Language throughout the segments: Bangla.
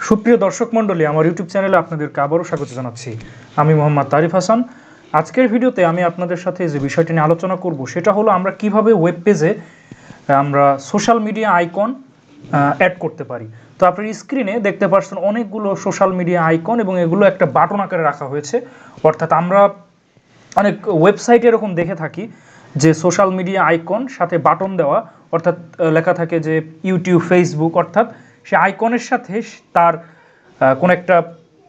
সুপ্রিয় দর্শক মণ্ডলী, আমার ইউটিউব চ্যানেলে আপনাদেরকে আবারও স্বাগত জানাচ্ছি। আমি মোহাম্মদ তারিফ হাসান। আজকের ভিডিওতে আমি আপনাদের সাথে যে বিষয়টি নিয়ে আলোচনা করব সেটা হলো আমরা কিভাবে ওয়েব পেজে আমরা সোশ্যাল মিডিয়া আইকন অ্যাড করতে পারি। তো আপনার স্ক্রিনে দেখতে পাচ্ছেন অনেকগুলো সোশ্যাল মিডিয়া আইকন এবং এগুলো একটা বাটন আকারে রাখা হয়েছে। অর্থাৎ আমরা অনেক ওয়েবসাইটে এরকম দেখে থাকি যে সোশ্যাল মিডিয়া আইকন সাথে বাটন দেওয়া, অর্থাৎ লেখা থাকে যে ইউটিউব, ফেসবুক, অর্থাৎ সে আইকনের সাথে তার কোন একটা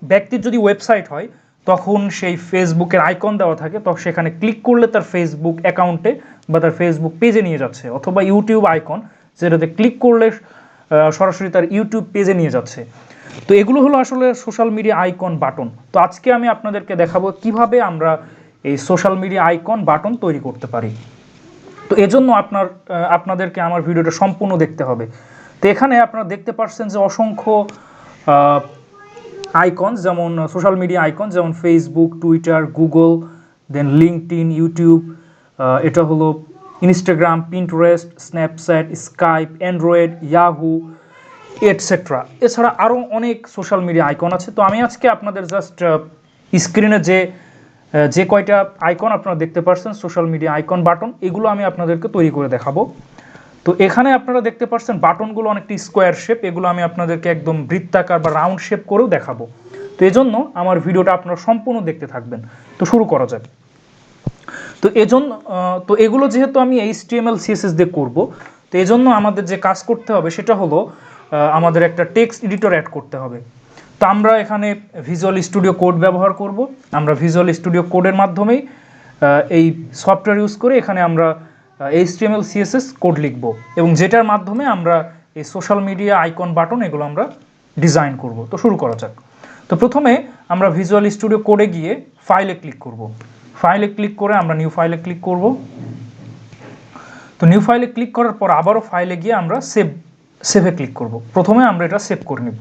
ব্যক্তির যদি ওয়েবসাইট হয় তখন সেই ফেসবুকের আইকন দেওয়া থাকে, তো সেখানে ক্লিক করলে তার ফেসবুক অ্যাকাউন্টে বা তার ফেসবুক পেজে নিয়ে যাচ্ছে, অথবা ইউটিউব আইকন যেটাতে ক্লিক করলে সরাসরি তার ইউটিউব পেজে নিয়ে যাচ্ছে। তো এগুলো হলো আসলে সোশ্যাল মিডিয়া আইকন বাটন। তো আজকে আমি আপনাদেরকে দেখাবো কিভাবে আমরা এই সোশ্যাল মিডিয়া আইকন বাটন তৈরি করতে পারি। তো এজন্য আপনাদেরকে আমার ভিডিওটা সম্পূর্ণ দেখতে হবে। তো এখানে আপনারা দেখতে পাচ্ছেন যে অসংখ্য আইকন, যেমন সোশ্যাল মিডিয়া আইকন, যেমন ফেসবুক, টুইটার, গুগল, দেন লিঙ্কডইন, ইউটিউব, এটা হলো Instagram, Pinterest, Snapchat, Skype, Android, Yahoo, etcetera. এছাড়া আরও অনেক সোশ্যাল মিডিয়া আইকন আছে। তো আমি আজকে আপনাদের জাস্ট স্ক্রিনে যে কয়টা আইকন আপনারা দেখতে পাচ্ছেন সোশ্যাল মিডিয়া আইকন বাটন, এগুলো আমি আপনাদেরকে তৈরি করে দেখাবো। তো এখানে আপনারা দেখতে পাচ্ছেন বাটনগুলো অনেকটা স্কোয়ার শেপ, এগুলো আমি আপনাদেরকে একদম বৃত্তাকার বা রাউন্ড শেপ করেও দেখাবো। তো এজন্য আমার ভিডিওটা আপনারা সম্পূর্ণ দেখতে থাকবেন। তো শুরু করা যাক। তো এগুলো যেহেতু আমি HTML CSS দিয়ে করব, তো এজন্য আমাদের যে কাজ করতে হবে সেটা হলো আমাদের একটা টেক্সট এডিটর অ্যাড করতে হবে। তো আমরা এখানে ভিজুয়াল স্টুডিও কোড ব্যবহার করব। আমরা ভিজুয়াল স্টুডিও কোডের মাধ্যমেই এই সফটওয়্যার ইউজ করে এখানে আমরা HTML CSS কোড লিখব, এবং যেটার মাধ্যমে আমরা এই সোশ্যাল মিডিয়া আইকন বাটন এগুলো আমরা ডিজাইন করব। তো শুরু করা যাক। তো প্রথমে আমরা ভিজুয়াল স্টুডিও কোডে গিয়ে ফাইলে ক্লিক করব। ফাইলে ক্লিক করে আমরা নিউ ফাইলে ক্লিক করব। তো নিউ ফাইলে ক্লিক করার পর আবারও ফাইলে গিয়ে আমরা সেভে ক্লিক করব। প্রথমে আমরা এটা সেভ করে নিব।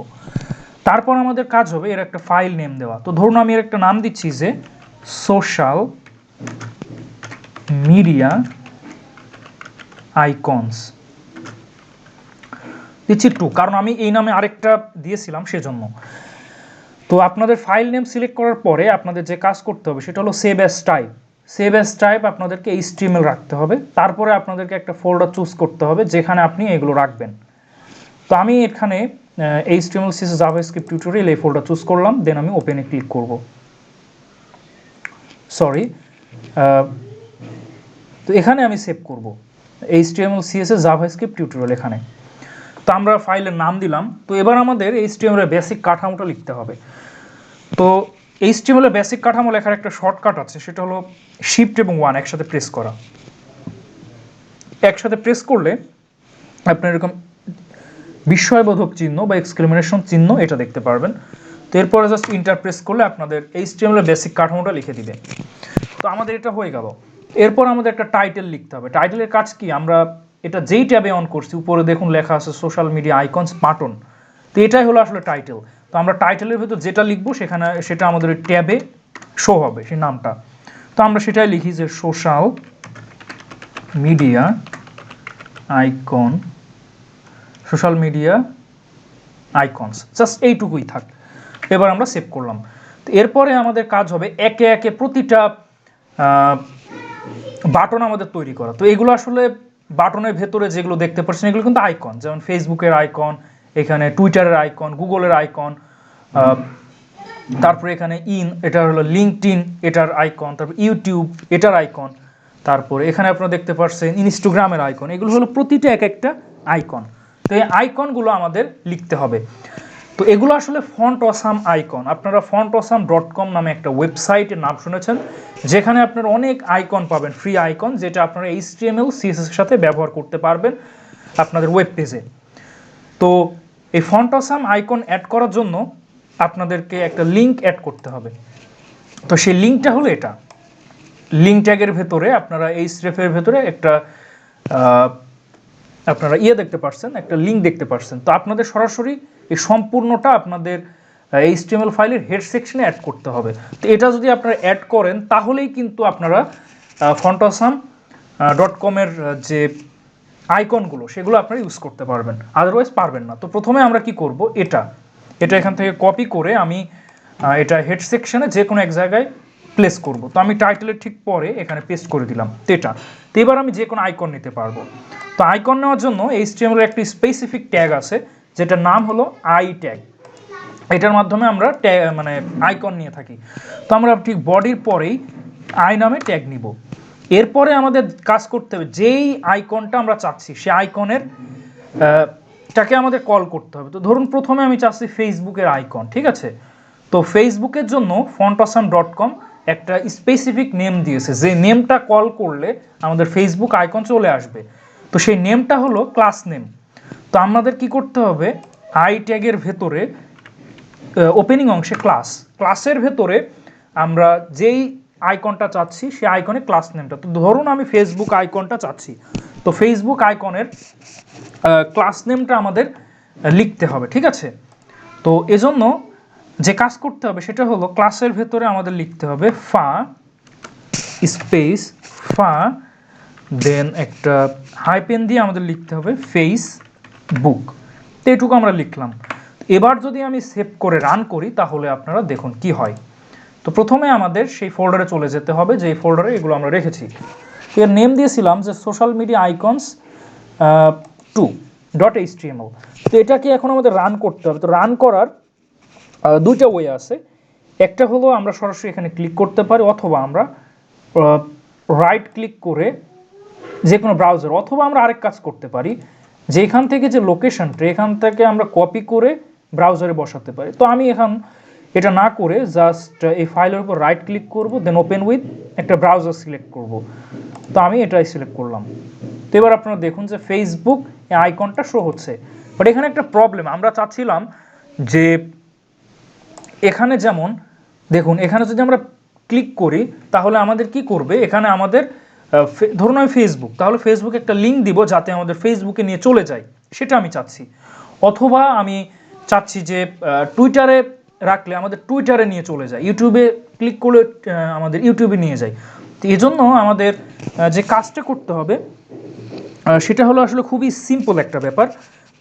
তারপর আমাদের কাজ হবে এর একটা ফাইল নেম দেওয়া। তো ধরুন আমি এর একটা নাম দিচ্ছি যে সোশ্যাল মিডিয়া আইকনস দিচ্ছি 2, কারণ আমি এই নামে আরেকটা দিয়েছিলাম সেজন্য। তো আপনাদের ফাইল নেম সিলেক্ট করার পরে আপনাদের যে কাজ করতে হবে সেটা হলো save as type. Save as type আপনাদেরকে HTML রাখতে হবে। তারপরে আপনাদেরকে একটা ফোল্ডার চুজ করতে হবে যেখানে আপনি এগুলো রাখবেন। তো আমি এখানে HTML CSS জাভাস্ক্রিপ্ট টিউটোরিয়াল এই ফোল্ডার চুজ করলাম, দেন আমি ওপেনে ক্লিক করব। তো এখানে আমি সেভ করব HTML CSS জাভাস্ক্রিপ্ট টিউটোরিয়াল এখানে। তো আমরা ফাইলের নাম দিলাম। তো এবার আমাদের HTML এর বেসিক কাঠামোটা লিখতে হবে। তো HTML এর বেসিক কাঠামো লেখার একটা শর্টকাট আছে, সেটা হলো শিফট এবং 1 একসাথে প্রেস করা। একসাথে প্রেস করলে আপনি এরকম বিস্ময়বোধক চিহ্ন বা এক্সক্লেমেশন চিহ্ন এটা দেখতে পারবেন। তো এরপরে জাস্ট ইন্টার প্রেস করলে আপনাদের HTML এর বেসিক কাঠামোটা লিখে দিবে। তো আমাদের এটা হয়ে গেল। এরপর আমাদের একটা টাইটেল লিখতে হবে। টাইটেলের কাজ কি, আমরা এটা যেই ট্যাবে অন করছি উপরে দেখুন লেখা আছে সোশ্যাল মিডিয়া আইকনস বাটন। তো এটাই হলো আসলে টাইটেল। তো আমরা টাইটেলের ভিতর যেটা লিখবো সেটা আমাদের ট্যাবে শো হবে সেই নামটা। তো আমরা সেটাই লিখি যে social media icon, social media icons, just এইটুকুই থাক। এবার আমরা সেভ করলাম। তো এরপরে আমাদের কাজ হবে একে একে প্রতিটা বাটন আমাদের তৈরি করা। তো এগুলো আসলে বাটনের ভেতরে যেগুলো দেখতে পাচ্ছেন এগুলো কিন্তু আইকন, যেমন ফেসবুকের আইকন, এখানে টুইটারের আইকন, গুগলের আইকন, তারপরে এখানে এটা হলো লিঙ্কডইন এটার আইকন, তারপর ইউটিউব এটার আইকন, তারপরে এখানে আপনারা দেখতে পাচ্ছেন ইনস্টাগ্রামের আইকন। এগুলো হলো প্রতিটা এক একটা আইকন। তো এই আইকনগুলো আমাদের লিখতে হবে। তো এগুলো আসলে ফন্ট অসাম আইকন। আপনারা fontawesome.com নামে একটা ওয়েবসাইটের নাম শুনেছেন, যেখানে আপনারা অনেক আইকন পাবেন, ফ্রি আইকন, যেটা আপনারা HTML CSS এর সাথে ব্যবহার করতে পারবেন আপনাদের ওয়েব পেজে। তো এই ফন্ট অসাম আইকন অ্যাড করার জন্য আপনাদেরকে একটা লিঙ্ক অ্যাড করতে হবে। তো সেই লিঙ্কটা হলো এটা। লিঙ্ক ট্যাগের ভেতরে আপনারা এই স্রেফের ভেতরে একটা আপনারা দেখতে পাচ্ছেন, একটা লিঙ্ক দেখতে পাচ্ছেন। তো আপনাদের সরাসরি এই সম্পূর্ণটা আপনাদের HTML ফাইলের হেড সেকশনে অ্যাড করতে হবে। তো এটা যদি আপনারা অ্যাড করেন তাহলেই কিন্তু আপনারা fontawesome.com এর যে আইকনগুলো সেগুলো আপনারা ইউজ করতে পারবেন, আদারওয়াইজ পারবেন না। তো প্রথমে আমরা কি করব, এটা এখান থেকে কপি করে আমি এটা হেড সেকশনে যে কোনো এক জায়গায় প্লেস করব। তো আমি টাইটেলের ঠিক পরে এখানে পেস্ট করে দিলাম এটা। তো এবার আমি যে কোনো আইকন নিতে পারবো। তো আইকন নেওয়ার জন্য HTML এর একটি স্পেসিফিক ট্যাগ আছে যেটার নাম হলো আই ট্যাগ। এটার মাধ্যমে আমরা মানে আইকন নিয়ে থাকি। তো আমরা ঠিক বডির পরেই আই নামে ট্যাগ নিব। এরপরে আমাদের কাজ করতে হবে, যেই আইকনটা আমরা চাচ্ছি সেই আইকনের টাকে আমাদের কল করতে হবে। তো ধরুন প্রথমে আমি চাচ্ছি ফেসবুকের আইকন, ঠিক আছে। তো ফেসবুকের জন্য fontasam.com একটা স্পেসিফিক নেম দিয়েছে, যে নেমটা কল করলে আমাদের ফেসবুক আইকন চলে আসবে। তো সেই নেমটা হলো ক্লাস নেম। তো আমাদের কি করতে হবে, আই ট্যাগের ভেতরে ওপেনিং অংশে ক্লাসের ভেতরে আমরা যেই আইকনটা চাচ্ছি সেই আইকনে ক্লাস নেমটা, তো ধরুন আমি ফেসবুক আইকনটা চাচ্ছি, তো ফেসবুক আইকনের ক্লাস নেমটা আমাদের লিখতে হবে, ঠিক আছে। তো এজন্য যে কাজ করতে হবে সেটা হলো ক্লাসের ভেতরে আমাদের লিখতে হবে ফা স্পেস ফা, দেন একটা হাইপেন দিয়ে আমাদের লিখতে হবে ফেসবুক। তো এটুকু আমরা লিখলাম। এবার যদি আমি সেভ করে রান করি তাহলে আপনারা দেখুন কি হয়। তো প্রথমে আমাদের সেই ফোল্ডারে চলে যেতে হবে, যে ফোল্ডারে এগুলো আমরা রেখেছি। এর নেম দিয়েছিলাম যে সোশ্যাল মিডিয়া আইকনস 2.html। তো এটাকে এখন আমাদের রান করতে হবে। তো রান করার দুইটা ওয়ে আছে। একটা হলো আমরা সরাসরি এখানে ক্লিক করতে পারি, অথবা আমরা রাইট ক্লিক করে যে কোনো ব্রাউজার, অথবা আমরা আরেক কাজ করতে পারি যে এখান থেকে যে লোকেশনটা এখান থেকে আমরা কপি করে ব্রাউজারে বসাতে পারি। তো আমি এখন এটা না করে জাস্ট এই ফাইলের উপর রাইট ক্লিক করব, দেন ওপেন উইথ একটা ব্রাউজার সিলেক্ট করব। তো আমি এটাই সিলেক্ট করলাম। তো এবার আপনারা দেখুন যে ফেসবুক এই আইকনটা শো হচ্ছে। বাট এখানে একটা প্রবলেম, আমরা চাচ্ছিলাম যে এখানে যেমন দেখুন, এখানে যদি আমরা ক্লিক করি তাহলে আমাদের কি করবে, এখানে আমাদের ধরুন আমি ফেসবুক, তাহলে ফেসবুক একটা লিঙ্ক দিব যাতে আমাদের ফেসবুকে নিয়ে চলে যায়, সেটা আমি চাচ্ছি। অথবা আমি চাচ্ছি যে টুইটারে রাখলে আমাদের টুইটারে নিয়ে চলে যায়, ইউটিউবে ক্লিক করলে আমাদের ইউটিউবে নিয়ে যায়। তো এই জন্য আমাদের যে কাজটা করতে হবে সেটা হলো আসলে খুবই সিম্পল একটা ব্যাপার।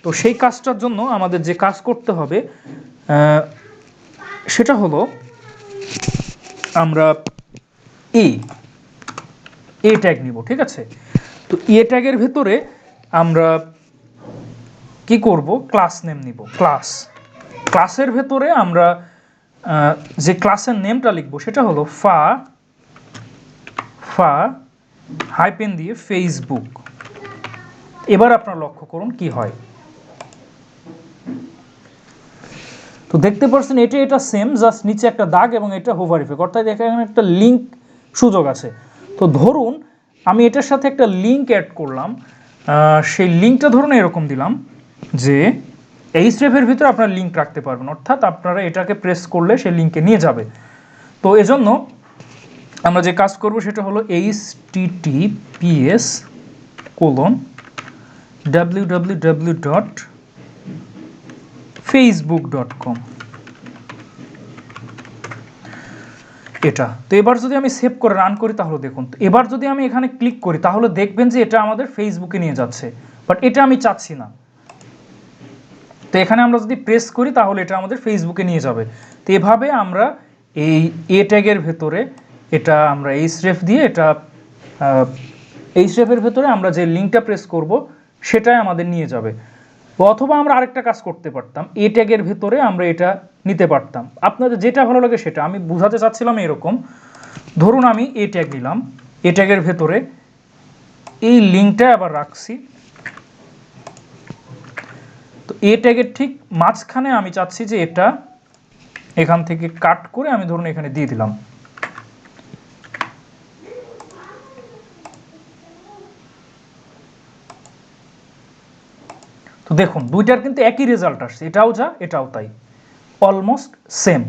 তো সেই কাজটার জন্য আমাদের যে কাজ করতে হবে সেটা হলো আমরা এ ট্যাগ নিব, ঠিক আছে। তো এ ট্যাগের ভেতরে আমরা কি করব, ক্লাস নেম নিব। ক্লাসের ভেতরে আমরা যে ক্লাসের নেমটা লিখব সেটা হলো ফা হাইপেন দিয়ে ফেসবুক। এবার আপনারা লক্ষ্য করুন কি হয়। তো দেখতে পাচ্ছেন এটা সেম, জাস্ট নিচে একটা দাগ এবং এটা হোভার ইফেক্ট, অর্থাৎ এখানে একটা লিঙ্ক সুযোগ আছে। তো ধরুন আমি এটার সাথে একটা লিঙ্ক অ্যাড করলাম, সেই লিঙ্কটা ধরুন এরকম দিলাম যে এই স্টেপের ভিতরে আপনারা লিঙ্ক রাখতে পারবেন, অর্থাৎ আপনারা এটাকে প্রেস করলে সেই লিঙ্কে নিয়ে যাবে। তো এজন্য আমরা যে কাজ করব সেটা হলো https://www.facebook.com এটা। তো এবার যদি আমি সেভ করে রান করি তাহলে দেখুন, এবার যদি আমি এখানে ক্লিক করি তাহলে দেখবেন যে এটা আমাদের ফেসবুকে নিয়ে যাচ্ছে, বাট এটা আমি চাচ্ছি না। তো এখানে আমরা যদি প্রেস করি তাহলে এটা আমাদের ফেসবুকে নিয়ে যাবে। তো এভাবে আমরা এই এ ট্যাগের ভেতরে এটা আমরা href দিয়ে এটা hrefের ভেতরে আমরা যে লিঙ্কটা প্রেস করব সেটাই আমাদের নিয়ে যাবে। অথবা আমরা আরেকটা কাজ করতে পারতাম, এ ট্যাগের ভেতরে আমরা এটা নিতে পারতাম, আপনাদের যেটা ভালো লাগে সেটা। আমি বোঝাতে চাচ্ছিলাম এরকম, ধরুন আমি এ ট্যাগ নিলাম, এ ট্যাগের ভেতরে এই লিঙ্কটা আবার রাখছি। তো এ ট্যাগের ঠিক মাঝখানে আমি চাচ্ছি যে এটা এখান থেকে কাট করে আমি ধরুন এখানে দিয়ে দিলাম। তো দেখুন দুইটার কিন্তু একই রেজাল্ট আসছে, এটাও যা এটাও তাই, অলমোস্ট সেম।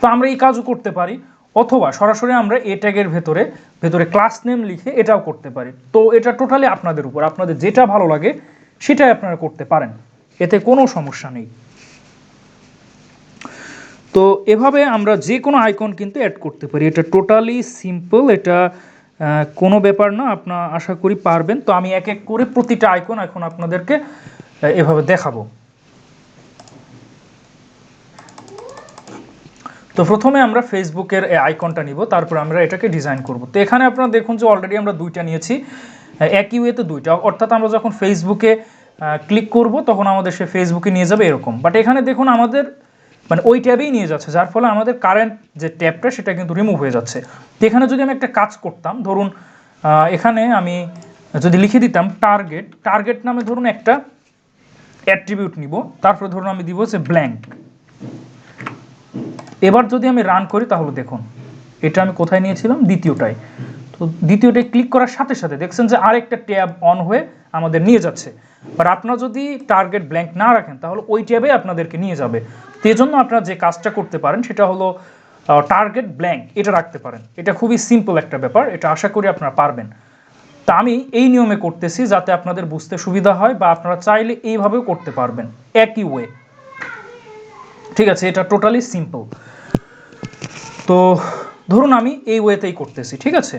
তো আমরা এই কাজও করতে পারি, অথবা সরাসরি আমরা এ ট্যাগের ভেতরে ক্লাস নেম লিখে এটাও করতে পারি। তো এটা টোটালি আপনাদের উপর, আপনাদের যেটা ভালো লাগে সেটাই আপনারা করতে পারেন, এতে কোনো সমস্যা নেই। তো এভাবে আমরা যে কোনো আইকন কিন্তু অ্যাড করতে পারি, এটা টোটালি সিম্পল। এটা কোনো ব্যাপার না, আপনারা আশা করি পারবেন। তো আমি এক এক করে প্রতিটা আইকন এখন আপনাদেরকে এভাবে দেখাবো। তো প্রথমে আমরা ফেসবুকের এই আইকনটা নিব, তারপর আমরা এটাকে ডিজাইন করব। তো এখানে আপনারা দেখুন যে অলরেডি আমরা দুইটা নিয়েছি, একই ওয়েতে দুইটা, অর্থাৎ আমরা যখন ফেসবুকে ক্লিক করব তখন আমাদের সে ফেসবুকে নিয়ে যাবে এরকম। বাট এখানে দেখুন আমাদের মানে ওই ট্যাবেই নিয়ে যাচ্ছে, যার ফলে আমাদের কারেন্ট যে ট্যাবটা সেটা কিন্তু রিমুভ হয়ে যাচ্ছে। তো এখানে যদি আমি একটা কাজ করতাম, ধরুন এখানে আমি যদি লিখে দিতাম টার্গেট নামে ধরুন একটা অ্যাট্রিবিউট নিব, তারপরে ধরুন আমি দিব যে ব্ল্যাঙ্ক। এবার যদি আমি রান করি তাহলে দেখুন এটা আমি কোথায় নিয়েছিলাম, দ্বিতীয়টায়। তো দ্বিতীয়টায় ক্লিক করার সাথে সাথে দেখছেন যে আরেকটা ট্যাব অন হয়ে আমাদের নিয়ে যাচ্ছে। বাট আপনারা যদি টার্গেট ব্ল্যাঙ্ক না রাখেন তাহলে ওই ট্যাবে আপনাদেরকে নিয়ে যাবে। তো এই জন্য আপনারা যে কাজটা করতে পারেন সেটা হলো টার্গেট ব্ল্যাঙ্ক এটা রাখতে পারেন। এটা খুবই সিম্পল একটা ব্যাপার, এটা আশা করি আপনারা পারবেন। তা আমি এই নিয়মে করতেছি যাতে আপনাদের বুঝতে সুবিধা হয়, বা আপনারা চাইলে এইভাবেও করতে পারবেন একই ওয়ে। ঠিক আছে, এটা টোটালি সিম্পল। তো ধরুন আমি এই ওয়েতেই করতেছি, ঠিক আছে।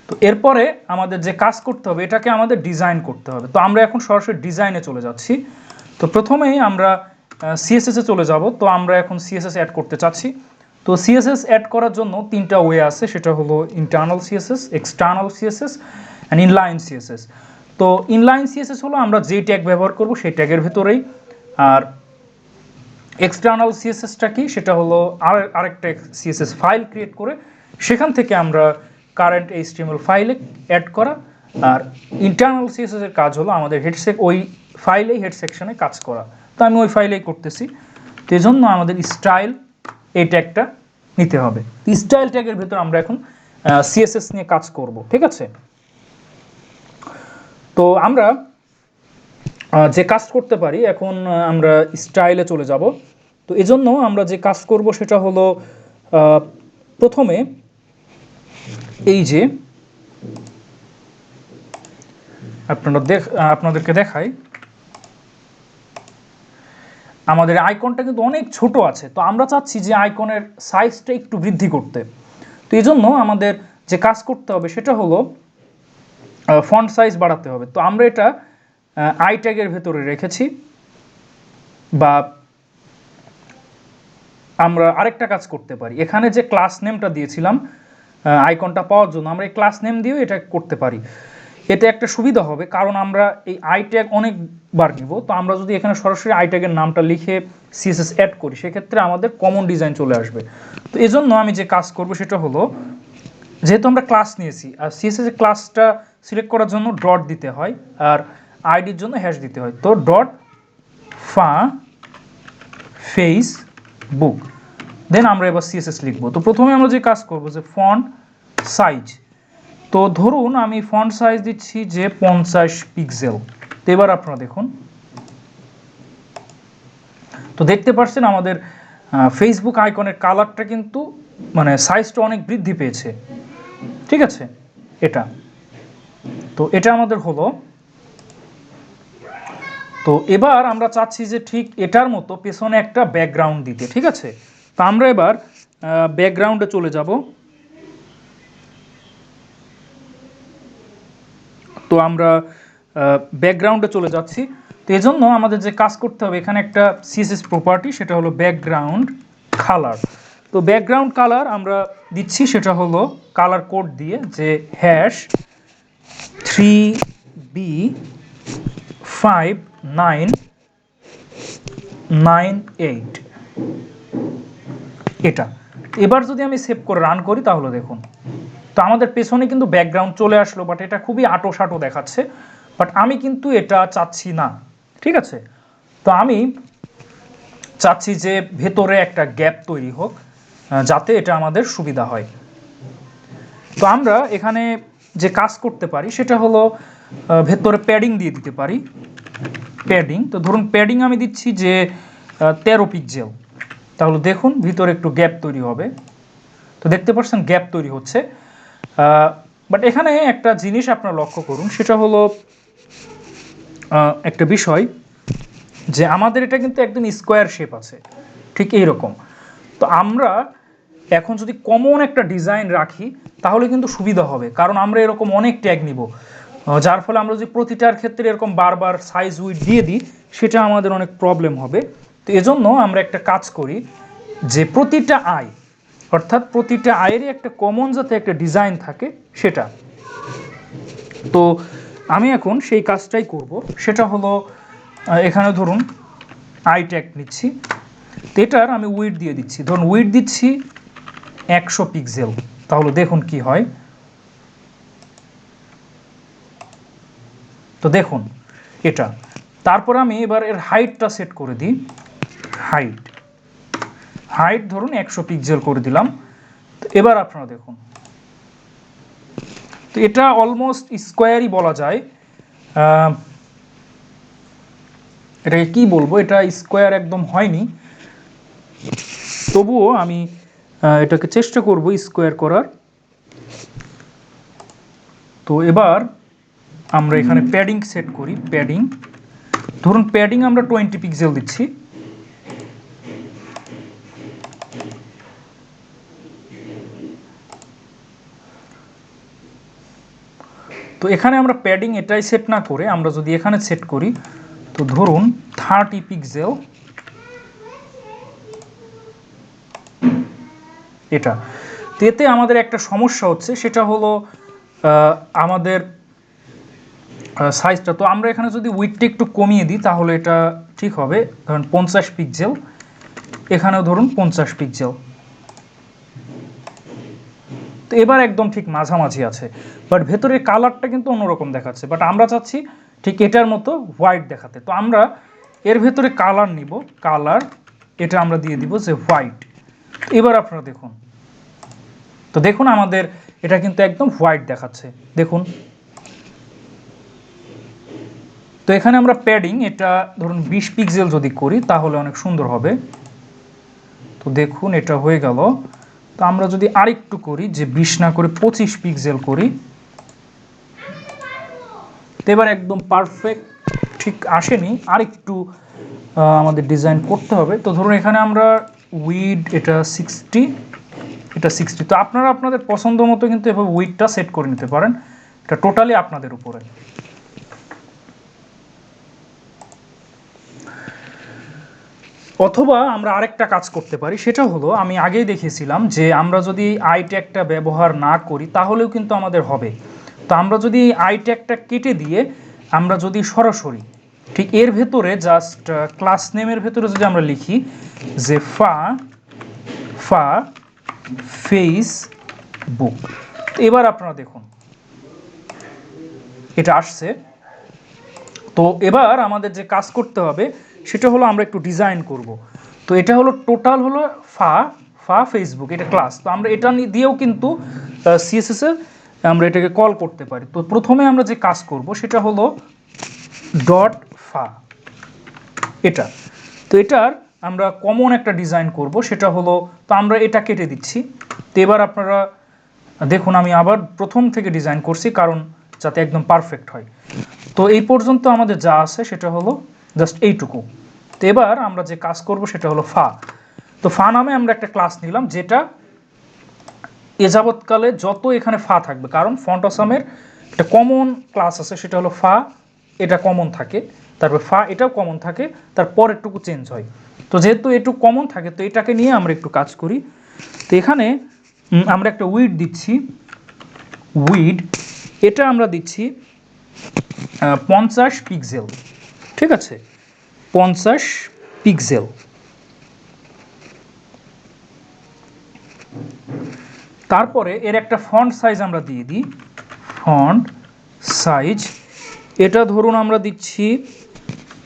তো এরপরে আমাদের যে কাজ করতে হবে এটাকে আমাদের ডিজাইন করতে হবে। তো আমরা এখন সরাসরি ডিজাইনে চলে যাচ্ছি। তো প্রথমেই আমরা সিএসএসে চলে যাব। তো আমরা এখন সিএসএস অ্যাড করতে চাচ্ছি। তো সিএসএস অ্যাড করার জন্য তিনটা ওয়ে আছে, সেটা হলো internal CSS, external CSS and inline CSS. তো ইনলাইন সিএসএস হলো আমরা যে ট্যাগ ব্যবহার করব সেই ট্যাগের ভেতরেই, আর এক্সটার্নাল সিএসএসটা কি, সেটা হলো আরেকটা সিএসএস ফাইল ক্রিয়েট করে সেখান থেকে আমরা কারেন্ট এইচটিএমএল ফাইলে অ্যাড করা। আর ইন্টারনাল সিএসএস এর কাজ হলো আমাদের ওই ফাইলেই হেড সেকশনে কাজ করা। তো আমি ওই ফাইলেই করতেছি। তো এই জন্য আমাদের স্টাইল এই ট্যাগটা নিতে হবে। স্টাইল ট্যাগের ভেতর আমরা এখন সিএসএস নিয়ে কাজ করব, ঠিক আছে। তো আমরা যে কাজ করতে পারি এখন আমরা স্টাইলে চলে যাব। তো এজন্য আমরা যে কাজ করব সেটা হলো প্রথমে এই যে আপনাদেরকে দেখাই, আমাদের আইকনটা কিন্তু অনেক ছোট আছে। তো আমরা চাচ্ছি যে আইকনের সাইজটা একটু বৃদ্ধি করতে। তো এই জন্য আমাদের যে কাজ করতে হবে সেটা হলো ফন্ট সাইজ বাড়াতে হবে। তো আমরা এটা আই ট্যাগের ভেতরে রেখেছি, বা আমরা আরেকটা কাজ করতে পারি, এখানে যে ক্লাস নেমটা দিয়েছিলাম আইকনটা পাওয়ার জন্য আমরা এই ক্লাস নেম দিয়েও এটা করতে পারি। এতে একটা সুবিধা হবে, কারণ আমরা এই আই ট্যাগ অনেকবার নিব। তো আমরা যদি এখানে সরাসরি আই ট্যাগের নামটা লিখে সিএসএস অ্যাড করি সেক্ষেত্রে আমাদের কমন ডিজাইন চলে আসবে। তো এজন্য আমি যে কাজ করব সেটা হলো, যেহেতু আমরা ক্লাস নিয়েছি আর সিএসএস এর ক্লাসটা সিলেক্ট করার জন্য ডট দিতে হয় আর আইডির জন্য হ্যাশ দিতে হয়। তো ডট ফেসবুক, দেন আমরা এবার সিএসএস লিখবো। তো প্রথমে আমরা যে কাজ করব যে ফন্ট সাইজ, তো ধরুন আমি ফন্ট সাইজ দিচ্ছি যে 50 পিক্সেল। তো এবার আপনারা দেখুন, তো দেখতে পাচ্ছেন আমাদের ফেসবুক আইকনের কালারটা কিন্তু মানে সাইজটা অনেক বৃদ্ধি পেয়েছে, ঠিক আছে। এটা তো এটা আমাদের হলো। তো এবার আমরা চাচ্ছি যে ঠিক এটার মতো পেছনে একটা ব্যাকগ্রাউন্ড দিতে, ঠিক আছে। তো আমরা এবার ব্যাকগ্রাউন্ডে চলে যাব। তো আমরা ব্যাকগ্রাউন্ডে চলে যাচ্ছি। তো এই জন্য আমাদের যে কাজ করতে হবে এখানে একটা সিএসএস প্রপার্টি, সেটা হলো ব্যাকগ্রাউন্ড কালার। তো ব্যাকগ্রাউন্ড কালার আমরা দিচ্ছি সেটা হলো কালার কোড দিয়ে যে #3B5998 এটা। এবার যদি আমি সেভ করে রান করি তাহলে দেখুন, তো আমাদের পেছনে কিন্তু ব্যাকগ্রাউন্ড চলে আসলো, বাট এটা খুবই আঁটো দেখাচ্ছে। বাট আমি কিন্তু এটা চাচ্ছি না, ঠিক আছে। তো আমি চাচ্ছি যে ভেতরে একটা গ্যাপ তৈরি হোক যাতে এটা আমাদের সুবিধা হয়। তো আমরা এখানে যে কাজ করতে পারি সেটা হলো ভেতরে প্যাডিং দিয়ে দিতে পারি, প্যাডিং। তো ধরুন প্যাডিং আমি দিচ্ছি যে 13 পিক্সেল। তাহলে দেখুন ভিতরে একটু গ্যাপ তৈরি হবে। তো দেখতে পাচ্ছেন গ্যাপ তৈরি হচ্ছে। বাট এখানে একটা জিনিস আপনারা লক্ষ্য করুন, সেটা হলো একটা বিষয় যে আমাদের এটা কিন্তু একদম স্কোয়ার শেপ আছে, ঠিক এইরকম। তো আমরা এখন যদি কমন একটা ডিজাইন রাখি তাহলে কিন্তু সুবিধা হবে, কারণ আমরা এরকম অনেক ট্যাগ নিব, যার ফলে আমরা যদি প্রতিটার ক্ষেত্রে এরকম বারবার সাইজ উইডথ দিয়ে দিই সেটা আমাদের অনেক প্রবলেম হবে। তো এজন্য আমরা একটা কাজ করি যে প্রতিটা আই, অর্থাৎ প্রতিটা আয়েরই একটা কমন যাতে একটা ডিজাইন থাকে সেটা। তো আমি এখন সেই কাজটাই করব, সেটা হলো এখানে ধরুন আই ট্যাগ নিচ্ছি, তো এটার আমি উইডথ দিয়ে দিচ্ছি, ধরুন উইডথ দিচ্ছি 100 পিক্সেল, তাহলে দেখুন কি হয়। তো দেখুন এটা, তারপর আমি এবার এর হাইটটা সেট করে দিই, হাইট ধরুন 100 পিক্সেল করে দিলাম। তো এবার আপনারা দেখুন, তো এটা অলমোস্ট স্কোয়ারই বলা যায়, এটাকে কি বলবো, এটা স্কোয়ার একদম হয়নি, তবুও আমি এটাকে চেষ্টা করব স্কোয়ার করার। তো এবার আমরা এখানে প্যাডিং সেট করি, প্যাডিং ধরুন প্যাডিং আমরা 20 পিক্সেল দিচ্ছি। তো এখানে আমরা প্যাডিং এটাই সেট না করে আমরা যদি এখানে সেট করি, তো ধরুন 30 পিক্সেল, এটা। তো এতে আমাদের একটা সমস্যা হচ্ছে, সেটা হলো আমাদের সাইজটা। তো আমরা এখানে যদি উইডথটা একটু কমিয়ে দিই তাহলে এটা ঠিক হবে, ধরুন 50 পিক্সেল, এখানেও ধরুন 50 পিক্সেল। তো এবার একদম ঠিক মাঝামাঝি আছে, বাট ভেতরের কালারটা কিন্তু অন্যরকম দেখাচ্ছে, বাট আমরা চাচ্ছি ঠিক এটার মতো হোয়াইট দেখাতে। তো আমরা এর ভেতরে কালার নিব, কালার এটা আমরা দিয়ে দিব যে হোয়াইট। এবার আপনারা দেখুন, তো দেখুন আমাদের এটা কিন্তু একদম হোয়াইট দেখাচ্ছে, দেখুন। তো এখানে আমরা প্যাডিং এটা ধরুন 20 পিক্সেল যদি করি তাহলে অনেক সুন্দর হবে। তো দেখুন এটা হয়ে গেল। তো আমরা যদি আরেকটু করি, যে 20 না করে 25 পিক্সেল করি, তো এবার একদম পারফেক্ট ঠিক আসেনি, আরেকটু আমাদের ডিজাইন করতে হবে। তো ধরুন এখানে আমরা উইডথ এটা 60, এটা 60। তো আপনারা আপনাদের পছন্দ মতো কিন্তু এভাবে উইডথটা সেট করে নিতে পারেন, এটা টোটালি আপনাদের উপরে। অথবা আমরা আরেকটা কাজ করতে পারি, সেটা হলো আমি আগেই দেখিয়েছিলাম যে আমরা যদি আই ট্যাগটা ব্যবহার না করি তাহলেও কিন্তু আমাদের হবে। তো আমরা যদি আই ট্যাগটা কেটে দিয়ে আমরা যদি সরাসরি ঠিক এর ভেতরে জাস্ট ক্লাস নেমের ভেতরে যদি আমরা লিখি যে ফা ফেসবুক, এবার আপনারা দেখুন এটা আসছে। তো এবার আমাদের যে কাজ করতে হবে সেটা হলো আমরা একটু ডিজাইন করব। তো এটা হলো টোটাল হলো ফা ফেসবুক, এটা ক্লাস। তো আমরা এটা দিয়েও কিন্তু সিএসএস এ আমরা এটাকে কল করতে পারি। তো প্রথমে আমরা যে কাজ করব সেটা হলো ডট ফা, এটা। তো এটার আমরা কমন একটা ডিজাইন করব, সেটা হলো, তো আমরা এটা কেটে দিচ্ছি। তো এবার আপনারা দেখুন আমি আবার প্রথম থেকে ডিজাইন করছি, কারণ যাতে একদম পারফেক্ট হয়। তো এই পর্যন্ত আমাদের যা আছে সেটা হলো জাস্ট এইটুকু। তো এবার আমরা যে কাজ করব সেটা হলো ফা। তো ফা নামে আমরা একটা ক্লাস নিলাম, যেটা এ যাবৎকালে যত এখানে ফা থাকবে, কারণ ফন্ট অসামের একটা কমন ক্লাস আছে সেটা হলো ফা, এটা কমন থাকে, তারপর ফা এটাও কমন থাকে, তারপর একটুকু চেঞ্জ হয়। তো যেহেতু এটুকু কমন থাকে, তো এটাকে নিয়ে আমরা একটু কাজ করি। তো এখানে আমরা একটা উইড দিচ্ছি, উইড এটা আমরা দিচ্ছি 50 পিক্সেল, ঠিক আছে, 50 পিক্সেল। তারপরে এর একটা ফন্ট সাইজ আমরা দিয়ে দিই, ফন্ট সাইজ এটা ধরুন আমরা দিচ্ছি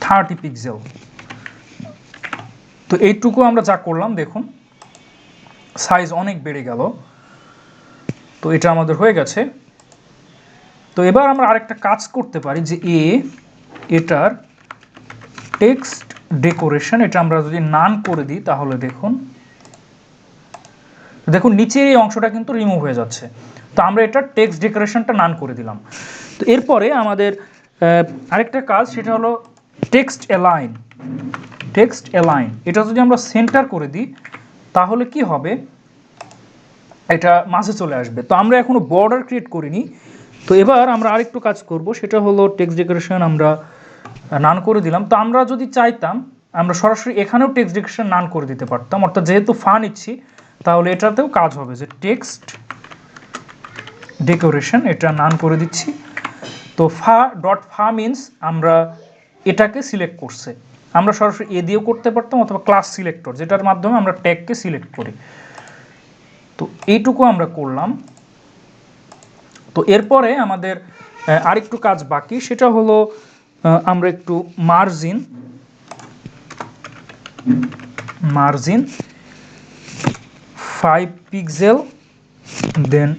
30 পিক্সেল। তো এইটুকু আমরা যা করলাম দেখুন সাইজ অনেক বেড়ে গেল। তো এটা আমাদের হয়ে গেছে। তো এবার আমরা আরেকটা কাজ করতে পারি, যে এটার টেক্সট ডেকোরেশন এটা আমরা যদি নান করে দিই তাহলে দেখুন নিচে এই অংশটা কিন্তু রিমুভ হয়ে যাচ্ছে। তো আমরা এটা টেক্সট ডেকোরেশনটা নান করে দিলাম। তো এরপরে আমাদের আরেকটা কাজ, সেটা হলো টেক্সট অ্যালাইন, এটা যদি আমরা সেন্টার করে দিই তাহলে কি হবে, এটা মাঝে চলে আসবে। তো আমরা এখনো বর্ডার ক্রিয়েট করিনি। তো এবার আমরা আরেকটু কাজ করব, সেটা হলো টেক্সট ডেকোরেশন আমরা নান করে দিলাম। তো আমরা যদি চাইতাম আমরা সরাসরি এখানেও টেক্সট ডেকোরেশন নান করে দিতে পারতাম, অর্থাৎ যেহেতু ফা নিচ্ছি তাহলে এটাতেও কাজ হবে যে টেক্সট ডেকোরেশন এটা নান করে দিচ্ছি। তো ফা ডট ফা মিনস আমরা এটাকে সিলেক্ট করছে, আমরা সরাসরি এ দিয়েও করতে পারতাম অথবা ক্লাস সিলেক্টর যেটার মাধ্যমে আমরা ট্যাগকে সিলেক্ট করি। তো এইটুকু আমরা করলাম। তো এরপরে আমাদের আরেকটু কাজ বাকি, সেটা হলো আমরা একটু মার্জিন 5 পিক্সেল দেন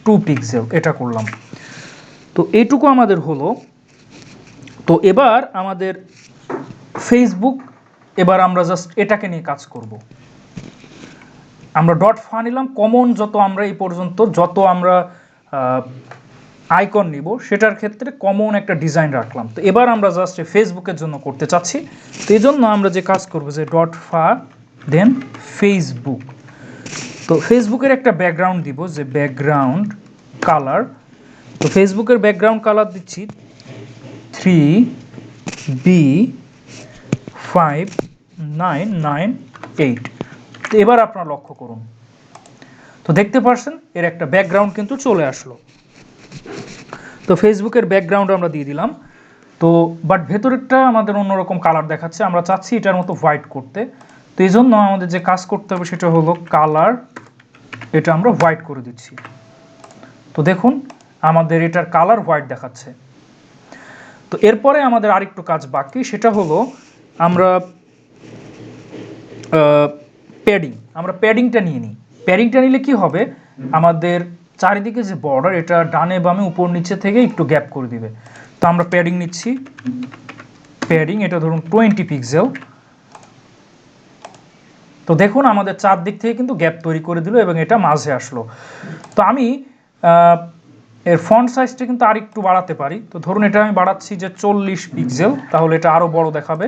2 পিক্সেল এটা করলাম। তো এইটুকু আমাদের হলো। তো এবার আমাদের ফেসবুক, এবার আমরা জাস্ট এটাকে নিয়ে কাজ করব। আমরা ডট ফা নিলাম, কমন যত আমরা এই পর্যন্ত যত আমরা আইকন নিব সেটার ক্ষেত্রে কমন একটা ডিজাইন রাখলাম। তো এবার আমরা জাস্ট ফেসবুকের জন্য করতে চাচ্ছি, তো এই জন্য আমরা যে কাজ করব যে ডট ফা দেন ফেসবুক। তো ফেসবুকের একটা ব্যাকগ্রাউন্ড দিব যে ব্যাকগ্রাউন্ড কালার। তো ফেসবুকের ব্যাকগ্রাউন্ড কালার দিচ্ছি 3B5998। তো এবার আপনারা লক্ষ্য করুন, তো দেখতে পাচ্ছেন এর একটা ব্যাকগ্রাউন্ড কিন্তু চলে আসলো। তো ফেসবুকের ব্যাকগ্রাউন্ড আমরা দিয়ে দিলাম। তো বাট ভেতরেরটা আমাদের অন্যরকম কালার দেখাচ্ছে, আমরা চাচ্ছি এটার মতো হোয়াইট করতে। তো এই জন্য আমাদের যে কাজ করতে হবে সেটা হলো কালার, এটা আমরা হোয়াইট করে দিচ্ছি। তো দেখুন আমাদের এটার কালার হোয়াইট দেখাচ্ছে। তো এরপরে আমাদের আরেকটু কাজ বাকি, সেটা হলো আমরা প্যাডিংটা নিয়ে নিই। প্যাডিংটা নিলে কি হবে, আমাদের চারিদিকে যে বর্ডার এটা ডানে বামে উপর নিচে থেকে একটু গ্যাপ করে দিবে। তো আমরা প্যাডিং নিচ্ছি, প্যাডিং এটা ধরুন 20 পিক্সেল। তো দেখুন আমাদের চারদিক থেকে কিন্তু গ্যাপ তৈরি করে দিল এবং এটা মাঝে আসলো। তো আমি এর ফন্ট সাইজটা কিন্তু আর একটু বাড়াতে পারি। তো ধরুন এটা আমি বাড়াচ্ছি যে 40 পিক্সেল, তাহলে এটা আরও বড় দেখাবে।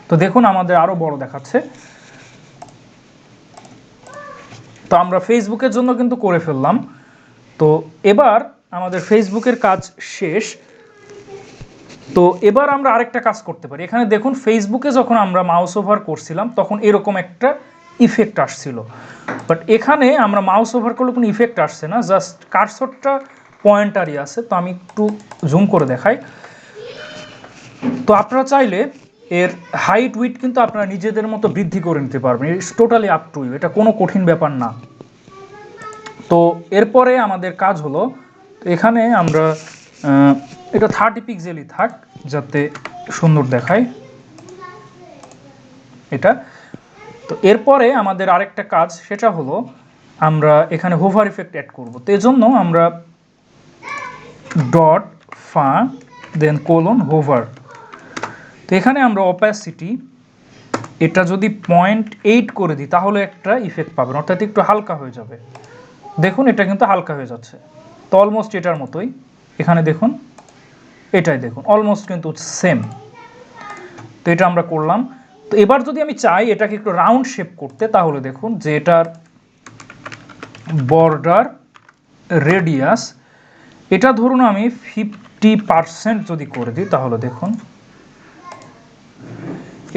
তো দেখুন আমাদের আরও বড় দেখাচ্ছে। তো আমরা ফেসবুকের জন্য কিন্তু করে ফেললাম। তো এবার আমাদের ফেসবুকের কাজ শেষ। তো এবার আমরা আরেকটা কাজ করতে পারি। এখানে দেখুন ফেসবুকে যখন আমরা মাউস ওভার করছিলাম তখন এরকম একটা ইফেক্ট আসছিল, বাট এখানে আমরা মাউস ওভার করলে কোনো ইফেক্ট আসছে না, জাস্ট কার্সরটা পয়েন্টারই আছে। তো আমি একটু জুম করে দেখাই। তো আপনারা চাইলে এর হাইট উইডথ কিন্তু আপনারা নিজেদের মতো বৃদ্ধি করে নিতে পারবেন, it's totally up to you, এটা কোনো কঠিন ব্যাপার না। তো এরপরে আমাদের কাজ হলো, এখানে আমরা এটা 30 পিক্সেলই থাক যাতে সুন্দর দেখায় এটা। তো এরপরে আমাদের আরেকটা কাজ, সেটা হলো আমরা এখানে হোভার ইফেক্ট অ্যাড করব। তো এই জন্য আমরা ডট ফা দেন কোলন হোভার। তো এখানে আমরা অপাসিটি এটা যদি 0.8 করে দিই তাহলে একটা ইফেক্ট পাবেন, অর্থাৎ একটু হালকা হয়ে যাবে। দেখুন এটা কিন্তু হালকা হয়ে যাচ্ছে, তো অলমোস্ট এটার মতোই। এখানে দেখুন এটাই দেখুন অলমোস্ট কিন্তু সেম। তো এটা আমরা করলাম। তো এবার যদি আমি চাই এটাকে একটু রাউন্ড শেপ করতে, তাহলে দেখুন যে এটার বর্ডার রেডিয়াস এটা ধরুন আমি 50% যদি করে দিই, তাহলে দেখুন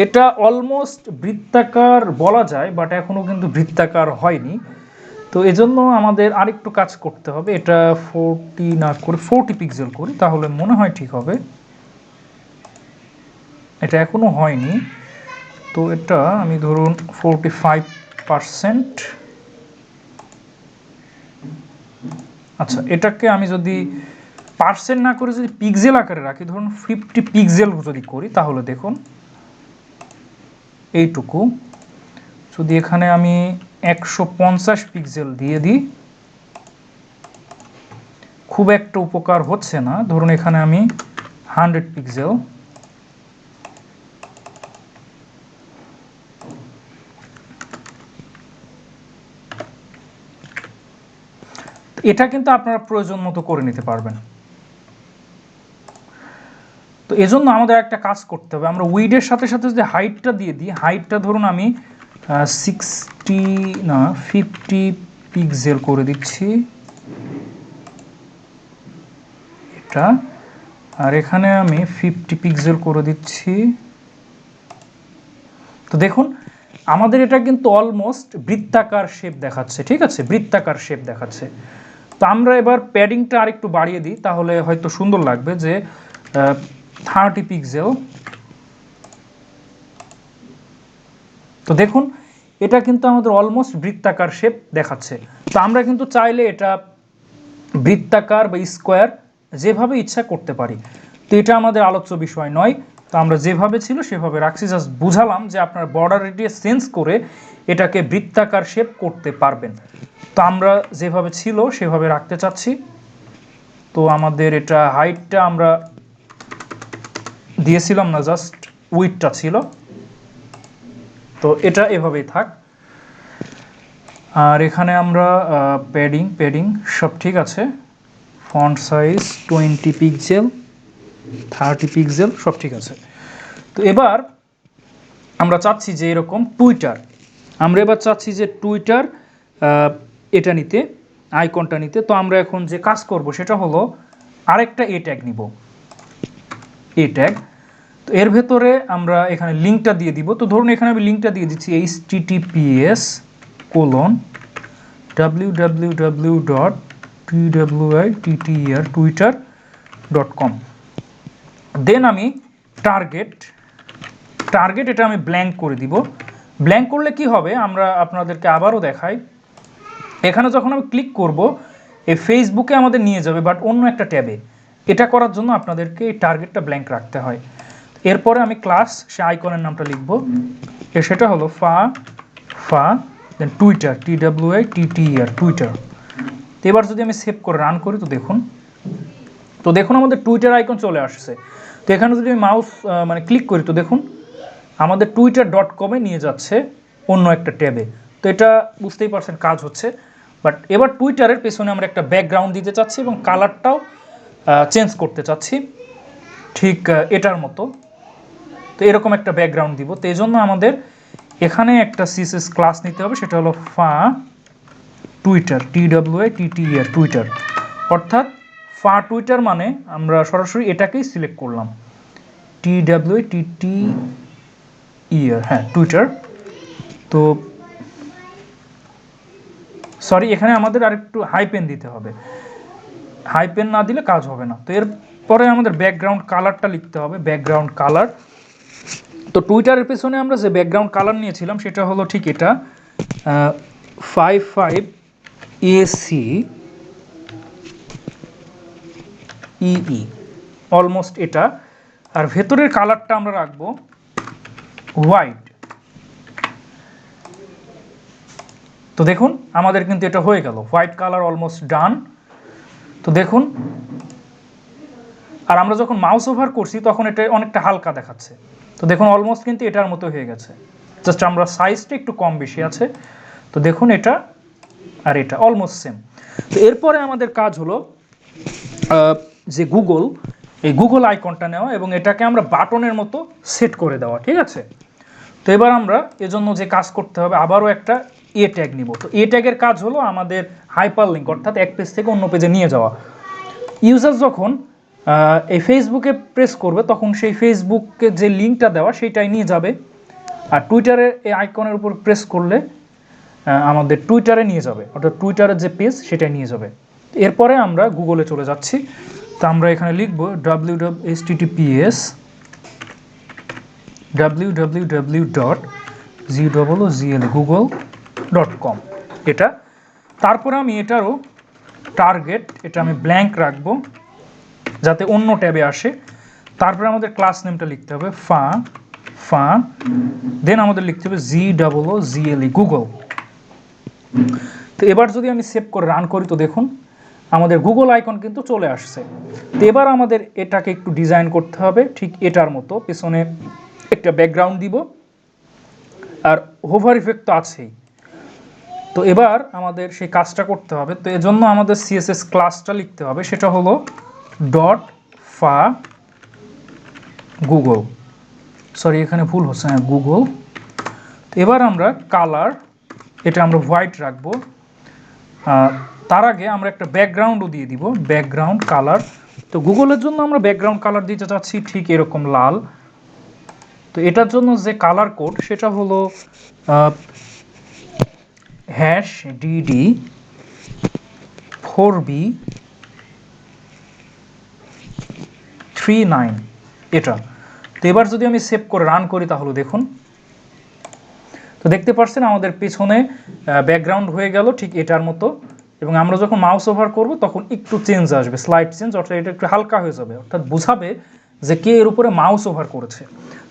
এটা অলমোস্ট বৃত্তাকার বলা যায়, বাট এখনও কিন্তু বৃত্তাকার হয়নি। তো এজন্য আমাদের আরেকটু কাজ করতে হবে, এটা 40 না করে 40 পিক্সেল করি তাহলে মনে হয় ঠিক হবে। এটা এখনও হয়নি, তো এটা আমি ধরুন 45%। আচ্ছা এটাকে আমি যদি পার্সেন্ট না করে যদি পিক্সেল আকারে রাখি, ধরুন 50 পিক্সেল যদি করি, তাহলে দেখুন এইটুকু। যদি এখানে আমি 150 পিক্সেল দিয়ে দিই, খুব একটা উপকার হচ্ছে না। ধরুন এখানে আমি 100 পিক্সেল, এটা কিন্তু আপনারা প্রয়োজন মতো করে নিতে পারবেন। তো এজন্য আমাদের একটা কাজ করতে হবে, আমরা উইডের সাথে সাথে যদি হাইটটা দিয়ে দিই, হাইটটা ধরুন আমি 50 পিক্সেল করে দিচ্ছি এটা, আর এখানে আমি 50 পিক্সেল করে দিচ্ছি। তো দেখুন আমাদের এটা কিন্তু অলমোস্ট বৃত্তাকার শেপ দেখাচ্ছে, ঠিক আছে, বৃত্তাকার শেপ দেখাচ্ছে। তো আমরা এবার প্যাডিংটা আরেকটু বাড়িয়ে দিই, তাহলে হয়তো সুন্দর লাগবে, যে 30 পিক্সেল। তো দেখুন এটা কিন্তু আমাদের অলমোস্ট বৃত্তাকার শেপ দেখাচ্ছে। তো আমরা কিন্তু চাইলে এটা বৃত্তাকার বা স্কোয়ার যেভাবে ইচ্ছা করতে পারি। তো এটা আমাদের আলোচ্য বিষয় নয়, তো আমরা যেভাবে ছিল সেভাবে রাখছি, জাস্ট বুঝালাম যে আপনার বর্ডার রেডিয়াস চেঞ্জ করে এটাকে বৃত্তাকার শেপ করতে পারবেন। তো আমরা যেভাবে ছিল সেভাবে রাখতে চাচ্ছি। তো আমাদের এটা হাইটটা আমরা দিয়েছিলাম না, জাস্ট উইডথটা ছিল, তো এটা এভাবেই থাক। আর এখানে আমরা প্যাডিং সব ঠিক আছে, ফন্ট সাইজ 20 পিক্সেল 30 পিক্সেল সব ঠিক আছে। তো এবার আমরা চাচ্ছি যে এরকম টুইটার, আমরা এবার চাচ্ছি যে টুইটার এটা নিতে, আইকনটা নিতে। তো আমরা এখন যে কাজ করব সেটা হলো আরেকটা এ ট্যাগ নিব, এ ট্যাগ। তো এর ভেতরে আমরা এখানে লিঙ্কটা দিয়ে দিব। তো ধরুন এখানে আমি লিঙ্কটা দিয়ে দিচ্ছি https://www.twitter.com। দেন আমি টার্গেট এটা আমি ব্ল্যাঙ্ক করে দিব। ব্ল্যাঙ্ক করলে কি হবে আমরা আপনাদেরকে আবারও দেখাই। এখানে যখন আমি ক্লিক করব এই ফেসবুকে আমাদের নিয়ে যাবে, বাট অন্য একটা ট্যাবে। এটা করার জন্য আপনাদেরকে এই টার্গেটটা ব্ল্যাঙ্ক রাখতে হয়। এরপরে আমি ক্লাস সে আইকনের নামটা লিখব, সেটা হলো দেন টুইটার TWITTER টুইটার। তো এবার যদি আমি সেভ করে রান করি, তো দেখুন আমাদের টুইটার আইকন চলে আসছে। তো এখানে যদি আমি মাউস ক্লিক করি, তো দেখুন আমাদের twitter.com-এ নিয়ে যাচ্ছে অন্য একটা ট্যাবে। তো এটা বুঝতেই পারছেন কাজ হচ্ছে। বাট এবার টুইটারের পেছনে আমরা একটা ব্যাকগ্রাউন্ড দিতে চাচ্ছি এবং কালারটাও চেঞ্জ করতে চাচ্ছি ঠিক এটার মতো। তো এরকম একটা ব্যাকগ্রাউন্ড দিব। তো এই জন্য আমাদের এখানে একটা CSS ক্লাস নিতে হবে, সেটা হলো টুইটার TWITTER টুইটার। অর্থাৎ টুইটার মানে আমরা সরাসরি এটাকেই সিলেক্ট করলাম, TWITTER, হ্যাঁ টুইটার। তো সরি, এখানে আমাদের আরেকটু হাইপেন দিতে হবে, হাইপেন না দিলে কাজ হবে না। তো এরপরে আমাদের ব্যাকগ্রাউন্ড কালারটা লিখতে হবে, ব্যাকগ্রাউন্ড কালার। তো টুইটারের পেছনে আমরা যে ব্যাকগ্রাউন্ড কালার নিয়েছিলাম সেটা হলো ঠিক এটা 55ACEE, অলমোস্ট এটা। আর ভেতরের কালারটা আমরা রাখবো হোয়াইট। তো দেখুন আমাদের কিন্তু এটা হয়ে গেল, হোয়াইট কালার অলমোস্ট ডান। তো দেখুন, আর আমরা যখন মাউস ওভার করছি তখন এটা অনেকটা হালকা দেখাচ্ছে। তো দেখুন অলমোস্ট কিন্তু এটার মতো হয়ে গেছে, জাস্ট আমরা সাইজটা একটু কম বেশি আছে। তো দেখুন এটা আর এটা অলমোস্ট সেম। তো এরপরে আমাদের কাজ হলো যে এই গুগল আইকনটা নেওয়া এবং এটাকে আমরা বাটনের মতো সেট করে দেওয়া, ঠিক আছে। তো এবার আমরা এজন্য যে কাজ করতে হবে, আবারও একটা এ ট্যাগ নিব। তো এ ট্যাগের কাজ হলো আমাদের হাইপার লিঙ্ক, অর্থাৎ এক পেজ থেকে অন্য পেজে নিয়ে যাওয়া। ইউজার যখন এই ফেসবুকে প্রেস করবে তখন সেই ফেসবুকে যে লিঙ্কটা দেওয়া সেইটাই নিয়ে যাবে, আর টুইটারের এই আইকনের উপর প্রেস করলে আমাদের টুইটারে নিয়ে যাবে, অর্থাৎ টুইটারের যে পেজ সেটাই নিয়ে যাবে। এরপরে আমরা গুগলে চলে যাচ্ছি। তো আমরা এখানে লিখব www.google.com এটা। তারপরে আমি এটারও টার্গেট এটা আমি ব্ল্যাঙ্ক রাখবো যাতে অন্য ট্যাবে আসে। তারপরে আমাদের ক্লাস নেমটা লিখতে হবে দেন আমাদের লিখতে হবে GOOGLE গুগল। তো এবার যদি আমি সেভ করে রান করি, তো দেখুন আমাদের গুগল আইকন কিন্তু চলে আসছে। তো এবার আমাদের এটাকে একটু ডিজাইন করতে হবে ঠিক এটার মতো, পেছনে একটা ব্যাকগ্রাউন্ড দিব, আর হোভার ইফেক্ট তো আছেই। তো এবার আমাদের সেই কাজটা করতে হবে। তো এজন্য আমাদের CSS ক্লাসটা লিখতে হবে, সেটা হলো .গুগল, সরি এখানে ভুল হচ্ছে, হ্যাঁ গুগল। তো এবার আমরা কালার এটা আমরা হোয়াইট রাখবো, তার আগে আমরা একটা ব্যাকগ্রাউন্ডও দিয়ে দিব, ব্যাকগ্রাউন্ড কালার। তো গুগলের জন্য আমরা ব্যাকগ্রাউন্ড কালার দিতে চাচ্ছি ঠিক এরকম লাল। তো এটার জন্য যে কালার কোড সেটা হলো #DD4B39 এটা। তো এবার যদি আমি সেভ করে রান করি তাহলে দেখুন, তো দেখতে পাচ্ছেন আমাদের পেছনে ব্যাকগ্রাউন্ড হয়ে গেল ঠিক এটার মতো, এবং আমরা যখন মাউস ওভার করব তখন একটু চেঞ্জ আসবে, স্লাইড চেঞ্জ, অর্থাৎ এটা একটু হালকা হয়ে যাবে, অর্থাৎ বোঝাবে যে কে এর উপরে মাউস ওভার করেছে।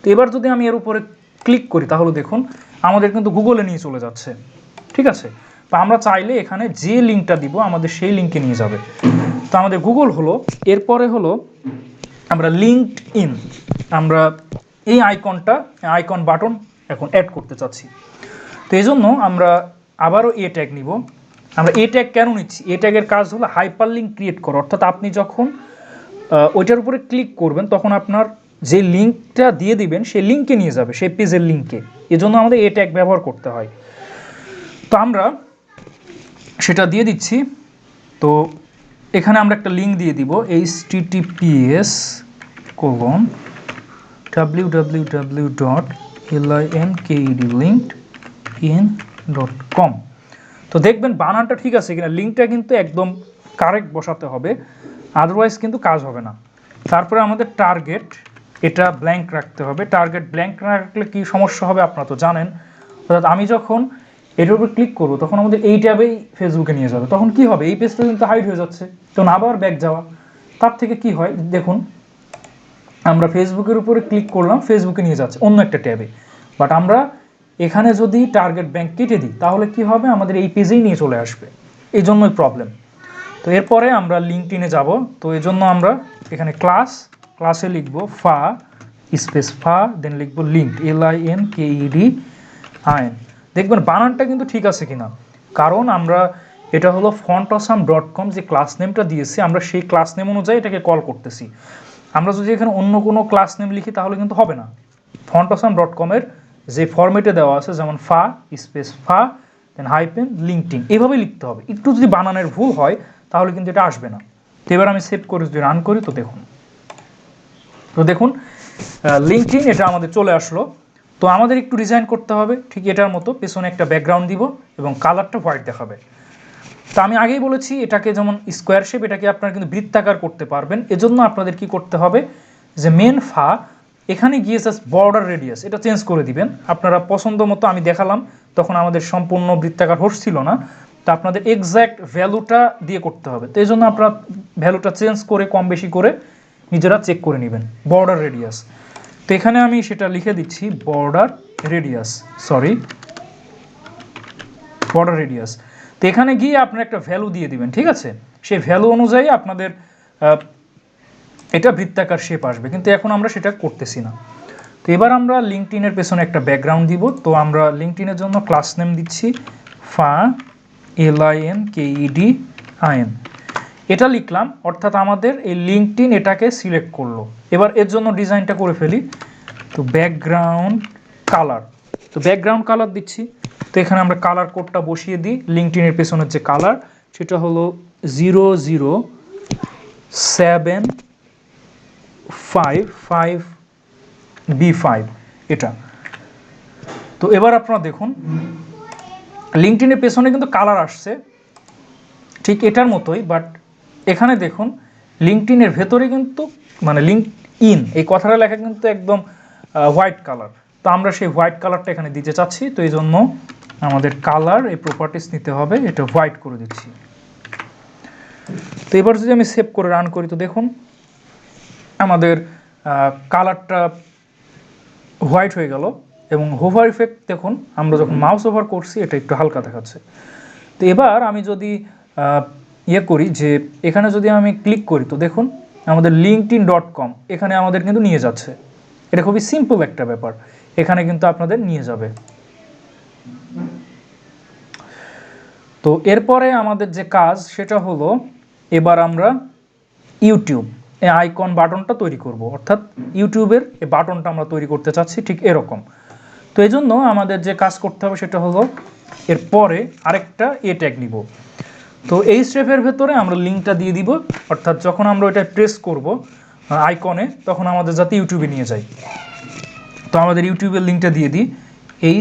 তো এবার যদি আমি এর উপরে ক্লিক করি তাহলে দেখুন আমাদের কিন্তু গুগলে নিয়ে চলে যাচ্ছে, ঠিক আছে। তো আমরা চাইলে এখানে যে লিঙ্কটা দিব আমাদের সেই লিঙ্কে নিয়ে যাবে। তো আমাদের গুগল হলো, এরপরে হলো আমরা লিঙ্কডইন, আমরা এই আইকন বাটন এখন অ্যাড করতে চাচ্ছি। তো এই জন্য আমরা আবারও এ ট্যাগ নিব। আমরা এ ট্যাগ কেন নিচ্ছি? এ ট্যাগের কাজ হলো হাইপার লিঙ্ক ক্রিয়েট করা, অর্থাৎ আপনি যখন ওইটার উপরে ক্লিক করবেন তখন আপনার যে লিঙ্কটা দিয়ে দিবেন সেই লিঙ্কে নিয়ে যাবে, সেই পেজের লিঙ্কে। এজন্য আমাদের এ ট্যাগ ব্যবহার করতে হয়। তো আমরা সেটা দিয়ে দিচ্ছি। তো এখানে আমরা একটা লিঙ্ক দিয়ে দিব, https://www.linkedin.com। তো দেখবেন বানানটা ঠিক আছে কিনা, লিঙ্কটা কিন্তু একদম কারেক্ট বসাতে হবে, আদারওয়াইজ কিন্তু কাজ হবে না। তারপরে আমাদের টার্গেট, এটা ব্ল্যাঙ্ক রাখতে হবে। টার্গেট ব্ল্যাঙ্ক না রাখলে কী সমস্যা হবে আপনারা তো জানেন, অর্থাৎ আমি যখন এটার উপর ক্লিক করবো তখন আমাদের এই ট্যাবেই ফেসবুকে নিয়ে যাবে, তখন কি হবে, এই পেজটা কিন্তু হাইড হয়ে যাচ্ছে, তখন আবার ব্যাক যাওয়া। তার থেকে কি হয় দেখুন, আমরা ফেসবুকের উপরে ক্লিক করলাম, ফেসবুকে নিয়ে যাচ্ছে অন্য একটা ট্যাবে, বাট আমরা এখানে যদি টার্গেট ব্যাঙ্ক কেটে দিই তাহলে কি হবে, আমাদের এই পেজেই নিয়ে চলে আসবে, এই জন্যই প্রবলেম। তো এরপরে আমরা লিঙ্কডইনে যাব। তো এই জন্য আমরা এখানে ক্লাসে লিখব ফা স্পেস ফা, দেন লিখব লিঙ্ক, LINKEDIN। দেখবেন বানানটা কিন্তু ঠিক আছে কিনা, কারণ আমরা এটা হলো fontasam.com যে ক্লাস নেমটা দিয়েছি, আমরা সেই ক্লাস নেম অনুযায়ী এটাকে কল করতেছি। আমরা যদি এখানে অন্য কোনো ক্লাস নেম লিখি তাহলে কিন্তু হবে না। fontasam.com এর যে ফরম্যাটে দেওয়া আছে, যেমন ফা স্পেস ফা দেন হাইপেন লিঙ্কডইন, এভাবেই লিখতে হবে। একটু যদি বানানের ভুল হয় তাহলে কিন্তু এটা আসবে না। তো এবার আমি সেভ করে যদি রান করি তো দেখুন লিঙ্কডইন এটা আমাদের চলে আসলো। তো আমাদের একটু ডিজাইন করতে হবে ঠিক এটার মতো, পেছনে একটা ব্যাকগ্রাউন্ড দিব এবং কালারটা হোয়াইট দেখাবে। তো আমি আগেই বলেছি এটাকে যেমন স্কোয়ার শেপ, এটাকে আপনারা কিন্তু বৃত্তাকার করতে পারবেন। এজন্য আপনাদের কি করতে হবে, যে মেন ফা এখানে গিয়ে জাস্ট বর্ডার রেডিয়াস এটা চেঞ্জ করে দিবেন আপনারা পছন্দ মতো। আমি দেখালাম তখন আমাদের সম্পূর্ণ বৃত্তাকার হচ্ছিল না, তো আপনাদের এক্স্যাক্ট ভ্যালুটা দিয়ে করতে হবে। তো এই জন্য আপনারা ভ্যালুটা চেঞ্জ করে কম বেশি করে নিজেরা চেক করে নেবেন, বর্ডার রেডিয়াস। তো এখানে আমি সেটা লিখে দিচ্ছি বর্ডার রেডিয়াস। তো এখানে গিয়ে আপনারা একটা ভ্যালু দিয়ে দিবেন, ঠিক আছে। সেই ভ্যালু অনুযায়ী আপনাদের এটা বৃত্তাকার শেপ আসবে, কিন্তু এখন আমরা সেটা করতেছি না। তো এবার আমরা লিঙ্কডইনের পেছনে একটা ব্যাকগ্রাউন্ড দিব। তো আমরা লিঙ্কডইনের জন্য ক্লাস নেম দিচ্ছি ফা LINKEDIN, এটা লিখলাম, অর্থাৎ আমাদের এই লিঙ্কডইন এটাকে সিলেক্ট করলো। এবার এর জন্য ডিজাইনটা করে ফেলি। তো ব্যাকগ্রাউন্ড কালার দিচ্ছি। তো এখানে আমরা কালার কোডটা বসিয়ে দিই। লিঙ্কডইনের পেছনের যে কালার সেটা হলো 00755B5 এটা। তো এবার আপনারা দেখুন লিঙ্কডইনের পেছনে কিন্তু কালার আসছে ঠিক এটার মতোই, বাট এখানে দেখুন লিঙ্কডইনের ভেতরে কিন্তু মানে লিঙ্কডইন এই কথাটা লেখা কিন্তু একদম হোয়াইট কালার। তো আমরা সেই হোয়াইট কালারটা এখানে দিতে চাচ্ছি। তো এই জন্য আমাদের কালার এই প্রপার্টিস নিতে হবে, এটা হোয়াইট করে দিচ্ছি। তো এবার যদি আমি সেভ করে রান করি তো দেখুন আমাদের কালারটা হোয়াইট হয়ে গেল, এবং হোভার ইফেক্ট দেখুন আমরা যখন মাউস ওভার করছি এটা একটু হালকা দেখাচ্ছে। তো এবার আমি যদি করি যে এখানে যদি আমি ক্লিক করি তো দেখুন আমাদের linkedin.com এখানে আমাদের কিন্তু নিয়ে যাচ্ছে। এটা খুবই সিম্পল একটা ব্যাপার, এখানে কিন্তু আপনাদের নিয়ে যাবে। তো এরপরে আমাদের যে কাজ সেটা হলো এবার আমরা ইউটিউব এই আইকন বাটনটা তৈরি করব, অর্থাৎ ইউটিউবের এই বাটনটা আমরা তৈরি করতে চাচ্ছি ঠিক এরকম। তো এই জন্য আমাদের যে কাজ করতে হবে সেটা হলো এরপরে আরেকটা ট্যাগ নিব। তো এই স্টেপের ভেতরে আমরা লিঙ্কটা দিয়ে দিব, অর্থাৎ যখন আমরা ওইটা প্রেস করব আইকনে তখন আমাদের যাতে ইউটিউবে নিয়ে যায়। তো আমাদের ইউটিউবের লিঙ্কটা দিয়ে দিই,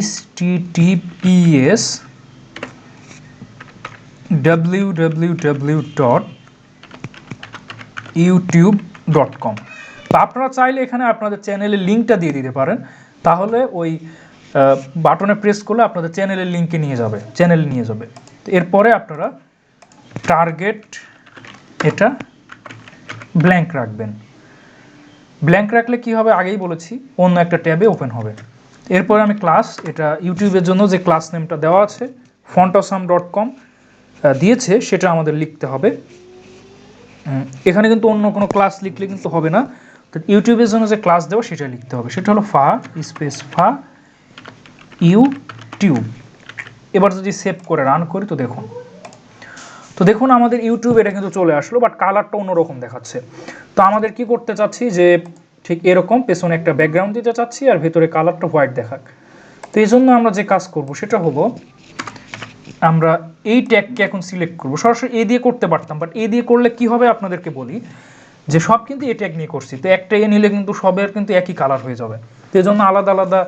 https://www.youtube.com। তো আপনারা চাইলে এখানে আপনাদের চ্যানেলের লিঙ্কটা দিয়ে দিতে পারেন, তাহলে ওই বাটনে প্রেস করলে আপনাদের চ্যানেলের লিঙ্কে নিয়ে যাবে, চ্যানেলে নিয়ে যাবে। তো এরপরে আপনারা টার্গেট এটা ব্ল্যাঙ্ক রাখবেন। ব্ল্যাঙ্ক রাখলে কি হবে আগেই বলেছি, অন্য একটা ট্যাবে ওপেন হবে। এরপরে আমি ক্লাস, এটা ইউটিউবের জন্য যে ক্লাস নেমটা দেওয়া আছে fontawesome.com দিয়েছে সেটা আমাদের লিখতে হবে। এখানে কিন্তু অন্য কোনো ক্লাস লিখলে কিন্তু হবে না, তো ইউটিউবের জন্য যে ক্লাস দেওয়া সেটা লিখতে হবে, সেটা হলো ফা স্পেস ফা ইউটিউব। এবার যদি সেভ করে রান করি তো দেখুন আমাদের ইউটিউব এটা কিন্তু চলে আসলো, বাট কালারটা অন্যরকম দেখাচ্ছে। তো আমাদের কি করতে চাচ্ছি যে ঠিক এরকম পেছনে একটা ব্যাকগ্রাউন্ড দিতে চাচ্ছি আর ভেতরে কালারটা হোয়াইট দেখাক। তো এই জন্য আমরা যে কাজ করব সেটা হলো আমরা এই ট্যাগকে এখন সিলেক্ট করব। সরাসরি এ দিয়ে করতে পারতাম, বাট এ দিয়ে করলে কি হবে আপনাদেরকে বলি, যে সব কিন্তু এ ট্যাগ নিয়ে করছি, তো একটা এ নিলে কিন্তু সবের কিন্তু একই কালার হয়ে যাবে, তো এই জন্য আলাদা আলাদা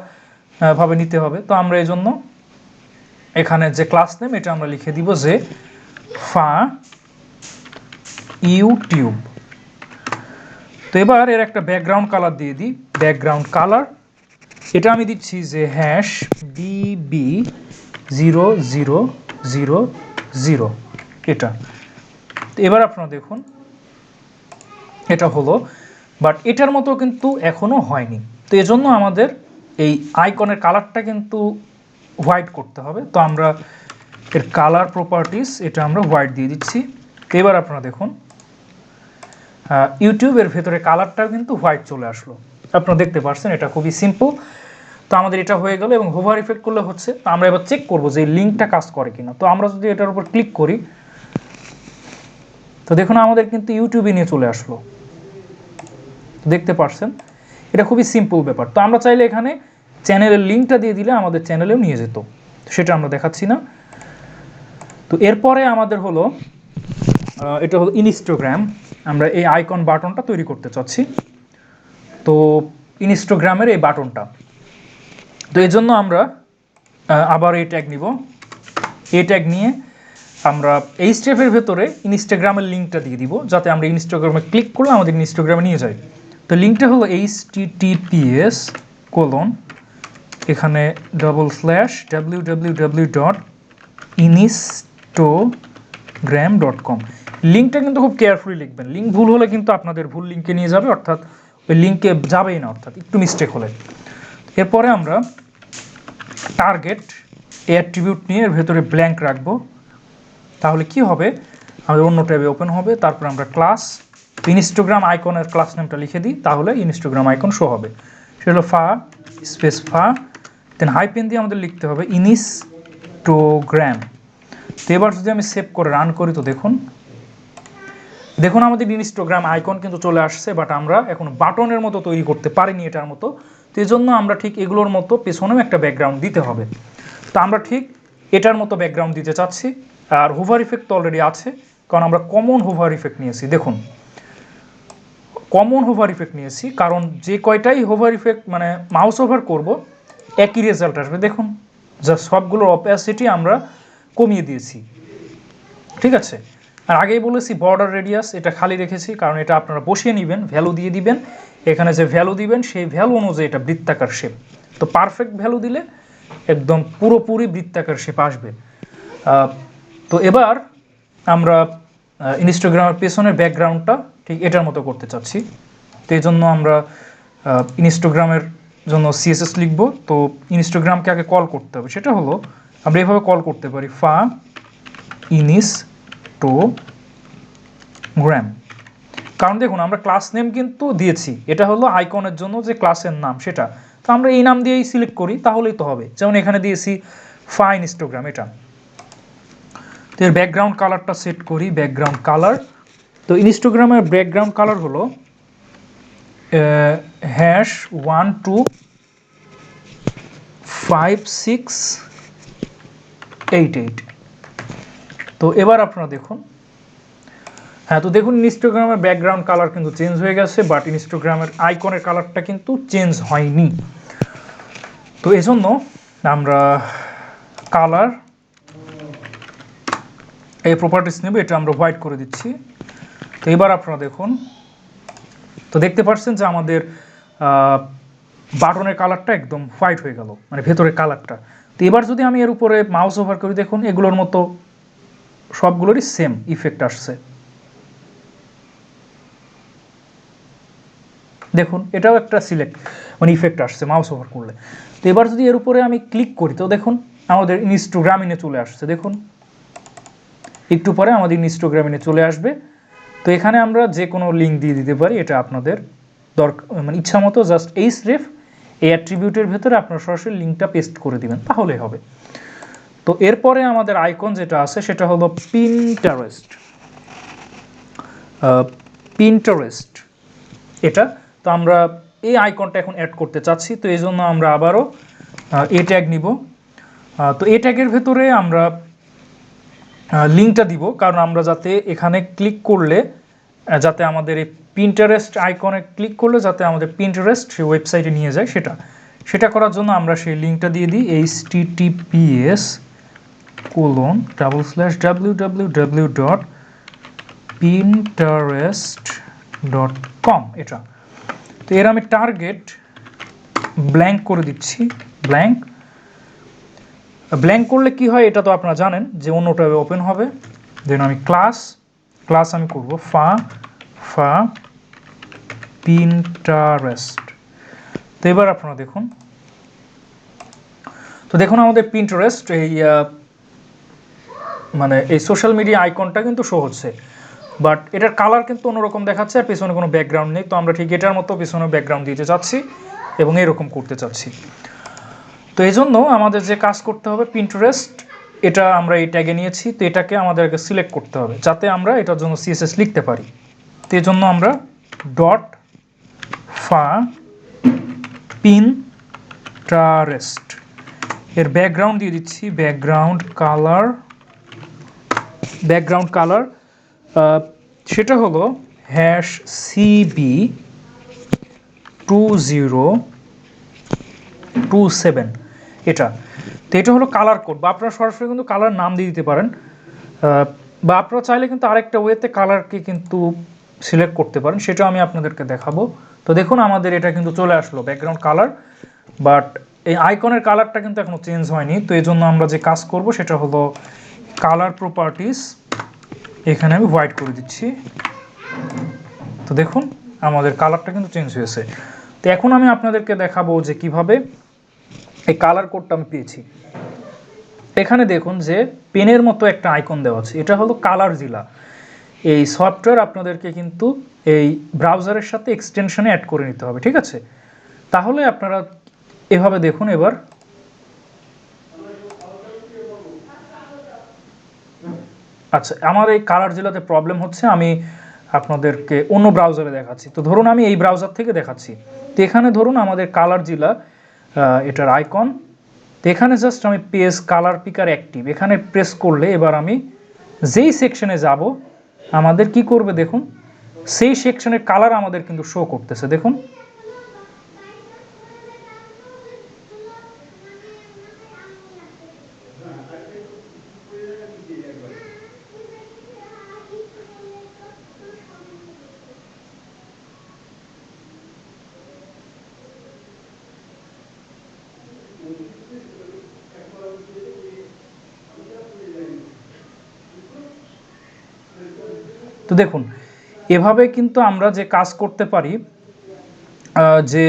ভাবে নিতে হবে। তো আমরা এই জন্য এখানে যে ক্লাস নেম এটা আমরা লিখে দিব যে ফা ইউটিউব। তো এবার এর একটা ব্যাকগ্রাউন্ড কালার দিয়ে দিই, ব্যাকগ্রাউন্ড কালার এটা আমি দিচ্ছি যে #BB0000 এটা। তো এবার আপনারা দেখুন এটা হলো, বাট এটার মতো কিন্তু এখনো হয়নি। তো এজন্য আমাদের এই আইকনের কালারটা কিন্তু হোয়াইট করতে হবে। তো আমরা এর কালার প্রপার্টিস এটা আমরা হোয়াইট দিয়ে দিচ্ছি। তো এবার আপনারা দেখুন ইউটিউবের ভেতরে কালারটাও কিন্তু হোয়াইট চলে আসলো, আপনারা দেখতে পাচ্ছেন, এটা খুবই সিম্পল। তো আমাদের এটা হয়ে গেল এবং হোভার ইফেক্ট করলে হচ্ছে। তো আমরা এবার চেক করবো যে এই লিঙ্কটা কাজ করে কিনা। তো আমরা যদি এটার উপর ক্লিক করি তো দেখুন আমাদের কিন্তু ইউটিউবে নিয়ে চলে আসলো, দেখতে পাচ্ছেন, এটা খুবই সিম্পল ব্যাপার। তো আমরা চাইলে এখানে চ্যানেলের লিঙ্কটা দিয়ে দিলে আমাদের চ্যানেলেও নিয়ে যেত, সেটা আমরা দেখাচ্ছি না। তো এরপরে আমাদের হলো এটা হলো ইনস্টাগ্রাম, আমরা এই আইকন বাটনটা তৈরি করতে চাচ্ছি। তো ইনস্টাগ্রামের এই বাটনটা, তো এই জন্য আমরা আবার এই ট্যাগ নিব। এই ট্যাগ নিয়ে আমরা এই স্টেপের ভেতরে ইনস্টাগ্রামের লিঙ্কটা দিয়ে দিব, যাতে আমরা ইনস্টাগ্রামে ক্লিক করলে আমাদের ইনস্টাগ্রামে নিয়ে যায়। তো লিঙ্কটা হলো https: এখানে www.instagram.com। লিঙ্কটা কিন্তু খুব কেয়ারফুলি লিখবেন, লিঙ্ক ভুল হলে কিন্তু আপনাদের ভুল লিঙ্কে নিয়ে যাবে, অর্থাৎ ওই লিঙ্কে যাবেই না, অর্থাৎ একটু মিস্টেক হলে। এরপরে আমরা টার্গেট এই অ্যাট্রিবিউট নিয়ে এর ভেতরে ব্ল্যাঙ্ক রাখবো, তাহলে কি হবে আমাদের অন্য ট্যাবে ওপেন হবে। তারপর আমরা ক্লাস ইনস্টাগ্রাম আইকনের ক্লাস নেমটা লিখে দিই, তাহলে ইনস্টাগ্রাম আইকন শো হবে। সেটা হলো ফা স্পেস ফা দেন হাইপেন দিয়ে আমাদের লিখতে হবে ইনস্টাগ্রাম। তো এবার যদি আমি সেভ করে রান করি তো দেখুন আমাদের ইনস্টাগ্রাম আইকন কিন্তু চলে আসছে, বাট আমরা এখন বাটনের মতো তৈরি করতে পারিনি এটার মতো। তো এই জন্য আমরা ঠিক এগুলোর মতো পেছনেও একটা ব্যাকগ্রাউন্ড দিতে হবে। তো আমরা ঠিক এটার মতো ব্যাকগ্রাউন্ড দিতে চাচ্ছি। আর হোভার ইফেক্ট তো অলরেডি আছে, কারণ আমরা কমন হোভার ইফেক্ট নিয়েছি। দেখুন কমন হোভার ইফেক্ট নিয়েছি, কারণ যে কয়টাই হোভার ইফেক্ট মানে মাউস ওভার করব একই রেজাল্ট আসবে। দেখুন যা সবগুলোর অপাসিটি আমরা কমিয়ে দিয়েছি, ঠিক আছে। আর আগেই বলেছি বর্ডার রেডিয়াস এটা খালি রেখেছি, কারণ এটা আপনারা বসিয়ে নেবেন, ভ্যালু দিয়ে দিবেন। এখানে যে ভ্যালু দিবেন সেই ভ্যালু অনুযায়ী এটা বৃত্তাকার শেপ। তো পারফেক্ট ভ্যালু দিলে একদম পুরোপুরি বৃত্তাকার শেপ আসবে। তো এবার আমরা ইনস্টাগ্রামের পেছনের ব্যাকগ্রাউন্ডটা ঠিক এটার মতো করতে চাচ্ছি। তো এই জন্য আমরা ইনস্টাগ্রামের জন্য সিএসএস লিখব। তো ইনস্টাগ্রামকে আগে কল করতে হবে, সেটা হলো আমরা এভাবে কল করতে পারি ফা ইনস্টাগ্রাম। কারণ দেখুন আমরা ক্লাস নেম কিন্তু দিয়েছি, এটা হলো আইকনের জন্য যে ক্লাসের নাম সেটা। তো আমরা এই নাম দিয়েই সিলেক্ট করি তাহলেই তো হবে, যেমন এখানে দিয়েছি ফা ইনস্টাগ্রাম এটা। তো এর ব্যাকগ্রাউন্ড কালারটা সেট করি, ব্যাকগ্রাউন্ড কালার। তো ইনস্টাগ্রামের ব্যাকগ্রাউন্ড কালার হলো #125688। তো এবার আপনারা দেখুন, হ্যাঁ, তো দেখুন ইনস্টাগ্রামের ব্যাকগ্রাউন্ড কালার কিন্তু চেঞ্জ হয়ে গেছে, বাট ইনস্টাগ্রামের আইকনের কালারটা কিন্তু চেঞ্জ হয়নি। তো এজন্য আমরা কালার এই প্রপার্টিস নেব, এটা আমরা হোয়াইট করে দিচ্ছি। তো এবার আপনারা দেখুন, তো দেখতে পাচ্ছেন যে আমাদের বাটনের কালারটা একদম হোয়াইট হয়ে গেল, মানে ভেতরের কালারটা। তো এবার যদি আমি এর উপরে মাউস ওভার করি, দেখুন এগুলোর মতো সবগুলোরই সেম ইফেক্ট আসছে। দেখুন এটাও একটা সিলেক্ট মানে ইফেক্ট আসছে মাউস ওভার করলে। তো এবার যদি এর উপরে আমি ক্লিক করি, তো দেখুন আমাদের ইনস্টাগ্রামিনে চলে আসছে। দেখুন একটু পরে আমাদের ইনস্টাগ্রামিনে চলে আসবে। তো এখানে আমরা যে কোনো লিঙ্ক দিয়ে দিতে পারি, এটা আপনাদের দরকার মানে ইচ্ছা মতো জাস্ট এই স্রেফ এই অ্যাট্রিবিউটের ভেতরে আপনারা সরাসরি লিঙ্কটা পেস্ট করে দিবেন, তাহলেই হবে। তো এরপরে আমাদের আইকন যেটা আছে সেটা হলো পিন্টারেস্ট। পিন্টারেস্ট এটা, তো আমরা এই আইকনটা এখন অ্যাড করতে চাচ্ছি। তো এই জন্য আমরা আবারও এ ট্যাগ নিব। তো এ ট্যাগের ভেতরে আমরা লিঙ্কটা দিব, কারণ আমরা যাতে এখানে ক্লিক করলে যাতে আমাদের এই পিন্টারেস্ট আইকনে ক্লিক করলে যাতে আমাদের পিন্টারেস্ট সেই ওয়েবসাইটে নিয়ে যায়, সেটা করার জন্য আমরা সেই লিঙ্কটা দিয়ে দিই https://www.pinterest.com এটা। তো এর আমি টার্গেট ব্ল্যাঙ্ক করে দিচ্ছি। ব্ল্যাঙ্ক করলে কি হয় এটা তো আপনারা জানেন যে অন্য ট্যাবে ওপেন হবে। দেন আমি ক্লাস আমি করব ফা পিন্টারেস্ট। তো এবার আপনারা দেখুন, তো দেখুন আমাদের পিন্টারেস্ট এই মানে এই সোশ্যাল মিডিয়া আইকনটা কিন্তু শো হচ্ছে, বাট এটার কালার কিন্তু অন্যরকম দেখাচ্ছে আর পেছনে কোনো ব্যাকগ্রাউন্ড নেই। তো আমরা ঠিক এটার মতো পেছনে ব্যাকগ্রাউন্ড দিতে চাচ্ছি এবং এরকম করতে চাচ্ছি। তো এই জন্য আমাদের যে কাজ করতে হবে, পিন্টারেস্ট এটা আমরা এই ট্যাগে নিয়েছি, তো এটাকে আমাদেরকে সিলেক্ট করতে হবে যাতে আমরা এটার জন্য সিএসএস লিখতে পারি। তো এই জন্য আমরা .fa pinterest এর ব্যাকগ্রাউন্ড দিয়ে দিচ্ছি, ব্যাকগ্রাউন্ড কালার সেটা হলো #CB2027 এটা। তো এটা হলো কালার কোড, বা আপনারা সরাসরি কিন্তু কালার নাম দিয়ে দিতে পারেন, বা আপনারা চাইলে কিন্তু আরেকটা ওয়েতে কালারকে কিন্তু সিলেক্ট করতে পারেন, সেটা আমি আপনাদেরকে দেখাবো। তো দেখুন আমাদের এটা কিন্তু চলে আসলো ব্যাকগ্রাউন্ড কালার, বাট এই আইকনের কালারটা কিন্তু এখনো চেঞ্জ হয়নি। তো এই জন্য আমরা যে কাজ করব সেটা হলো কালার প্রপার্টিস, এখানে আমি হোয়াইট করে দিচ্ছি। তো দেখুন আমাদের কালারটা কিন্তু চেঞ্জ হয়েছে। তো এখন আমি আপনাদেরকে দেখাবো যে কিভাবে এই কালার কোডটা আমি পেয়েছি। এখানে দেখুন যে পেনের মতো একটা আইকন দেওয়া আছে, এটা হলো কালারজিলা। এই সফটওয়্যার আপনাদেরকে কিন্তু এই ব্রাউজারের সাথে এক্সটেনশনে অ্যাড করে নিতে হবে, ঠিক আছে? তাহলে আপনারা এভাবে দেখুন। এবার আচ্ছা, আমার এই কালারজিলাতে প্রবলেম হচ্ছে, আমি আপনাদেরকে অন্য ব্রাউজারে দেখাচ্ছি। তো ধরুন আমি এই ব্রাউজার থেকে দেখাচ্ছি। তো এখানে ধরুন আমাদের কালারজিলা এটার আইকন। তো এখানে জাস্ট আমি পেজ কালার পিকার অ্যাক্টিভ এখানে প্রেস করলে এবার আমি যেই সেকশনে যাব আমাদের কি করবে দেখুন, সেই সেকশনের কালার আমাদের কিন্তু শো করতেছে। দেখুন তো দেখুন এভাবে কিন্তু আমরা যে কাজ করতে পারি, যে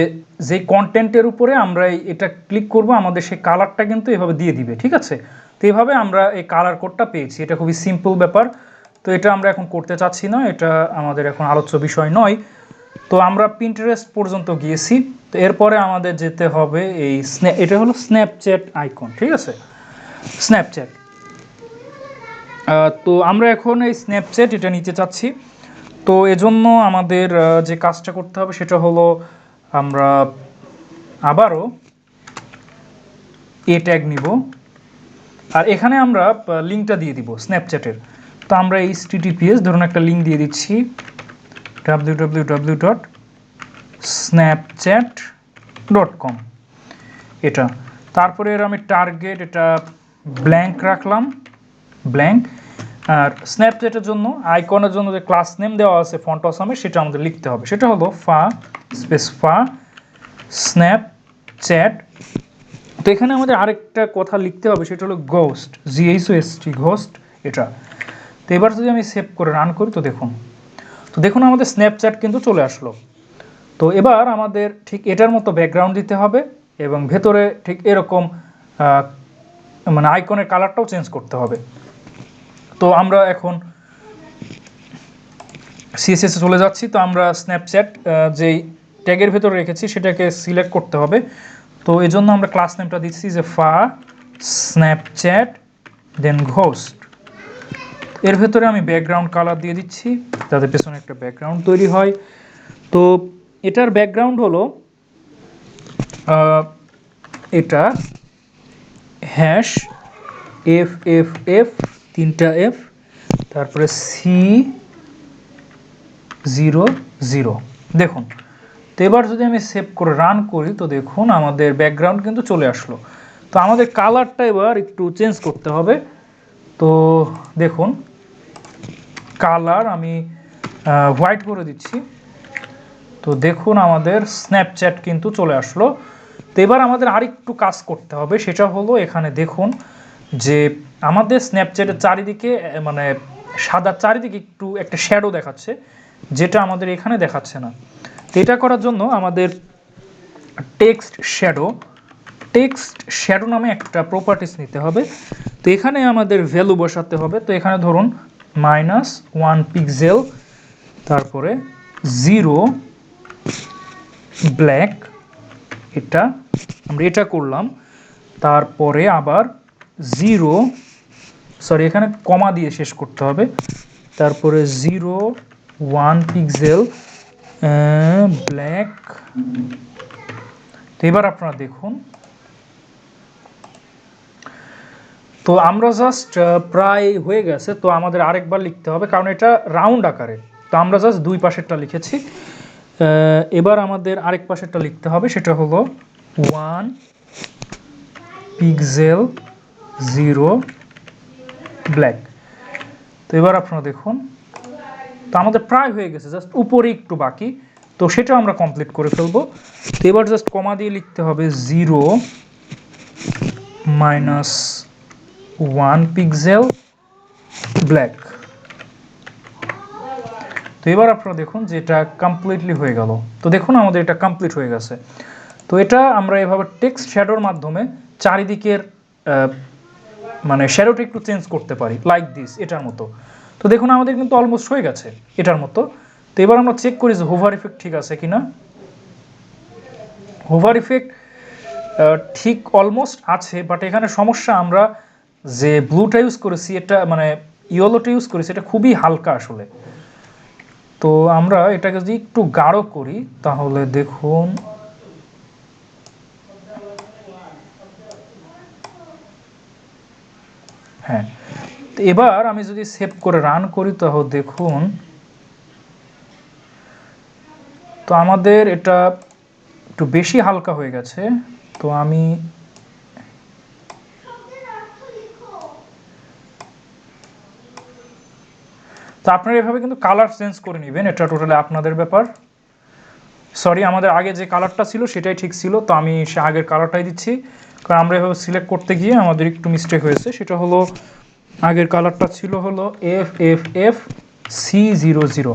যে কন্টেন্টের উপরে আমরা এটা ক্লিক করব আমাদের সেই কালারটা কিন্তু এভাবে দিয়ে দিবে, ঠিক আছে? তো এইভাবে আমরা এই কালার কোডটা পেয়েছি। এটা খুবই সিম্পল ব্যাপার। তো এটা আমরা এখন করতে চাচ্ছি না, এটা আমাদের এখন আলোচ্য বিষয় নয়। তো আমরা পিন্টারেস্ট পর্যন্ত গিয়েছি। তো এরপরে আমাদের যেতে হবে এই এটা হলো স্ন্যাপচ্যাট আইকন, ঠিক আছে? স্ন্যাপচ্যাট। তো আমরা এখন এই স্ন্যাপচ্যাট এটা নিতে চাচ্ছি। তো এজন্য আমাদের যে কাজটা করতে হবে সেটা হলো আমরা আবারও এ ট্যাগ নিব। আর এখানে আমরা লিঙ্কটা দিয়ে দিব স্ন্যাপচ্যাটের। তো আমরা HTTPS ধরুন একটা লিঙ্ক দিয়ে দিচ্ছি www.snapchat.com, এটা। তারপরে এর আমি টার্গেট এটা ব্ল্যাঙ্ক রাখলাম, ব্ল্যাঙ্ক। আর স্ন্যাপচ্যাটের জন্য আইকনের জন্য যে ক্লাস নেম দেওয়া আছে ফন্ট অসামে, সেটা আমাদের লিখতে হবে। সেটা হলো ফা স্ন্যাপচ্যাট। তো এখানে আমাদের আরেকটা কথা লিখতে হবে, সেটা হলো ঘোস্ট, GHOST, ঘোস্ট, এটা। তো এবার যদি আমি সেভ করে রান করি, তো দেখুন আমাদের স্ন্যাপচ্যাট কিন্তু চলে আসলো। তো এবার আমাদের ঠিক এটার মতো ব্যাকগ্রাউন্ড দিতে হবে এবং ভেতরে ঠিক এরকম মানে আইকনের কালারটাও চেঞ্জ করতে হবে। তো আমরা এখন CSS চলে যাচ্ছি। তো আমরা স্ন্যাপচ্যাট যেই ট্যাগের ভেতরে রেখেছি সেটাকে সিলেক্ট করতে হবে। তো এই জন্য আমরা ক্লাস নেমটা দিচ্ছি যে ফা স্ন্যাপচ্যাট দেন ঘোস্ট। এর ভেতরে আমি ব্যাকগ্রাউন্ড কালার দিয়ে দিচ্ছি যাতে পেছনে একটা ব্যাকগ্রাউন্ড তৈরি হয়। তো এটার ব্যাকগ্রাউন্ড হলো এটা হ্যাশ FFF, 3টা F, তারপরে C00। দেখুন, তো এবার যদি আমি সেভ করে রান করি, তো দেখুন আমাদের ব্যাকগ্রাউন্ড কিন্তু চলে আসলো। তো আমাদের কালারটা এবার একটু চেঞ্জ করতে হবে। তো দেখুন কালার আমি হোয়াইট করে দিচ্ছি। তো দেখুন আমাদের স্ন্যাপচ্যাট কিন্তু চলে আসলো। তো এবার আমাদের আরেকটু কাজ করতে হবে, সেটা হলো এখানে দেখুন যে আমাদের স্ন্যাপচ্যাটের চারিদিকে মানে সাদা চারিদিকে একটু একটা শ্যাডো দেখাচ্ছে, যেটা আমাদের এখানে দেখাচ্ছে না। তো এটা করার জন্য আমাদের টেক্সট শ্যাডো নামে একটা প্রপার্টিস নিতে হবে। তো এখানে আমাদের ভ্যালু বসাতে হবে। তো এখানে ধরুন -1 পিক্সেল, তারপরে 0 ব্ল্যাক, এটা আমরা এটা করলাম। তারপরে আবার 0, সরি এখানে কমা দিয়ে শেষ করতে হবে। তারপরে 0.1 পিক্সেল ব্ল্যাক। তো এবার আপনারা দেখুন, তো আমরা জাস্ট প্রায় হয়ে গেছে। তো আমাদের আরেকবার লিখতে হবে কারণ এটা রাউন্ড আকারে। তো আমরা জাস্ট দুই পাশেরটা লিখেছি। এবার আমাদের আরেক পাশেরটা লিখতে হবে, সেটা হলো 1 পিক্সেল 0 ব্ল্যাক। তো এবার আপনারা দেখুন, তো আমাদের প্রায় হয়ে গেছে, জাস্ট উপরে একটু বাকি। তো সেটা আমরা কমপ্লিট করে ফেলবো। তো এবার জাস্ট কমা দিয়ে লিখতে হবে 0-1 পিক্সেল ব্ল্যাক। তো এবার আপনারা দেখুন যে এটা কমপ্লিটলি হয়ে গেল। তো দেখুন আমাদের এটা কমপ্লিট হয়ে গেছে। তো এটা আমরা এভাবে টেক্সট শ্যাডোর মাধ্যমে চারিদিকের মানে শ্যাডোটা একটু চেঞ্জ করতে পারি, লাইক দিস, এটার মতো। তো দেখুন আমাদের কিন্তু অলমোস্ট হয়ে গেছে এটার মতো। তো এবার আমরা চেক করি যে হোভার ইফেক্ট ঠিক আছে কিনা। হোভার ইফেক্ট ঠিক অলমোস্ট আছে, বাট এখানে সমস্যা আমরা যে ব্লুটা ইউজ করেছি, এটা মানে ইয়েলোটা ইউজ করেছি, এটা খুবই হালকা আসলে। তো আমরা এটাকে যদি একটু গাঢ় করি তাহলে দেখুন, হ্যাঁ। তো এবার আমি যদি সেভ করে রান করি তাহলে দেখুন, তো আমাদের এটা একটু বেশি হালকা হয়ে গেছে। তো আমি তো আপনারা এভাবে কিন্তু কালার চেঞ্জ করে নেবেন, এটা টোটালি আপনাদের ব্যাপার। সরি, আমাদের আগে যে কালারটা ছিল সেটাই ঠিক ছিল। তো আমি সে আগের কালারটাই দিচ্ছি, কারণ আমরা এভাবে সিলেক্ট করতে গিয়ে আমাদের একটু মিস্টেক হয়েছে। সেটা হলো আগের কালারটা ছিল হলো FFF C00,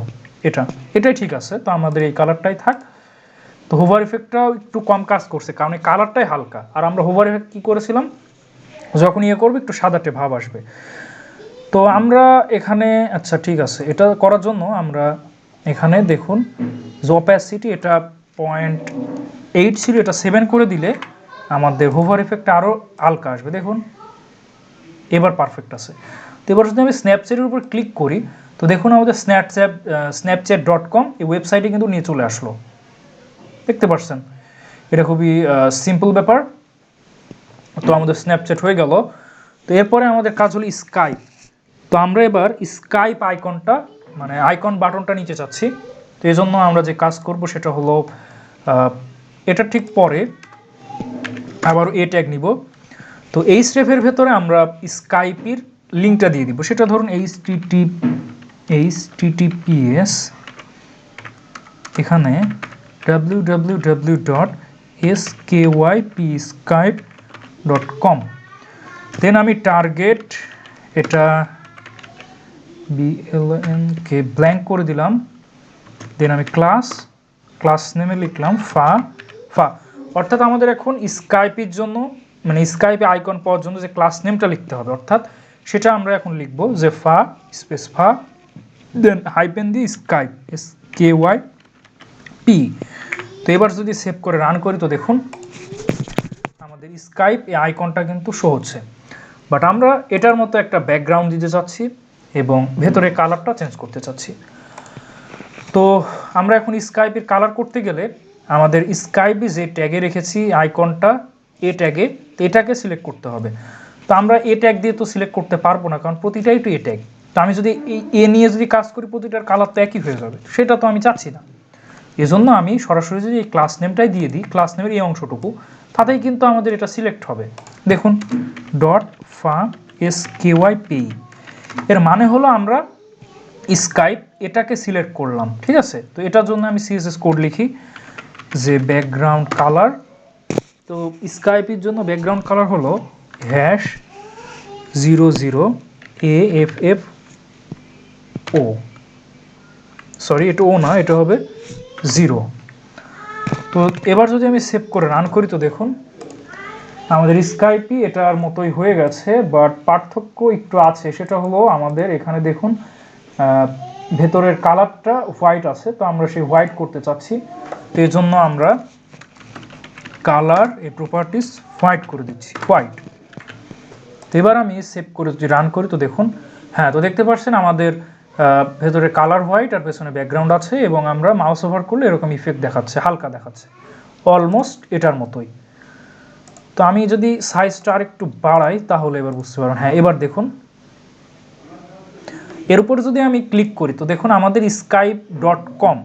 এটাই ঠিক আছে। তো আমাদের এই কালারটাই থাক। তো হোভার ইফেক্টটাও একটু কম কাজ করছে কারণ এই কালারটাই হালকা। আর আমরা হোভার ইফেক্ট কী করেছিলাম, যখন ইয়ে করবে একটু সাদাটে ভাব আসবে। তো আমরা এখানে আচ্ছা ঠিক আছে, এটা করার জন্য আমরা এখানে দেখুন যে অপ্যাসিটি এটা 0.8 ছিল, এটা 7 করে দিলে আমাদের হোভার ইফেক্টটা আরও হালকা আসবে। দেখুন এবার পারফেক্ট আছে। তো এবার যদি আমি স্ন্যাপচ্যাটের উপর ক্লিক করি, তো দেখুন আমাদের snapchat.com এই ওয়েবসাইটে কিন্তু নিয়ে চলে আসলো। দেখতে পাচ্ছেন এটা খুবই সিম্পল ব্যাপার। তো আমাদের স্ন্যাপচ্যাট হয়ে গেল। তো এরপরে আমাদের কাজ হলো স্কাইপ। তো আমরা এবার স্কাইপ আইকনটা মানে আইকন বাটনটা নিতে চাচ্ছি। তো এই জন্য আমরা যে কাজ করব সেটা হলো এটা ঠিক পরে আবার এ ট্যাগ নিব। তো এই স্টেপের ভেতরে আমরা স্কাইপের লিঙ্কটা দিয়ে দিব, সেটা ধরুন https এখানে www.skypskype.com। দেন আমি টার্গেট এটা blnk ব্ল্যাঙ্ক করে দিলাম। দেন আমি ক্লাস নেমে লিখলাম ফা। অর্থাৎ আমাদের এখন স্কাইপের জন্য মানে স্কাইপে আইকন পাওয়ার জন্য যে ক্লাস নেমটা লিখতে হবে, অর্থাৎ সেটা আমরা এখন লিখব যে ফা স্পেস ফা দেন হাইপেন দিয়ে স্কাইপ SKYP। তো এবার যদি সেভ করে রান করি তো দেখুন আমাদের স্কাইপ এই আইকনটা কিন্তু শো হচ্ছে। বাট আমরা এটার মতো একটা ব্যাকগ্রাউন্ড দিতে চাচ্ছি এবং ভেতরে কালারটা চেঞ্জ করতে চাচ্ছি। তো আমরা এখন স্কাইপের কালার করতে গেলে আমাদের স্কাইপে যে ট্যাগে রেখেছি আইকনটা এ ট্যাগে, এটাকে সিলেক্ট করতে হবে। তো আমরা এ ট্যাগ দিয়ে তো সিলেক্ট করতে পারবো না, কারণ প্রতিটাই তো এ ট্যাগ। তো আমি যদি এই এ নিয়ে যদি কাজ করি প্রতিটার কালার তো একই হয়ে যাবে, সেটা তো আমি চাচ্ছি না। এজন্য আমি সরাসরি যদি এই ক্লাস নেমটাই দিয়ে দিই, ক্লাস নেমের এই অংশটুকু, তাতেই কিন্তু আমাদের এটা সিলেক্ট হবে। দেখুন .fa SKYP, এর মানে হলো আমরা স্কাইপ এটাকে সিলেক্ট করলাম, ঠিক আছে। তো এটার জন্য আমি CSS কোড লিখি যে ব্যাকগ্রাউন্ড কালার। তো স্কাইপের জন্য ব্যাকগ্রাউন্ড কালার হলো #00AFFO, সরি এটা ও না, এটা হবে 0। তো এবার যদি আমি সেভ করে রান করি তো দেখুন আমাদের স্কাইপই এটার মতোই হয়ে গেছে, বাট পার্থক্য একটু আছে। সেটা হলো আমাদের এখানে দেখুন ভেতরের কালারটা হোয়াইট আছে, তো আমরা সেই হোয়াইট করতে চাচ্ছি। তো এই জন্য আমরা কালার এই প্রপার্টিস হোয়াইট করে দিচ্ছি, হোয়াইট। তো এবার আমি সেভ করে যদি রান করি তো দেখুন হ্যাঁ, তো দেখতে পাচ্ছেন আমাদের ভেতরে কালার হোয়াইট আর পেছনে ব্যাকগ্রাউন্ড আছে, এবং আমরা মাউস ওভার করলে এরকম ইফেক্ট দেখাচ্ছে, হালকা দেখাচ্ছে, অলমোস্ট এটার মতোই। তো আমি যদি সাইজটা আর একটু বাড়াই তাহলে এবার বুঝতে পারবেন। হ্যাঁ, এবার দেখুন এর উপরে যদি আমি ক্লিক করি তো দেখুন আমাদের skype.com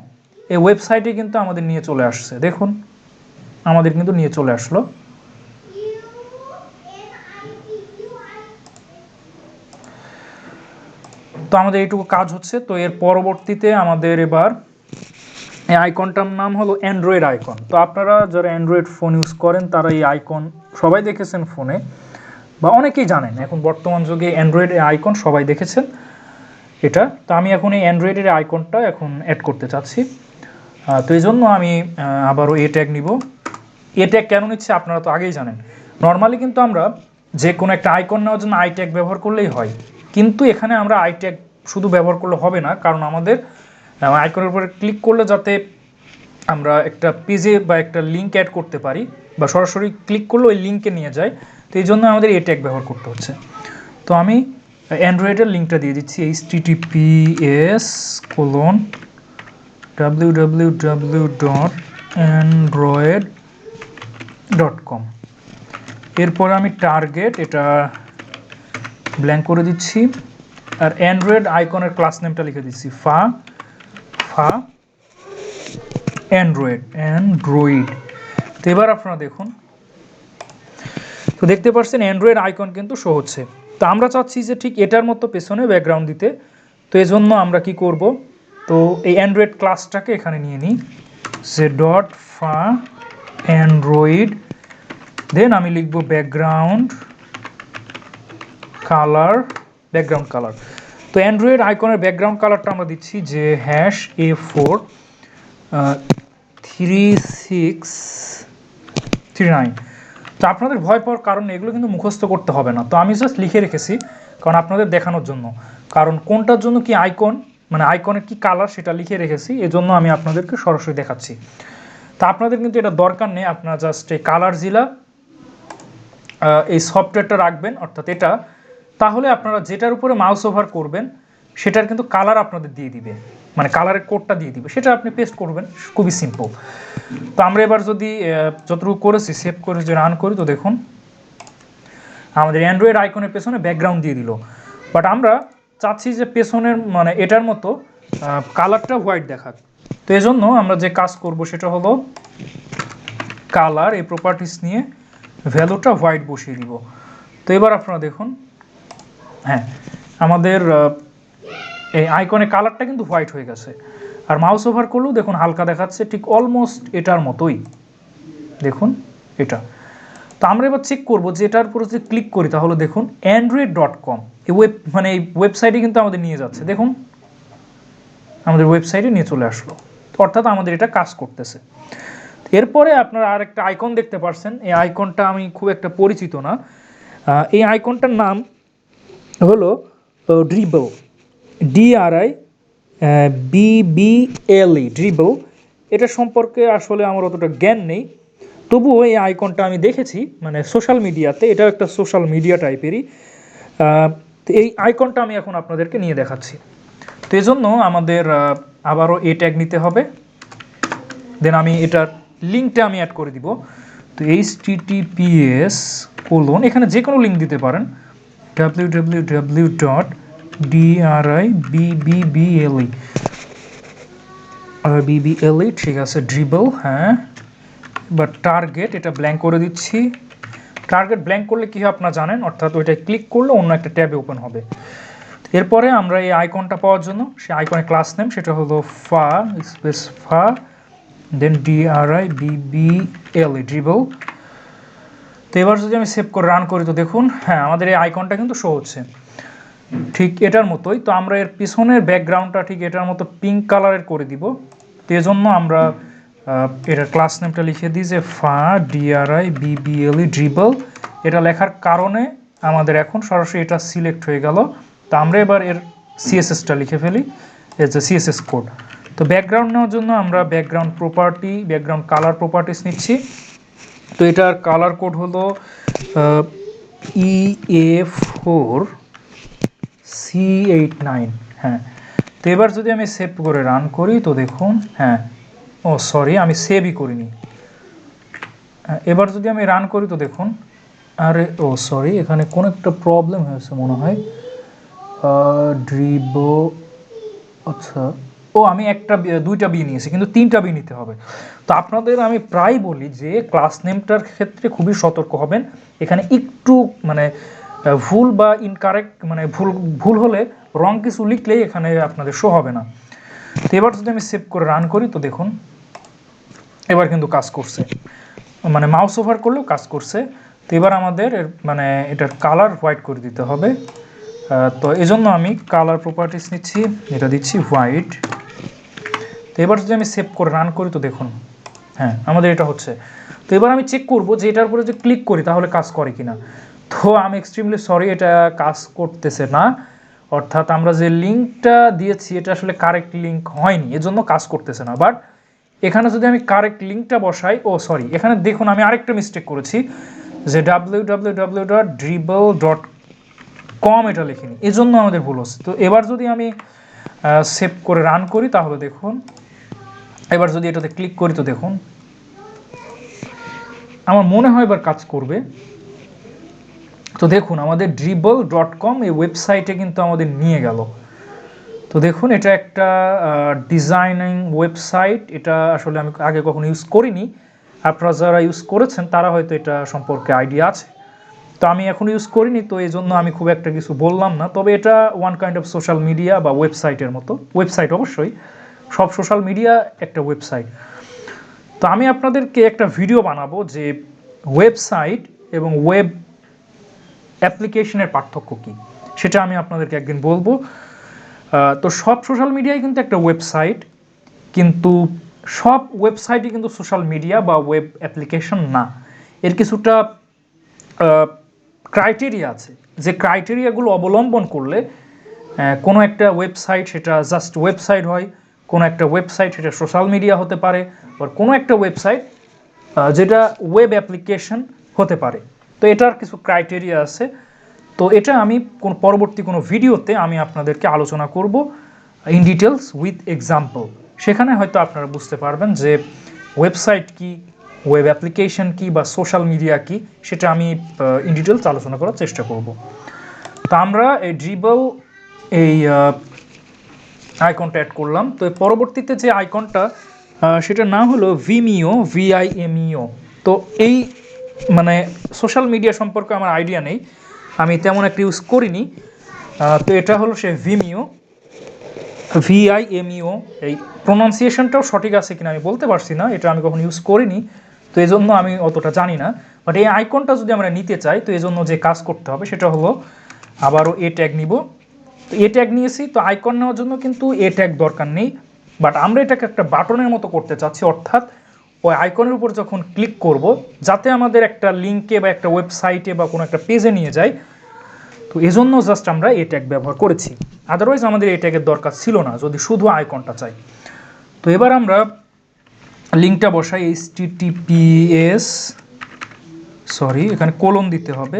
এই ওয়েবসাইটে কিন্তু আমাদের নিয়ে চলে আসছে। দেখুন আমাদের কিন্তু নিয়ে চলে আসলো। তো আমাদের এইটুকু কাজ হচ্ছে। তো এর পরবর্তীতে আমাদের এবার এই আইকনটার নাম হলো অ্যান্ড্রয়েড আইকন। তো আপনারা যারা অ্যান্ড্রয়েড ফোন ইউজ করেন তারা এই আইকন সবাই দেখেছেন ফোনে, বা অনেকেই জানেন। এখন বর্তমান যুগে অ্যান্ড্রয়েড আইকন সবাই দেখেছেন এটা। তো আমি এখন এই অ্যান্ড্রয়েডের আইকনটা এখন অ্যাড করতে চাচ্ছি। তো এই জন্য আমি আবারও এ ট্যাগ নিব। এ ট্যাগ কেন নিচ্ছে আপনারা তো আগেই জানেন। নর্মালি কিন্তু আমরা যে কোনো একটা আইকন নেওয়ার জন্য আই ট্যাগ ব্যবহার করলেই হয়, কিন্তু এখানে আমরা আই ট্যাগ শুধু ব্যবহার করলে হবে না, কারণ আমাদের আইকনের উপরে ক্লিক করলে যাতে আমরা একটা পেজে বা একটা লিঙ্ক অ্যাড করতে পারি, বা সরাসরি ক্লিক করলে ওই লিঙ্কে নিয়ে যায়। তো এই জন্য আমাদের এ ট্যাগ ব্যবহার করতে হচ্ছে। তো আমি অ্যান্ড্রয়েডের লিঙ্কটা দিয়ে দিচ্ছি https://www.android.com। এরপরে আমি টার্গেট এটা ব্ল্যাঙ্ক করে দিচ্ছি, আর অ্যান্ড্রয়েড আইকনের ক্লাস নেমটা লিখে দিচ্ছি ফা অ্যান্ড্রয়েড। তো এবার আপনারা দেখুন, তো দেখতে পাচ্ছেন অ্যান্ড্রয়েড আইকন কিন্তু শো হচ্ছে। তো আমরা চাচ্ছি যে ঠিক এটার মতো পেছনে ব্যাকগ্রাউন্ড দিতে। তো এই জন্য আমরা কি করব, তো এই অ্যান্ড্রয়েড ক্লাসটাকে এখানে নিয়ে নিই যে .fa অ্যান্ড্রয়েড, দেন আমি লিখব ব্যাকগ্রাউন্ড কালার। তো অ্যান্ড্রয়েড আইকনের ব্যাকগ্রাউন্ড কালারটা আমরা দিচ্ছি যে #A4 3639। তো আপনাদের ভয় পাওয়ার কারণ এগুলো কিন্তু মুখস্থ করতে হবে না। তো আমি জাস্ট লিখে রেখেছি কারণ আপনাদের দেখানোর জন্য, কারণ কোনটার জন্য কি আইকন মানে আইকনের কি কালার সেটা লিখে রেখেছি, এজন্য আমি আপনাদেরকে সরাসরি দেখাচ্ছি। তা আপনাদের কিন্তু এটা দরকার নেই, আপনারা জাস্ট এই কালার জিলা এই সফটওয়্যারটা রাখবেন, অর্থাৎ এটা, তাহলে আপনারা যেটার উপরে মাউস ওভার করবেন সেটার কিন্তু কালার আপনাদের দিয়ে দিবে, মানে কালারের কোডটা দিয়ে দিবে, সেটা আপনি পেস্ট করবেন, খুবই সিম্পল। তো আমরা এবার যদি যতটুকু করেছি সেভ করে যে রান করি তো দেখুন আমাদের অ্যান্ড্রয়েড আইকনের পেছনে ব্যাকগ্রাউন্ড দিয়ে দিল। বাট আমরা চাচ্ছি যে পেছনের মানে এটার মতো কালারটা হোয়াইট দেখাক। তো এই জন্য আমরা যে কাজ করব সেটা হলো কালার এই প্রপার্টিস নিয়ে ভ্যালুটা হোয়াইট বসিয়ে দিব। তো এবার আপনারা দেখুন, হ্যাঁ আমাদের এই আইকনের কালারটা কিন্তু হোয়াইট হয়ে গেছে। আর মাউস ওভার করলেও দেখুন হালকা দেখাচ্ছে, ঠিক অলমোস্ট এটার মতোই দেখুন এটা। তো আমরা এবার চেক করবো যে এটার উপরে যদি ক্লিক করি তাহলে দেখুন android.com এই এই ওয়েবসাইটে কিন্তু আমাদের নিয়ে যাচ্ছে। দেখুন আমাদের ওয়েবসাইটে নিয়ে চলে আসলো, অর্থাৎ আমাদের এটা কাজ করতেছে। এরপরে আপনারা আর একটা আইকন দেখতে পাচ্ছেন, এই আইকনটা আমি খুব একটা পরিচিত না। এই আইকনটার নাম হলো ড্রিবল, DRIBBLE ড্রিবল। এটা সম্পর্কে আসলে আমার অতটা জ্ঞান নেই, তবুও এই আইকনটা আমি দেখেছি মানে সোশ্যাল মিডিয়াতে, এটাও একটা সোশ্যাল মিডিয়া টাইপেরই। তো এই আইকনটা আমি এখন আপনাদেরকে নিয়ে দেখাচ্ছি। তো এই জন্য আমাদের আবারও এ ট্যাগ নিতে হবে, দেন আমি এটার লিঙ্কটা আমি অ্যাড করে দিব। তো https এখানে যে কোনো লিঙ্ক দিতে পারেন, www.dribbble ঠিক আছে, ড্রিবল, হ্যাঁ। বাট টার্গেট এটা ব্ল্যাঙ্ক করে দিচ্ছি। টার্গেট ব্ল্যাঙ্ক করলে কী হয় আপনারা জানেন, অর্থাৎ ওইটা ক্লিক করলে অন্য একটা ট্যাবে ওপেন হবে। এরপরে আমরা এই আইকনটা পাওয়ার জন্য সেই আইকনের ক্লাস নেম সেটা হলো ফা দেন DRIBBLE ড্রিবল। তো এবার যদি আমি সেভ করে রান করি তো দেখুন, হ্যাঁ আমাদের এই আইকনটা কিন্তু শো হচ্ছে ঠিক এটার মতোই। তো আমরা এর পিছনের ব্যাকগ্রাউন্ডটা ঠিক এটার মতো পিঙ্ক কালারের করে দিব। তো এই জন্য আমরা এটার ক্লাস নেমটা লিখে দিই যে DRIBBLE ড্রিবল। এটা লেখার কারণে আমাদের এখন সরাসরি এটা সিলেক্ট হয়ে গেল। তো আমরা এবার এর সিএসএসটা লিখে ফেলি, এর যে সিএসএস কোড। তো ব্যাকগ্রাউন্ড নেওয়ার জন্য আমরা ব্যাকগ্রাউন্ড কালার প্রপার্টিস নিচ্ছি। তো এটার কালার কোড হলো EA4C89, হ্যাঁ। তো এবার যদি আমি সেভ করে রান করি তো দেখুন, হ্যাঁ সরি আমি সেভই করিনি। এবার যদি আমি রান করি তো দেখুন, আরে সরি এখানে কোন একটা প্রবলেম হয়েছে মনে হয়। ড্রিবো, আচ্ছা আমি দুইটা বি নিয়েছি, কিন্তু 3টা বি নিতে হবে। তো আপনাদের আমি প্রায় বলি যে ক্লাস নেমটার ক্ষেত্রে খুবই সতর্ক হবেন। এখানে একটু ভুল বা ইনকারেক্ট ভুল হলে রং কিছু লিখলেই এখানে আপনাদের শো হবে না। তো এবার যদি আমি সেভ করে রান করি তো দেখুন এবার কিন্তু কাজ করছে, মাউস ওভার করলেও কাজ করছে। তো এবার আমাদের এটার কালার হোয়াইট করে দিতে হবে। তো এই জন্য আমি কালার প্রপার্টিস নিচ্ছি, এটা দিচ্ছি হোয়াইট। তো এবার যদি আমি সেভ করে রান করি তো দেখুন, হ্যাঁ আমাদের এটা হচ্ছে। তো এবার আমি চেক করব যে এটার উপরে যে ক্লিক করি তাহলে কাজ করে কিনা। তো আমি এক্সট্রিমলি সরি, এটা কাজ করতেছে না। অর্থাৎ আমরা যে লিঙ্কটা দিয়েছি এটা আসলে কারেক্ট লিঙ্ক হয়নি, এজন্য কাজ করতেছে না। বাট এখানে যদি আমি কারেক্ট লিঙ্কটা বসাই, সরি এখানে দেখুন আমি আরেকটা মিস্টেক করেছি যে www.dribble.com এটা লিখিনি, এজন্য আমাদের ভুল হচ্ছে। তো এবার যদি আমি সেভ করে রান করি তাহলে দেখুন, এবার যদি এটাতে ক্লিক করি তো দেখুন আমার মনে হয় এবার কাজ করবে। তো দেখুন আমাদের dribble.com এই ওয়েবসাইটে কিন্তু আমাদের নিয়ে গেল। তো দেখুন এটা একটা ডিজাইনিং ওয়েবসাইট, এটা আসলে আমি আগে কখনো ইউজ করিনি। আপনারা যারা ইউজ করেছেন তারা হয়তো এটা সম্পর্কে আইডিয়া আছে। তো আমি এখন ইউজ করিনি, তো এই জন্য আমি খুব একটা কিছু বললাম না। তবে এটা one kind of social media বা ওয়েবসাইটের মতো। ওয়েবসাইট অবশ্যই, সব সোশ্যাল মিডিয়া একটা ওয়েবসাইট। তো আমি আপনাদেরকে একটা ভিডিও বানাবো যে ওয়েবসাইট এবং ওয়েব অ্যাপ্লিকেশনের পার্থক্য কী, সেটা আমি আপনাদেরকে একদিন বলবো। তো সব সোশ্যাল মিডিয়াই কিন্তু একটা ওয়েবসাইট, কিন্তু সব ওয়েবসাইটই কিন্তু সোশ্যাল মিডিয়া বা ওয়েব অ্যাপ্লিকেশন না। এর কিছুটা ক্রাইটেরিয়া আছে, যে ক্রাইটেরিয়াগুলো অবলম্বন করলে কোনো একটা ওয়েবসাইট সেটা জাস্ট ওয়েবসাইট হয়, কোনো একটা ওয়েবসাইট সেটা সোশ্যাল মিডিয়া হতে পারে, বা কোনো একটা ওয়েবসাইট যেটা ওয়েব অ্যাপ্লিকেশন হতে পারে। তো এটার কিছু ক্রাইটেরিয়া আছে। তো এটা আমি পরবর্তী কোনো ভিডিওতে আমি আপনাদেরকে আলোচনা করব ইন ডিটেলস উইথ এক্সাম্পল। সেখানে হয়তো আপনারা বুঝতে পারবেন যে ওয়েবসাইট কি, ওয়েব অ্যাপ্লিকেশন কি বা সোশ্যাল মিডিয়া কি সেটা আমি ইন ডিটেলস আলোচনা করার চেষ্টা করব। তো আমরা এই ড্রিবল এই আইকনটা অ্যাড করলাম। তো পরবর্তীতে যে আইকনটা সেটার নাম হলো ভিমিও, VIMEO। তো এই মানে সোশ্যাল মিডিয়া সম্পর্কে আমার আইডিয়া নেই, আমি তেমন একটা ইউজ করিনি। তো এটা হলো সে ভিমিও, VIMEO। এই প্রোনাউন্সিয়েশনটাও সঠিক আছে কিনা আমি বলতে পারছি না, এটা আমি কখনো ইউজ করিনি, তো এই জন্য আমি অতটা জানি না। বাট এই আইকনটা যদি আমরা নিতে চাই তো এই জন্য যে কাজ করতে হবে সেটা হলো আবারও এ ট্যাগ নিব। তো এ ট্যাগ নিয়েছি, তো আইকন নেওয়ার জন্য কিন্তু এ ট্যাগ দরকার নেই, বাট আমরা এটাকে একটা বাটনের মতো করতে চাচ্ছি, অর্থাৎ ওই আইকনের উপর যখন ক্লিক করব যাতে আমাদের একটা লিঙ্কে বা একটা ওয়েবসাইটে বা কোনো একটা পেজে নিয়ে যায়। তো এই জন্য জাস্ট আমরা এ ট্যাগ ব্যবহার করেছি, আদারওয়াইজ আমাদের এ ট্যাগের দরকার ছিল না যদি শুধু আইকনটা চাই। তো এবার আমরা লিঙ্কটা বসাই, HTTPS, এখানে কোলন দিতে হবে,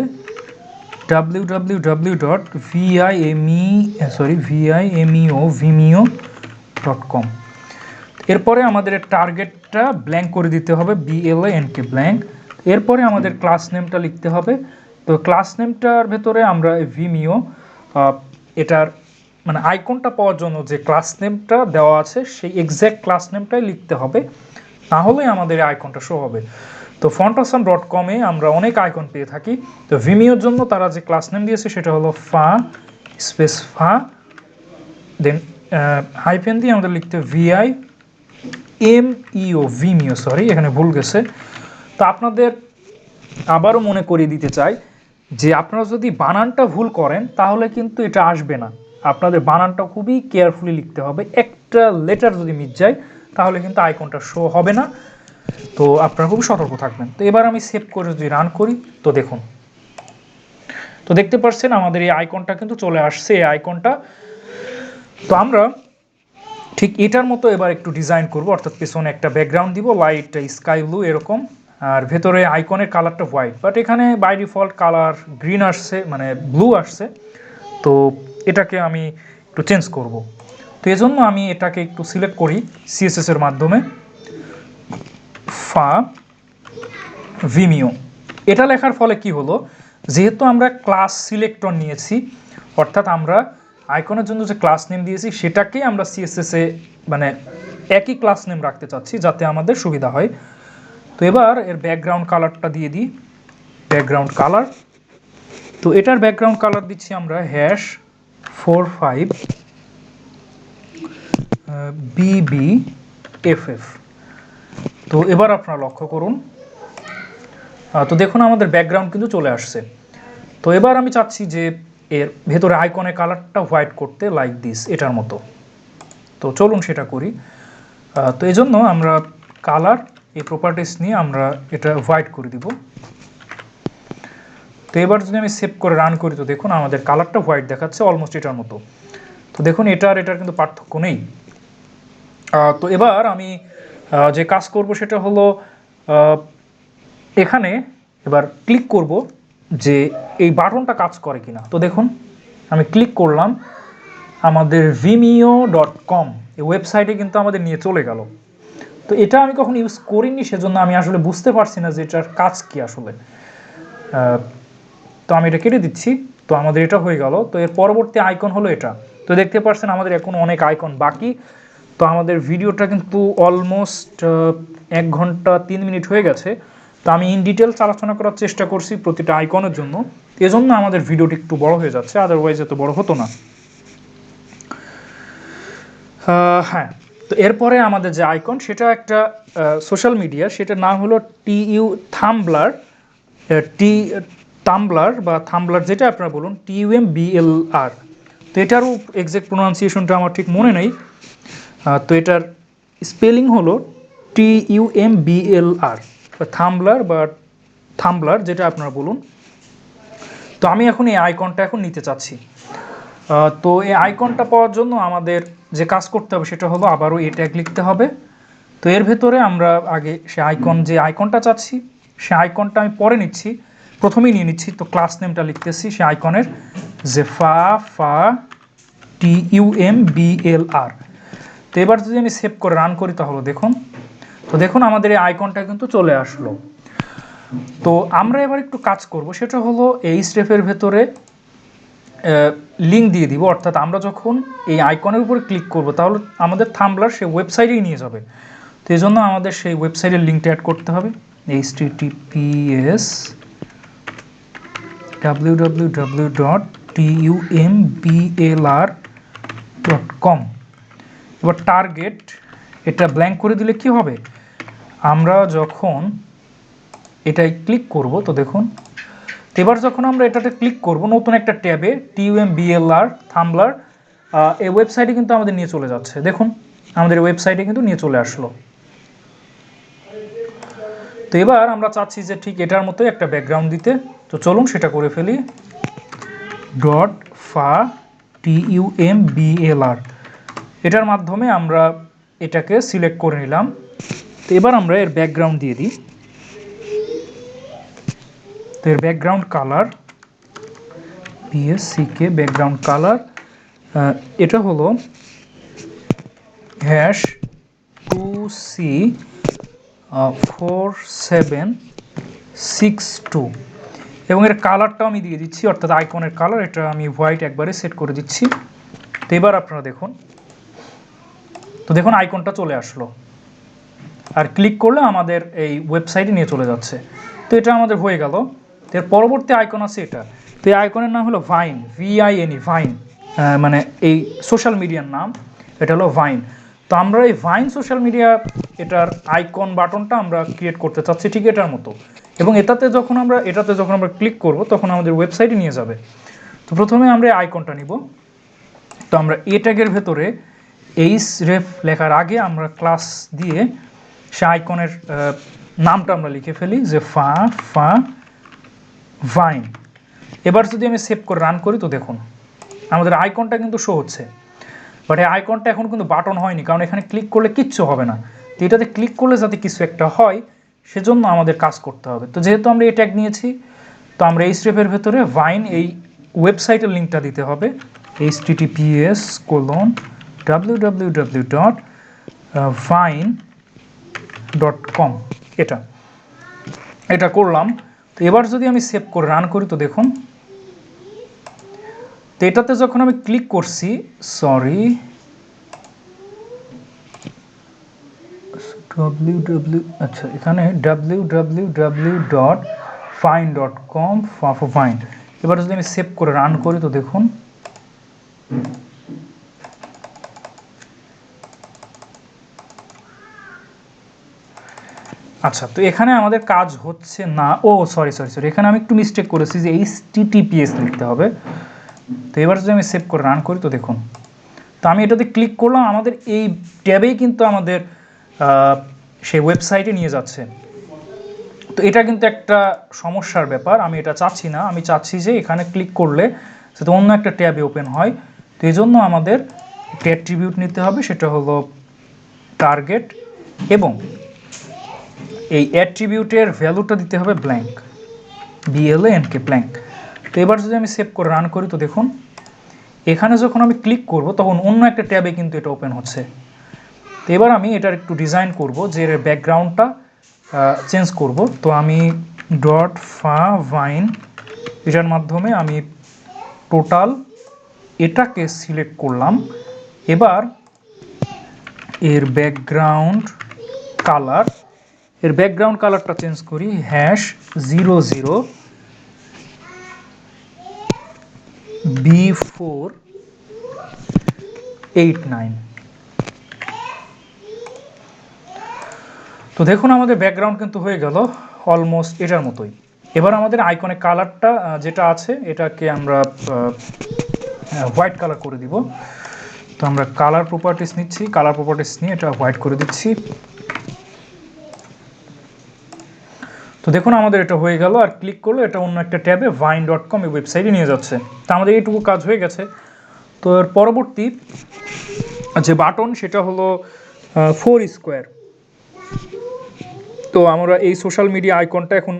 www.vimeo.com। এরপরে আমাদের টার্গেটটা ব্ল্যাঙ্ক করে দিতে হবে, BLANK ব্ল্যাঙ্ক। এরপরে আমাদের ক্লাস নেমটা লিখতে হবে। তো ক্লাস নেমটার ভেতরে আমরা ভিমিও এটার মানে আইকনটা পাওয়ার জন্য যে ক্লাস নেমটা দেওয়া আছে সেই এক্স্যাক্ট ক্লাস নেমটাই লিখতে হবে, তাহলে আমাদের আইকনটা শো হবে। তো fontasam.com-এ আমরা অনেক আইকন পেয়ে থাকি। তো ভিমিওর জন্য তারা যে ক্লাস নেম দিয়েছে সেটা হলো ফা স্পেস ফা, দেন হাইফেন দিয়ে আমাদের লিখতে VIMEO, ভিমিও, এখানে ভুল গেছে। তো আপনাদের আবারও মনে করিয়ে দিতে চাই যে আপনারা যদি বানানটা ভুল করেন তাহলে কিন্তু এটা আসবে না, আপনাদের বানানটা খুবই কেয়ারফুলি লিখতে হবে। একটা লেটার যদি মিস যায় তাহলে কিন্তু আইকনটা শো হবে না, তো আপনারা খুব সতর্ক থাকবেন। তো এবার আমি সেভ করে যদি রান করি তো দেখুন, তো দেখতে পাচ্ছেন আমাদের এই আইকনটা কিন্তু চলে আসছে, এই আইকনটা। তো আমরা ঠিক এটার মতো এবার একটু ডিজাইন করব, অর্থাৎ পেছনে একটা ব্যাকগ্রাউন্ড দিব লাইট স্কাই ব্লু এরকম, আর ভেতরে আইকনের কালারটা হোয়াইট, বাট এখানে বাই ডিফল্ট কালার গ্রিন আসছে, মানে ব্লু আসছে। তো এটাকে আমি একটু চেঞ্জ করব। তো এই জন্য আমি এটাকে একটু সিলেক্ট করি CSS এর মাধ্যমে, ফা ভিমিও। এটা লেখার ফলে কি হলো, যেহেতু আমরা ক্লাস সিলেক্টর নিয়েছি, অর্থাৎ আমরা আইকনের জন্য যে ক্লাস নেম দিয়েছি সেটাকেই আমরা CSS-এ মানে একই ক্লাস নেম রাখতে চাচ্ছি যাতে আমাদের সুবিধা হয়। তো এবার এর ব্যাকগ্রাউন্ড কালারটা দিয়ে দিই, ব্যাকগ্রাউন্ড কালার। তো এটার ব্যাকগ্রাউন্ড কালার দিচ্ছি আমরা #45 BBFF। তো এবার আপনারা লক্ষ্য করুন, তো দেখুন আমাদের ব্যাকগ্রাউন্ড কিন্তু চলে আসছে। তো এবার আমি চাচ্ছি যে এর ভেতরে আইকনের কালারটা হোয়াইট করতে, লাইক দিস, এটার মতো। তো চলুন সেটা করি। তো এই জন্য আমরা কালার এই প্রপার্টিস নিয়ে আমরা এটা হোয়াইট করে দিব। তো এবার যদি আমি সেভ করে রান করি তো দেখুন আমাদের কালারটা হোয়াইট দেখাচ্ছে, অলমোস্ট এটার মতো। তো দেখুন এটার কিন্তু পার্থক্য নেই। তো এবার আমি যে কাজ করব সেটা হলো এখানে এবার ক্লিক করব যে এই বাটনটা কাজ করে কিনা। তো দেখুন আমি ক্লিক করলাম, আমাদের vimeo.com এই ওয়েবসাইটে কিন্তু আমাদের নিয়ে চলে গেল। তো এটা আমি কখনো ইউজ করিনি, সেজন্য আমি আসলে বুঝতে পারছি না যে এটার কাজ কি আসলে। তো আমি এটা কেটে দিচ্ছি। তো আমাদের এটা হয়ে গেল। তো এর পরবর্তী আইকন হলো এটা। তো দেখতে পাচ্ছেন আমাদের এখন অনেক আইকন বাকি। তো আমাদের ভিডিওটা কিন্তু অলমোস্ট 1 ঘন্টা 3 মিনিট হয়ে গেছে। তো আমি ইন ডিটেলস আলোচনা করার চেষ্টা করছি প্রতিটা আইকনের জন্য, এজন্য আমাদের ভিডিওটি একটু বড় হয়ে যাচ্ছে, আদারওয়াইজ এত বড় হতো না। হ্যাঁ, তো এরপরে আমাদের যে আইকন সেটা একটা সোশ্যাল মিডিয়া, সেটার নাম হলো থাম্বলার, টাম্বলার বা থাম্বলার যেটা আপনারা বলুন, TUMBLR। তো এটারও এক্সাক্ট প্রোনাউন্সিয়েশনটা আমার ঠিক মনে নেই। তো এটার স্পেলিং হলো TUMBLR, থাম্বলার বা থাম্বলার যেটা আপনারা বলুন। তো আমি এখন এই আইকনটা এখন নিতে চাচ্ছি। তো এই আইকনটা পাওয়ার জন্য আমাদের যে কাজ করতে হবে সেটা হলো আবারও এ ট্যাগ লিখতে হবে। তো এর ভেতরে আমরা আগে সে যে আইকনটা চাচ্ছি সে আইকনটা আমি পরে নিচ্ছি, প্রথমেই নিয়ে নিচ্ছি। তো ক্লাস নেমটা লিখতেছি সে আইকনের, যে ফা TUMBLR। তো এবার যদি আমি সেভ করে রান করি তাহলে দেখুন তো দেখুন আমাদের এই আইকনটা কিন্তু চলে আসলো। তো আমরা এবার একটু কাজ করব, সেটা হলো এই স্টেপের ভেতরে লিঙ্ক দিয়ে দিব, অর্থাৎ আমরা যখন এই আইকনের উপরে ক্লিক করব তাহলে আমাদের থাম্বলার সেই ওয়েবসাইটেই নিয়ে যাবে। তো এই জন্য আমাদের সেই ওয়েবসাইটের লিঙ্কটা অ্যাড করতে হবে, https www.tumblr.com। এবার টার্গেট এটা ব্ল্যাঙ্ক করে দিলে কি হবে, আমরা যখন এটাই ক্লিক করব, তো দেখুন এবার যখন আমরা এটাতে ক্লিক করব নতুন একটা ট্যাবে TUMBLR থাম্বলার এই ওয়েবসাইটে কিন্তু আমাদের নিয়ে চলে যাচ্ছে। দেখুন আমাদের ওয়েবসাইটে কিন্তু নিয়ে চলে আসলো। তো এবার আমরা চাচ্ছি যে ঠিক এটার মতোই একটা ব্যাকগ্রাউন্ড দিতে, তো চলুন সেটা করে ফেলি। .fa TUMBLR এটার মাধ্যমে আমরা এটাকে সিলেক্ট করে নিলাম। তো এবার আমরা এর ব্যাকগ্রাউন্ড দিয়ে দিই। তো এর background colour BSCK background colour এটা হলো #2C4762 এবং এর কালারটাও আমি দিয়ে দিচ্ছি, অর্থাৎ আইকনের কালার এটা আমি হোয়াইট একবারে সেট করে দিচ্ছি। তো এবার আপনারা দেখুন, তো দেখুন আইকনটা চলে আসলো, আর ক্লিক করলে আমাদের এই ওয়েবসাইটে নিয়ে চলে যাচ্ছে। তো এটা আমাদের হয়ে গেল। এর পরবর্তী আইকন আছে এটা, তো এই আইকনের নাম হলো ভাইন, VINE ভাইন, মানে এই সোশ্যাল মিডিয়ার নাম, এটা হলো ভাইন। তো আমরা এই ভাইন সোশ্যাল মিডিয়া এটার আইকন বাটনটা আমরা ক্রিয়েট করতে চাচ্ছি ঠিক এটার মতো, এবং এটাতে যখন আমরা ক্লিক করব তখন আমাদের ওয়েবসাইটে নিয়ে যাবে। তো প্রথমে আমরা এই আইকনটা নিব। তো আমরা এ ট্যাগের ভেতরে href লেখার আগে আমরা ক্লাস দিয়ে সে আইকনের নামটা আমরা লিখে ফেলি যে ভাইন। এবার যদি আমি সেভ করে রান করি, তো দেখুন আমাদের আইকনটা কিন্তু শো হচ্ছে, বাট এই আইকনটা এখন কিন্তু বাটন হয়নি, কারণ এখানে ক্লিক করলে কিচ্ছু হবে না। তো এটাতে ক্লিক করলে যাতে কিছু একটা হয় সেজন্য আমাদের কাজ করতে হবে। তো যেহেতু আমরা এই ট্যাগ নিয়েছি, তো আমরা এই স্টেপের ভেতরে ভাইন এই ওয়েবসাইটের লিঙ্কটা দিতে হবে, https://www.vine.com এটা করলাম। তো এবার যদি আমি সেভ করে রান করি, তো দেখুন তো এটাতে যখন আমি ক্লিক করছি, আচ্ছা এখানে www.vine.com ভাইন। এবার যদি আমি সেভ করে রান করি, তো দেখুন আচ্ছা, তো এখানে আমাদের কাজ হচ্ছে না, সরি এখানে আমি একটু মিস্টেক করেছি যে HTTPS লিখতে হবে। তো এবার যদি আমি সেভ করে রান করি, তো দেখুন তো আমি এটাতে ক্লিক করলাম, আমাদের এই ট্যাবেই কিন্তু আমাদের সেই ওয়েবসাইটে নিয়ে যাচ্ছে। তো এটা কিন্তু একটা সমস্যার ব্যাপার, আমি এটা চাচ্ছি না। আমি চাচ্ছি যে এখানে ক্লিক করলে সেটা অন্য একটা ট্যাবে ওপেন হয়। তো এই জন্য আমাদের একটা অ্যাট্রিবিউট নিতে হবে, সেটা হলো টার্গেট, এবং এই অ্যাট্রিবিউটের ভ্যালুটা দিতে হবে ব্ল্যাঙ্ক, BLANK ব্ল্যাঙ্ক। তো এবার যদি আমি সেভ করে রান করি, তো দেখুন এখানে যখন আমি ক্লিক করব তখন অন্য একটা ট্যাবে কিন্তু এটা ওপেন হচ্ছে। তো এবার আমি এটার একটু ডিজাইন করব, যে এর ব্যাকগ্রাউন্ডটা চেঞ্জ করব। তো আমি .fa_vine এটার মাধ্যমে আমি টোটাল এটাকে সিলেক্ট করলাম। এবার এর ব্যাকগ্রাউন্ড কালারটা চেঞ্জ করি, #00B489। তো দেখুন আমাদের ব্যাকগ্রাউন্ড কিন্তু হয়ে গেল অলমোস্ট এটার মতোই। এবার আমাদের আইকনের কালারটা যেটা আছে এটাকে আমরা হোয়াইট কালার করে দিব। তো আমরা কালার প্রপার্টিস নিচ্ছি, কালার প্রপার্টিস নিয়ে এটা হোয়াইট করে দিচ্ছি। তো দেখুন আমাদের এটা হয়ে গেল, আর ক্লিক করলে এটা অন্য একটা ট্যাবে vine.com এই ওয়েবসাইটে নিয়ে যাচ্ছে। তো আমাদের এইটুকু কাজ হয়ে গেছে। তো এর পরবর্তী যে বাটন সেটা হলো 4 স্কোয়ার। তো আমরা এই সোশ্যাল মিডিয়া আইকনটা এখন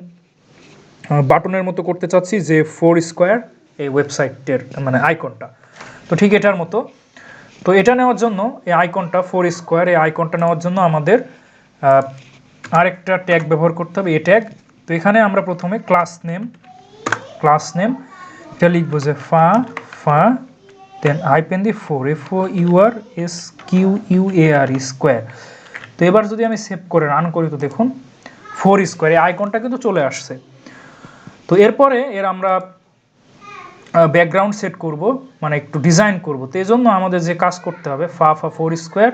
বাটনের মতো করতে চাচ্ছি, যে 4 স্কোয়ার এই ওয়েবসাইটের মানে আইকনটা, তো ঠিক এটার মতো। তো এটা নেওয়ার জন্য এই আইকনটা 4 স্কোয়ার এই আইকনটা নেওয়ার জন্য আমাদের আরেকটা ট্যাগ ব্যবহার করতে হবে, এ ট্যাগ। তো এখানে আমরা প্রথমে ক্লাস নেম এটা লিখবো যে ফা দেন হাইপেন দি FOUR স্কোয়ার। তো এবার যদি আমি সেভ করে রান করি তো দেখুন 4 স্কোয়ার এই আইকনটা কিন্তু চলে আসছে। তো এরপরে আমরা ব্যাকগ্রাউন্ড সেট করব, মানে একটু ডিজাইন করব। তো এই জন্য আমাদের যে কাজ করতে হবে ফা 4 স্কোয়ার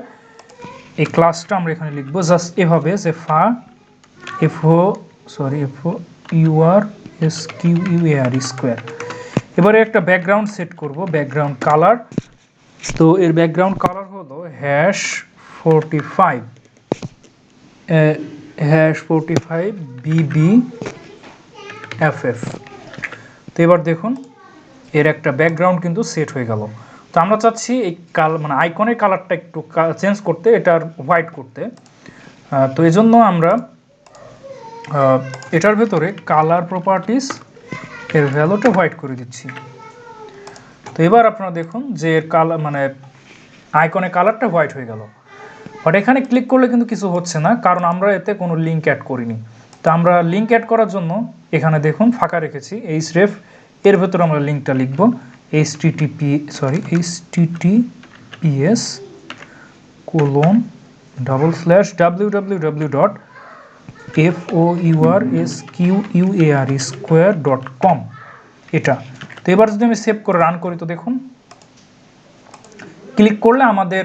এই ক্লাসটা আমরা এখানে লিখবো জাস্ট এভাবে যে FOUR স্কোয়ার। এবারে একটা ব্যাকগ্রাউন্ড সেট করব, ব্যাকগ্রাউন্ড কালার। তো এর ব্যাকগ্রাউন্ড কালার হলো #45 BBFF। তো এবার দেখুন এর একটা ব্যাকগ্রাউন্ড কিন্তু সেট হয়ে গেল। তো আমরা চাচ্ছি এই মানে আইকনের কালারটা একটু চেঞ্জ করতে, এটার হোয়াইট করতে। তো এই জন্য আমরা এটার ভেতরে কালার প্রপার্টিস এর ভ্যালুটা হোয়াইট করে দিচ্ছি। তো এবার আপনারা দেখুন যে এর কালার মানে আইকনের কালারটা হোয়াইট হয়ে গেল। বাট এখানে ক্লিক করলে কিন্তু কিছু হচ্ছে না, কারণ আমরা এতে কোনো লিঙ্ক অ্যাড করিনি। তো আমরা লিঙ্ক অ্যাড করার জন্য এখানে দেখুন ফাঁকা রেখেছি href, এর ভেতরে আমরা লিঙ্কটা লিখব https://www.FOURSQUARE.com এটা। তো এবার যদি আমি সেভ করে রান করি তো দেখুন ক্লিক করলে আমাদের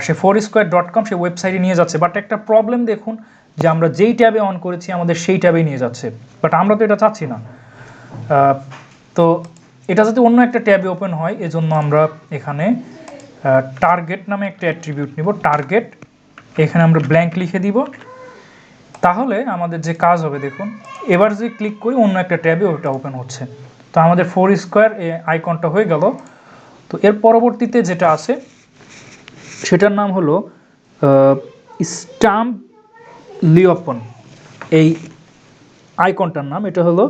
সে foursquare.com সে ওয়েবসাইটে নিয়ে যাচ্ছে। বাট একটা প্রবলেম দেখুন যে আমরা যেই ট্যাবে অন করেছি আমাদের সেই ট্যাবেই নিয়ে যাচ্ছে, বাট আমরা তো এটা চাচ্ছি না। তো এটা যদি অন্য একটা ট্যাবে ওপেন হয় এজন্য আমরা এখানে টার্গেট নামে একটা অ্যাট্রিবিউট নিব, টার্গেট। এখানে আমরা ব্ল্যাঙ্ক লিখে দিব, তাহলে আমাদের যে কাজ হবে দেখুন এবার যদি ক্লিক করি অন্য একটা ট্যাবে ওটা ওপেন হচ্ছে। তো আমাদের ফোরস্কোয়ার আইকনটা হয়ে গেল। তো এর পরবর্তীতে যেটা আছে সেটার নাম হলো স্টাম্বলিওপন। এই আইকনটার নাম এটা হলো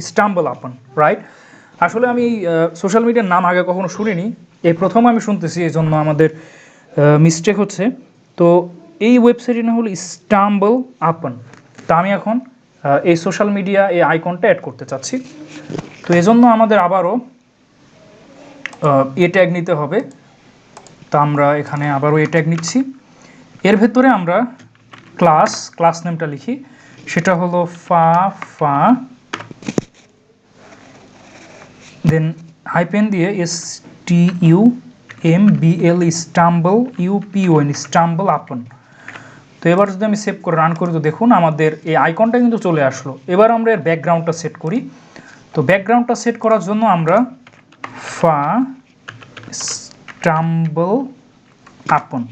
স্টাম্বল আপন, রাইট? আসলে আমি সোশ্যাল মিডিয়ার নাম আগে কখনো শুনিনি, এই প্রথম আমি শুনতেছি, এই জন্য আমাদের মিস্টেক হচ্ছে। তো এই ওয়েবসাইটের নাম হলো স্টাম্বল আপন। তা আমি এখন এই সোশ্যাল মিডিয়া এই আইকনটা অ্যাড করতে চাচ্ছি। তো এই জন্য আমাদের আবারও এ ট্যাগ নিতে হবে। তা আমরা এখানে আবারও এ ট্যাগ নিচ্ছি। এর ভেতরে আমরা ক্লাস নেমটা লিখি, সেটা হলো ফা দেন হাইপেন দিয়ে STUMBL স্টাম্বল আপন। তো এবার যদি আমি সেভ করে রান করি তো দেখুন আমাদের এই আইকনটা কিন্তু চলে আসলো। এবার আমরা এর ব্যাকগ্রাউন্ডটা সেট করি। তো ব্যাকগ্রাউন্ডটা সেট করার জন্য আমরা স্টাম্বল আপন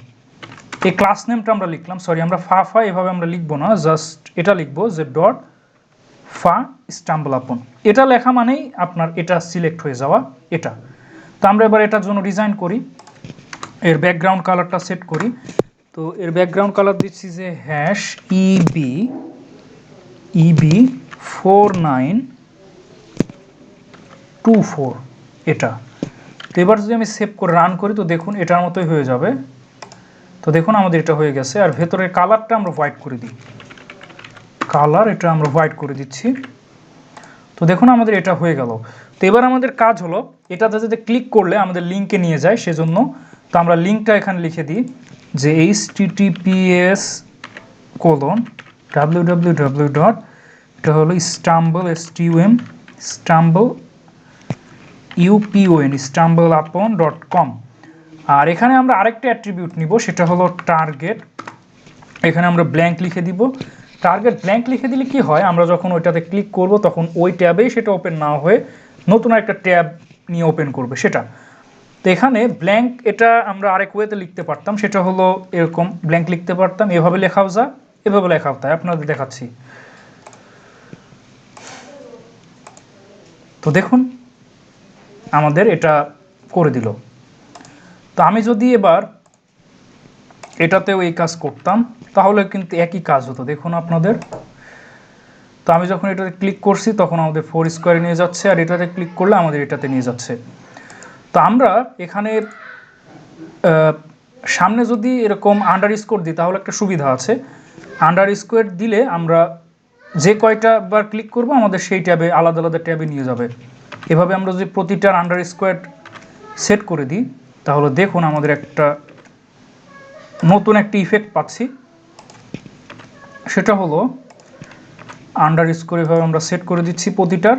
এই ক্লাস নেমটা আমরা লিখলাম, সরি আমরা ফা এভাবে আমরা লিখবো না, জাস্ট এটা লিখবো যে ডট স্টাম্বল আপন। এটা লেখা মানেই আপনার এটা সিলেক্ট হয়ে যাওয়া এটা। তো আমরা এবার এটার জন্য ডিজাইন করি, এর ব্যাকগ্রাউন্ড কালারটা সেট করি। তো এর ব্যাকগ্রাউন্ড কালার দিচ্ছি যে EB4924 এটা। তো এবার যদি আমি সেভ করে রান করি তো দেখুন এটার মতোই হয়ে যাবে। তো দেখুন আমাদের এটা হয়ে গেছে। আর ভেতরের কালারটা আমরা হোয়াইট করে দিই, এটা আমরা হোয়াইট করে দিচ্ছি। তো দেখুন আমাদের এটা হয়ে গেল। তো এবার আমাদের কাজ হলো এটাতে যদি ক্লিক করলে আমাদের লিঙ্কে নিয়ে যায় সেজন্য। তো আমরা লিঙ্কটা এখানে লিখে দিই যে https://www. এটা হলো stambleupon.com। আর এখানে আমরা আরেকটা অ্যাট্রিবিউট নিব, সেটা হলো টার্গেট। এখানে আমরা ব্ল্যাঙ্ক লিখে দিব। টার্গেট ব্ল্যাঙ্ক লিখে দিলে কি হয়, আমরা যখন ওইটাতে ক্লিক করব তখন ওই ট্যাবেই সেটা ওপেন না হয়ে নতুন একটা ট্যাব নিয়ে ওপেন করবে সেটা। তো এখানে ব্ল্যাঙ্ক এটা আমরা আরেক ওয়েতে লিখতে পারতাম, সেটা হলো এরকম ব্ল্যাঙ্ক লিখতে পারতাম, এভাবে লেখাও যায়, এভাবে লেখাও যায়, আপনাদের দেখাচ্ছি। তো দেখুন আমাদের এটা করে দিল। তো আমি যদি এবার এটাতেও এই কাজ করতাম তাহলে কিন্তু একই কাজ হতো, দেখুন আপনাদের। তো আমি যখন এটাতে ক্লিক করছি তখন আমাদের ফোরস্কোয়ারে নিয়ে যাচ্ছে, আর এটাতে ক্লিক করলে আমাদের এটাতে নিয়ে যাচ্ছে। তো আমরা এখানে সামনে যদি এরকম আন্ডারস্কোর দিই তাহলে একটা সুবিধা আছে, আন্ডারস্কোর দিলে আমরা যে কয়টা বার ক্লিক করব আমাদের সেই ট্যাবে আলাদা আলাদা ট্যাবে নিয়ে যাবে। এভাবে আমরা যদি প্রতিটার আন্ডারস্কোর সেট করে দিই তাহলে দেখুন আমাদের একটা নতুন একটা ইফেক্ট পাচ্ছি, সেটা হলো আন্ডারস্কোর এভাবে আমরা সেট করে দিচ্ছি প্রতিটার।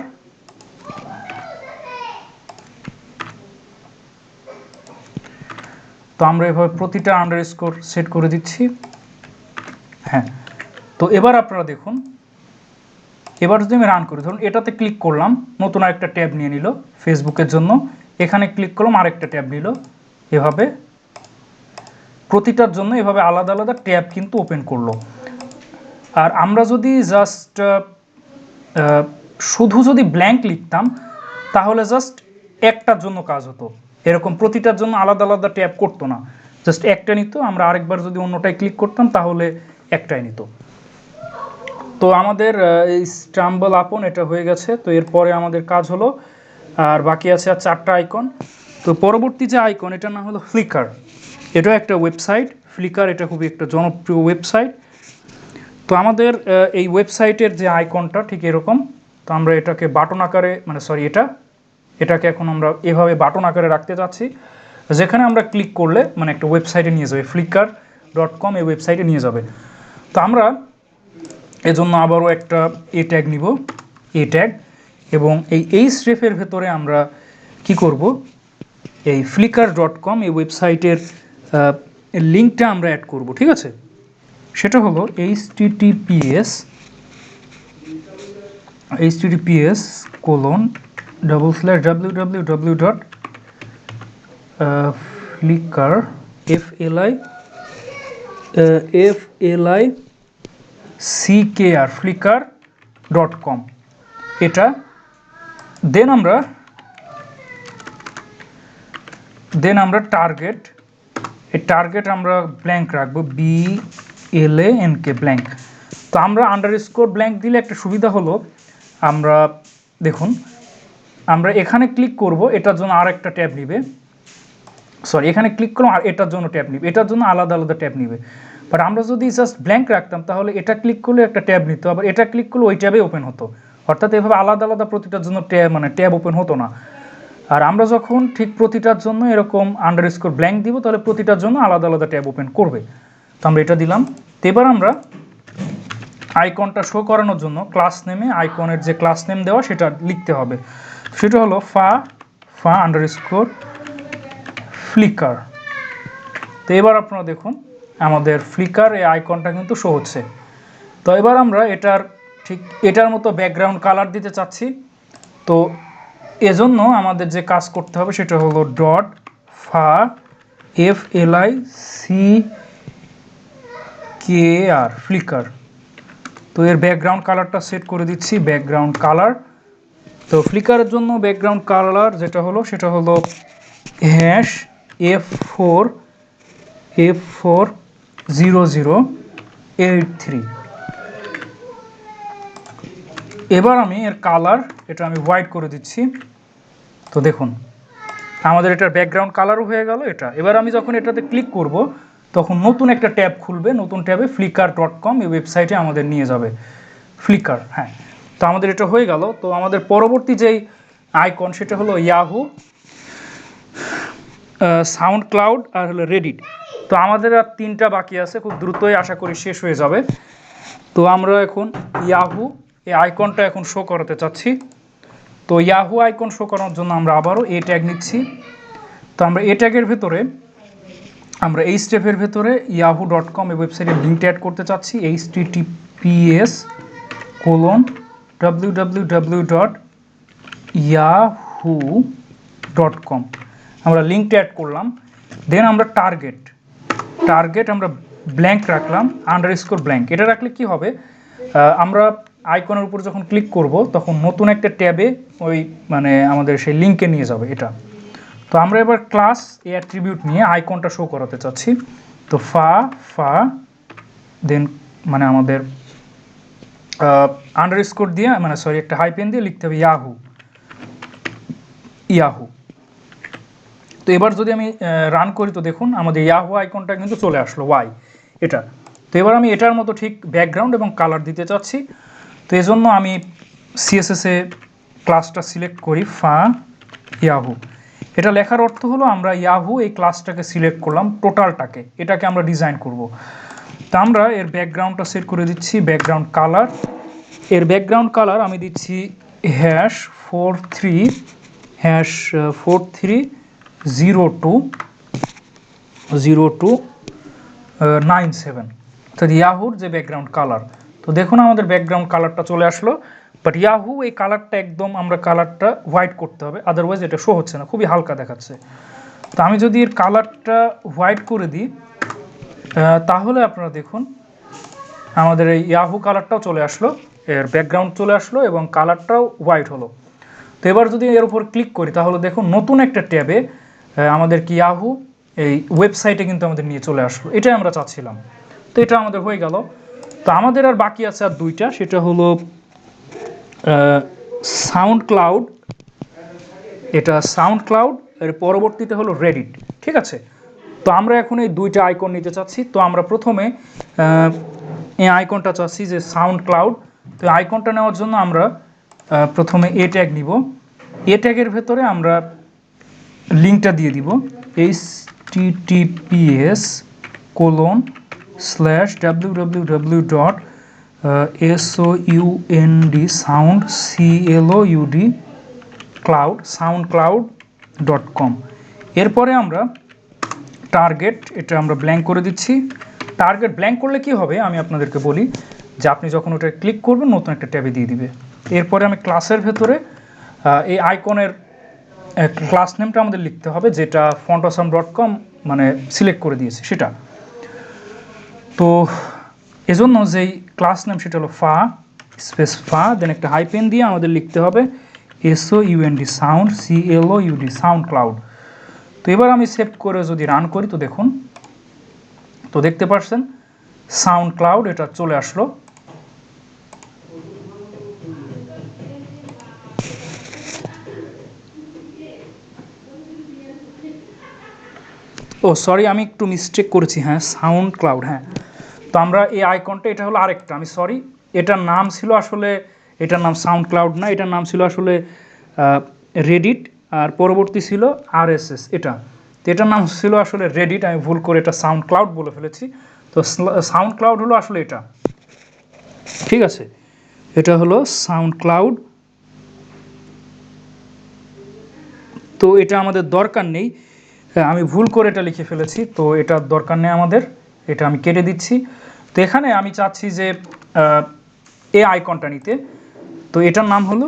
তো আমরা এভাবে প্রতিটা আন্ডারস্কোর সেট করে দিচ্ছি। হ্যাঁ, তো এবার আপনারা দেখুন, এবার যদি আমি রান করি, ধরুন এটাতে ক্লিক করলাম, নতুন আরেকটা ট্যাব নিয়ে নিল ফেসবুকের জন্য, এখানে ক্লিক করলাম আরেকটা ট্যাব নিল, এভাবে প্রতিটার জন্য এভাবে আলাদা আলাদা ট্যাব কিন্তু ওপেন করলো। আর আমরা যদি জাস্ট শুধু যদি ব্ল্যাঙ্ক লিখতাম তাহলে জাস্ট একটার জন্য কাজ হতো, এরকম প্রতিটার জন্য আলাদা আলাদা ট্যাব করতো না, জাস্ট একটা নিত। আমরা আরেকবার যদি অন্যটায় ক্লিক করতাম তাহলে একটাই নিত। তো আমাদের এই স্টাম্বল আপন এটা হয়ে গেছে। তো এরপরে আমাদের কাজ হলো, আর বাকি আছে আর 4টা আইকন। তো পরবর্তী যে আইকন এটা না হলো ফ্লিকার, এটাও একটা ওয়েবসাইট। ফ্লিকার এটা খুবই একটা জনপ্রিয় ওয়েবসাইট। তো আমাদের এই ওয়েবসাইটের যে আইকনটা ঠিক এরকম। তো আমরা এটাকে বাটন আকারে, মানে সরি এটাকে এখন আমরা এভাবে বাটন আকারে রাখতে চাচ্ছি, যেখানে আমরা ক্লিক করলে মানে একটা ওয়েবসাইটে নিয়ে যাবে, flickr.com এই ওয়েবসাইটে নিয়ে যাবে। তো আমরা এজন্য আবারও একটা এ ট্যাগ নিব, এ ট্যাগ, এবং এই স্ট্রেফের ভেতরে আমরা কি করব, এই flickr.com এই ওয়েবসাইটের লিঙ্কটা আমরা অ্যাড করব, ঠিক আছে। সেটা হলো https://www.flickr.com এটা। দেন আমরা টার্গেট, এই টার্গেট আমরা ব্ল্যাঙ্ক রাখবো, BLANK ব্ল্যাঙ্ক। তো আমরা আন্ডারস্কোর ব্ল্যাঙ্ক দিলে একটা সুবিধা হলো, আমরা দেখুন আমরা এখানে ক্লিক করব, এটার জন্য আর একটা ট্যাব নিবে, সরি এখানে ক্লিক করলাম আর এটার জন্য ট্যাব নিবে, এটার জন্য আলাদা আলাদা ট্যাব নিবে। বাট আমরা যদি জাস্ট ব্ল্যাঙ্ক রাখতাম তাহলে এটা ক্লিক করলে একটা ট্যাব নিত, আবার এটা ক্লিক করলে ওই ট্যাবে ওপেন হতো, অর্থাৎ এভাবে আলাদা আলাদা প্রতিটার জন্য ট্যাব ওপেন হতো না। আর আমরা যখন ঠিক প্রতিটার জন্য এরকম আন্ডারস্কোর ব্ল্যাঙ্ক দিব তাহলে প্রতিটার জন্য আলাদা আলাদা ট্যাব ওপেন করবে। তো আমরা এটা দিলাম। তো এবার আমরা আইকনটা শো করানোর জন্য ক্লাস নেমে আইকনের যে ক্লাস নেম দেওয়া সেটা লিখতে হবে, সেটা হলো ফা_ফ্লিকার। তো এবার আপনারা দেখুন আমাদের ফ্লিকার এই আইকনটা কিন্তু শো হচ্ছে। তো এবার আমরা এটার মতো ব্যাকগ্রাউন্ড কালার দিতে চাচ্ছি। তো এজন্য আমাদের যে কাজ করতে হবে সেটা হলো .flickr ফ্লিকার। তো এর ব্যাকগ্রাউন্ড কালারটা সেট করে দিচ্ছি, ব্যাকগ্রাউন্ড কালার। তো ফ্লিকারের জন্য ব্যাকগ্রাউন্ড কালার যেটা হলো সেটা হলো #F40083। এবার আমি এর কালার এটা আমি হোয়াইট করে দিচ্ছি। তো দেখুন আমাদের এটার ব্যাকগ্রাউন্ড কালারও হয়ে গেল এটা। এবার আমি যখন এটাতে ক্লিক করব তখন নতুন একটা ট্যাব খুলবে, নতুন ট্যাবে flickr.com এই ওয়েবসাইটে আমাদের নিয়ে যাবে, ফ্লিকার। হ্যাঁ, তো আমাদের এটা হয়ে গেল। তো আমাদের পরবর্তী যেই আইকন সেটা হলো ইয়াহু, সাউন্ড ক্লাউড আর হলো রেডিট। তো আমাদের আর 3টা বাকি আছে, খুব দ্রুতই আশা করি শেষ হয়ে যাবে। তো আমরা এখন ইয়াহু এই আইকনটা এখন শো করাতে চাচ্ছি। তো ইয়াহু আইকন শো করানোর জন্য আমরা আবারও এ ট্যাগ নিচ্ছি। তো আমরা এ ট্যাগের ভেতরে আমরা এই স্টেপের ভেতরে yahoo.com এই ওয়েবসাইটের লিঙ্কটা অ্যাড করতে চাচ্ছি, https://www.yahoo.com আমরা লিঙ্কটা অ্যাড করলাম। দেন আমরা টার্গেট আমরা ব্ল্যাঙ্ক রাখলাম, আন্ডারস্কোর ব্ল্যাঙ্ক। এটা রাখলে কি হবে, আমরা আইকনের উপর যখন ক্লিক করব তখন নতুন একটা ট্যাবে ওই মানে আমাদের সেই লিঙ্কে নিয়ে যাবে এটা। তো আমরা এবার ক্লাস এই অ্যাট্রিবিউট নিয়ে আইকনটা শো করাতে চাচ্ছি। তো দেন মানে আমাদের আন্ডারস্কোর দিয়ে মানে সরি একটা হাইপেন দিয়ে লিখতে হবে ইয়াহু। তো এবার যদি আমি রান করি তো দেখুন আমাদের ইয়াহু আইকনটা কিন্তু চলে আসলো ওয়াই এটা। তো এবার আমি এটার মতো ঠিক ব্যাকগ্রাউন্ড এবং কালার দিতে চাচ্ছি। তো এজন্য আমি সিএসএসে ক্লাসটা সিলেক্ট করি ইয়াহু। এটা লেখার অর্থ হলো আমরা ইয়াহু এই ক্লাসটাকে সিলেক্ট করলাম টোটালটাকে, এটাকে আমরা ডিজাইন করব। তো আমরা এর ব্যাকগ্রাউন্ডটা সেট করে দিচ্ছি ব্যাকগ্রাউন্ড কালার। এর ব্যাকগ্রাউন্ড কালার আমি দিচ্ছি #43#420297 তো ইয়াহুর যে ব্যাকগ্রাউন্ড কালার। তো দেখুন আমাদের ব্যাকগ্রাউন্ড কালারটা চলে আসলো। বাট ইয়াহু এই কালারটা একদম আমরা কালারটা হোয়াইট করতে হবে, আদারওয়াইজ এটা শো হচ্ছে না, খুবই হালকা দেখাচ্ছে। তো আমি যদি এর কালারটা হোয়াইট করে দিই তাহলে আপনারা দেখুন আমাদের এই ইয়াহু কালারটাও চলে আসলো, এর ব্যাকগ্রাউন্ড চলে আসলো এবং কালারটাও হোয়াইট হলো। তো এবার যদি এর উপর ক্লিক করি তাহলে দেখুন নতুন একটা ট্যাবে আমাদের কি ইয়াহু এই ওয়েবসাইটে কিন্তু আমাদের নিয়ে চলে আসলো, এটাই আমরা চাচ্ছিলাম। তো এটা আমাদের হয়ে গেল। তো আমাদের আর বাকি আছে আর দুইটা, সেটা হলো সাউন্ড ক্লাউড। এটা সাউন্ড ক্লাউড, এর পরবর্তীতে হলো রেডিট, ঠিক আছে। তো আমরা এখন এই দুইটা আইকন নিতে চাচ্ছি। তো আমরা প্রথমে এই আইকনটা চাচ্ছি যে সাউন্ড ক্লাউড। তো আইকনটা নেওয়ার জন্য আমরা প্রথমে এ ট্যাগ নিব। এ ট্যাগের ভেতরে আমরা লিঙ্কটা দিয়ে দিব https://www.soundcloud.com। এরপরে আমরা টার্গেট এটা আমরা ব্ল্যাঙ্ক করে দিচ্ছি। টার্গেট ব্ল্যাঙ্ক করলে কি হবে আমি আপনাদেরকে বলি, যে আপনি যখন ওটা ক্লিক করবেন নতুন একটা ট্যাবে দিয়ে দিবে। এরপরে আমি ক্লাসের ভেতরে এই আইকনের ক্লাস নেমটা আমাদের লিখতে হবে, যেটা fontawesome.com মানে সিলেক্ট করে দিয়েছি সেটা। তো এজন্য যেই ক্লাস নেম সেটা হলো ফা দেন একটা হাইপেন দিয়ে আমাদের লিখতে হবে SOUND sound CLOUD sound cloud. তো এবার আমি সেভ করে যদি রান করি তো দেখুন, তো দেখতে পাচ্ছেন সাউন্ড ক্লাউড এটা চলে আসলো। সরি আমি একটু মিস্টেক করেছি, হ্যাঁ সাউন্ড ক্লাউড, হ্যাঁ। তো আমরা এই আইকনটা, এটা হলো আরেকটা, আমি সরি, এটার নাম ছিল আসলে, এটার নাম সাউন্ড ক্লাউড না, এটার নাম ছিল আসলে রেডিট, আর পরবর্তী ছিল RSS এটা। তো এটার নাম ছিল আসলে রেডিট, আমি ভুল করে এটা সাউন্ড ক্লাউড বলে ফেলেছি। তো সাউন্ড ক্লাউড হলো আসলে এটা, ঠিক আছে, এটা হলো সাউন্ড ক্লাউড। তো এটা আমাদের দরকার নেই, আমি ভুল করে এটা লিখে ফেলেছি, তো এটার দরকার নেই আমাদের, এটা আমি কেটে দিচ্ছি। তো এখানে আমি চাচ্ছি যে এই আইকনটা নিতে, তো এটার নাম হলো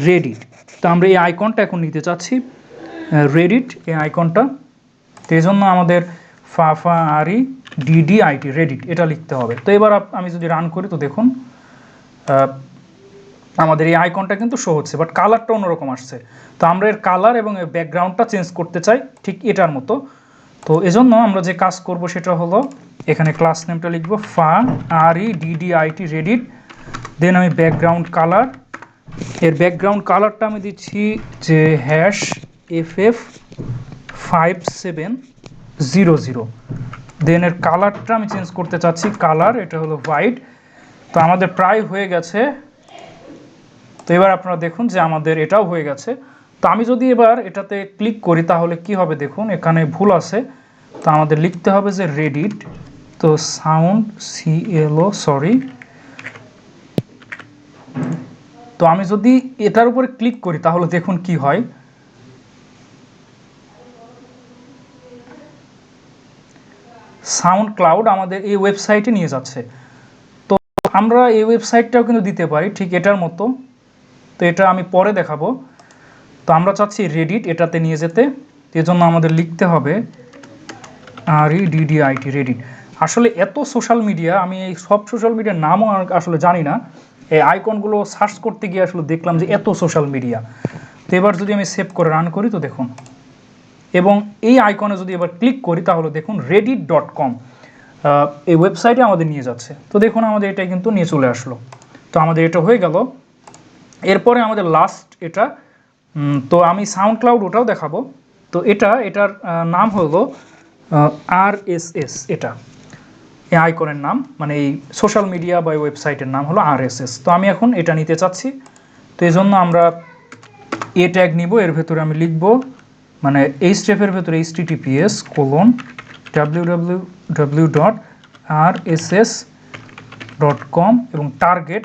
রেডিট। তো আমরা এই আইকনটা এখন নিতে চাচ্ছি, রেডিট এই আইকনটা। তো এই জন্য আমাদের REDDIT রেডিট এটা লিখতে হবে। তো এবার আমি যদি রান করি তো দেখুন আমাদের এই আইকনটা কিন্তু শো হচ্ছে, বাট কালারটা অন্যরকম আসছে। তো আমরা এর কালার এবং এর ব্যাকগ্রাউন্ডটা চেঞ্জ করতে চাই ঠিক এটার মতো। তো এজন্য আমরা যে কাজ করব সেটা হলো এখানে ক্লাস নেমটা লিখব REDDIT রেডিট, দেন আমি ব্যাকগ্রাউন্ড কালার, এর ব্যাকগ্রাউন্ড কালারটা আমি দিচ্ছি যে #FF5700, দেন এর কালারটা আমি চেঞ্জ করতে চাচ্ছি, কালার এটা হলো হোয়াইট। তো আমাদের প্রায় হয়ে গেছে। তো এবার আপনারা দেখুন যে আমাদের এটাও হয়ে গেছে। তো আমি যদি এবার এটাতে ক্লিক করি তাহলে কি হবে দেখুন, এখানে ভুল আছে। তো আমাদের লিখতে হবে যে রেডিট, তো সাউন্ড CLO সরি। তো আমি যদি এটার উপরে ক্লিক করি তাহলে দেখুন কি হয়, সাউন্ড ক্লাউড আমাদের এই ওয়েবসাইটে নিয়ে যাচ্ছে। তো আমরা এই ওয়েবসাইটটাও কিন্তু দিতে পারি ঠিক এটার মতো, তো এটা আমি পরে দেখাবো। তো আমরা চাচ্ছি রেডিট এটাতে নিয়ে যেতে, এজন্য আমাদের লিখতে হবে REDDIT রেডিট। আসলে এত সোশ্যাল মিডিয়া, আমি এই সব সোশ্যাল মিডিয়ার নামও আসলে জানি না, এই আইকনগুলো সার্চ করতে গিয়ে আসলে দেখলাম যে এত সোশ্যাল মিডিয়া। তো এবার যদি আমি সেভ করে রান করি তো দেখুন, এবং এই আইকনে যদি এবার ক্লিক করি তাহলে দেখুন reddit.com এই ওয়েবসাইটে আমাদের নিয়ে যাচ্ছে। তো দেখুন আমাদের এটা কিন্তু নিয়ে চলে আসলো। তো আমাদের এটা হয়ে গেল। এরপরে আমাদের লাস্ট এটা, তো আমি সাউন্ড ক্লাউড ওটাও দেখাবো। তো এটার নাম হলো RSS। এটা এই আইকনের নাম, মানে এই সোশ্যাল মিডিয়া বা ওয়েবসাইটের নাম হলো RSS। তো আমি এখন এটা নিতে চাচ্ছি। তো এই জন্য আমরা এ ট্যাগ নিব, এর ভেতরে আমি লিখব, মানে এই স্টেপের ভেতরে https://www.rss.com এবং টার্গেট,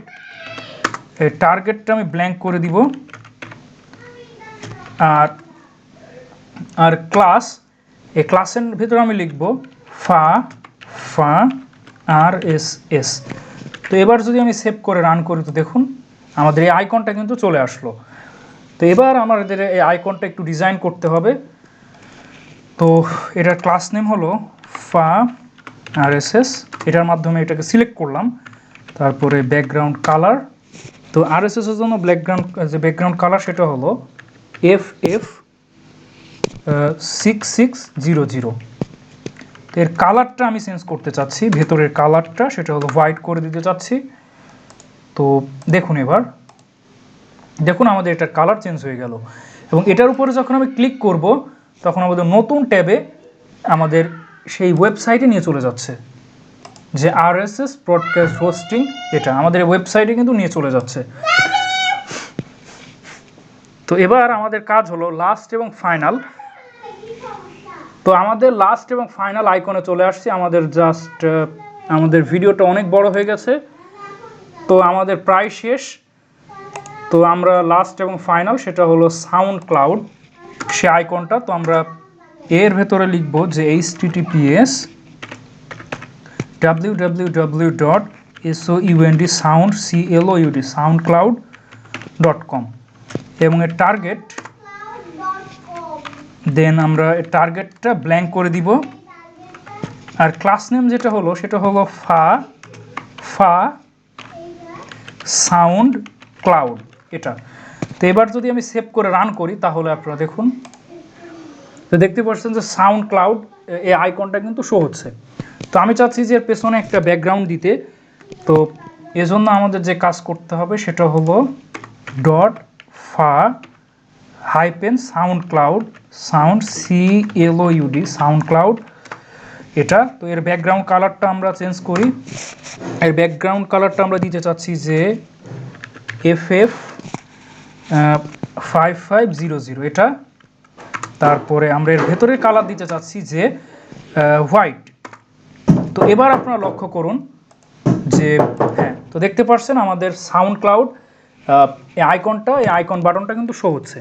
এই টার্গেটটা আমি ব্ল্যাঙ্ক করে দিব। আর ক্লাস, এই ক্লাসের ভিতরে আমি লিখব ফা RSS। তো এবার যদি আমি সেভ করে রান করি তো দেখুন আমাদের এই আইকনটা কিন্তু চলে আসলো। তো এবার আমাদের এই আইকনটা একটু ডিজাইন করতে হবে। তো এটার ক্লাস নেম হলো ফা RSS। এটার মাধ্যমে এটাকে সিলেক্ট করলাম। তারপরে ব্যাকগ্রাউন্ড কালার, তো RSS এর জন্য ব্যাকগ্রাউন্ড কালার সেটা হলো FF6600। তো এর কালারটা আমি চেঞ্জ করতে চাচ্ছি, ভেতরের কালারটা সেটা হলো হোয়াইট করে দিতে চাচ্ছি। তো দেখুন এবার দেখুন আমাদের এটার কালার চেঞ্জ হয়ে গেল। এবং এটার উপরে যখন আমি ক্লিক করব তখন আমাদের নতুন ট্যাবে আমাদের সেই ওয়েবসাইটে নিয়ে চলে যাচ্ছে, যে RSS ব্রডকাস্ট হোস্টিং, এটা আমাদের ওয়েবসাইটে কিন্তু নিয়ে চলে যাচ্ছে। তো এবার আমাদের কাজ হলো লাস্ট এবং ফাইনাল। তো আমাদের লাস্ট এবং ফাইনাল আইকনে চলে আসছি। আমাদের ভিডিওটা অনেক বড় হয়ে গেছে, তো আমাদের প্রায় শেষ। তো আমরা লাস্ট এবং ফাইনাল সেটা হলো সাউন্ড ক্লাউড, সে আইকনটা। তো আমরা এর ভেতরে লিখব যে https://www.soundcloud.com এবং এর টার্গেট, দেন আমরা এর টার্গেটটা ব্ল্যাঙ্ক করে দিব। আর ক্লাস নেম যেটা হলো সেটা হলো ফা সাউন্ড ক্লাউড, এটা। তো এবার যদি আমি সেভ করে রান করি তাহলে আপনারা দেখুন, তো দেখতে পাচ্ছেন যে সাউন্ড ক্লাউড এই আইকনটা কিন্তু শো হচ্ছে। তো আমি চাচ্ছি যে এর পেছনে একটা ব্যাকগ্রাউন্ড দিতে। তো এজন্য আমাদের যে কাজ করতে হবে সেটা হলো .fa-soundcloud soundcloud এটা। তো এর ব্যাকগ্রাউন্ড কালারটা আমরা চেঞ্জ করি। এর ব্যাকগ্রাউন্ড কালারটা আমরা দিতে চাচ্ছি যে FF5500, এটা। তারপরে আমরা এর ভেতরের কালার দিতে চাচ্ছি যে হোয়াইট। তো এবার আপনারা লক্ষ্য করুন যে হ্যাঁ, তো দেখতে পাচ্ছেন আমাদের সাউন্ড ক্লাউড এই আইকন বাটনটা কিন্তু শো হচ্ছে।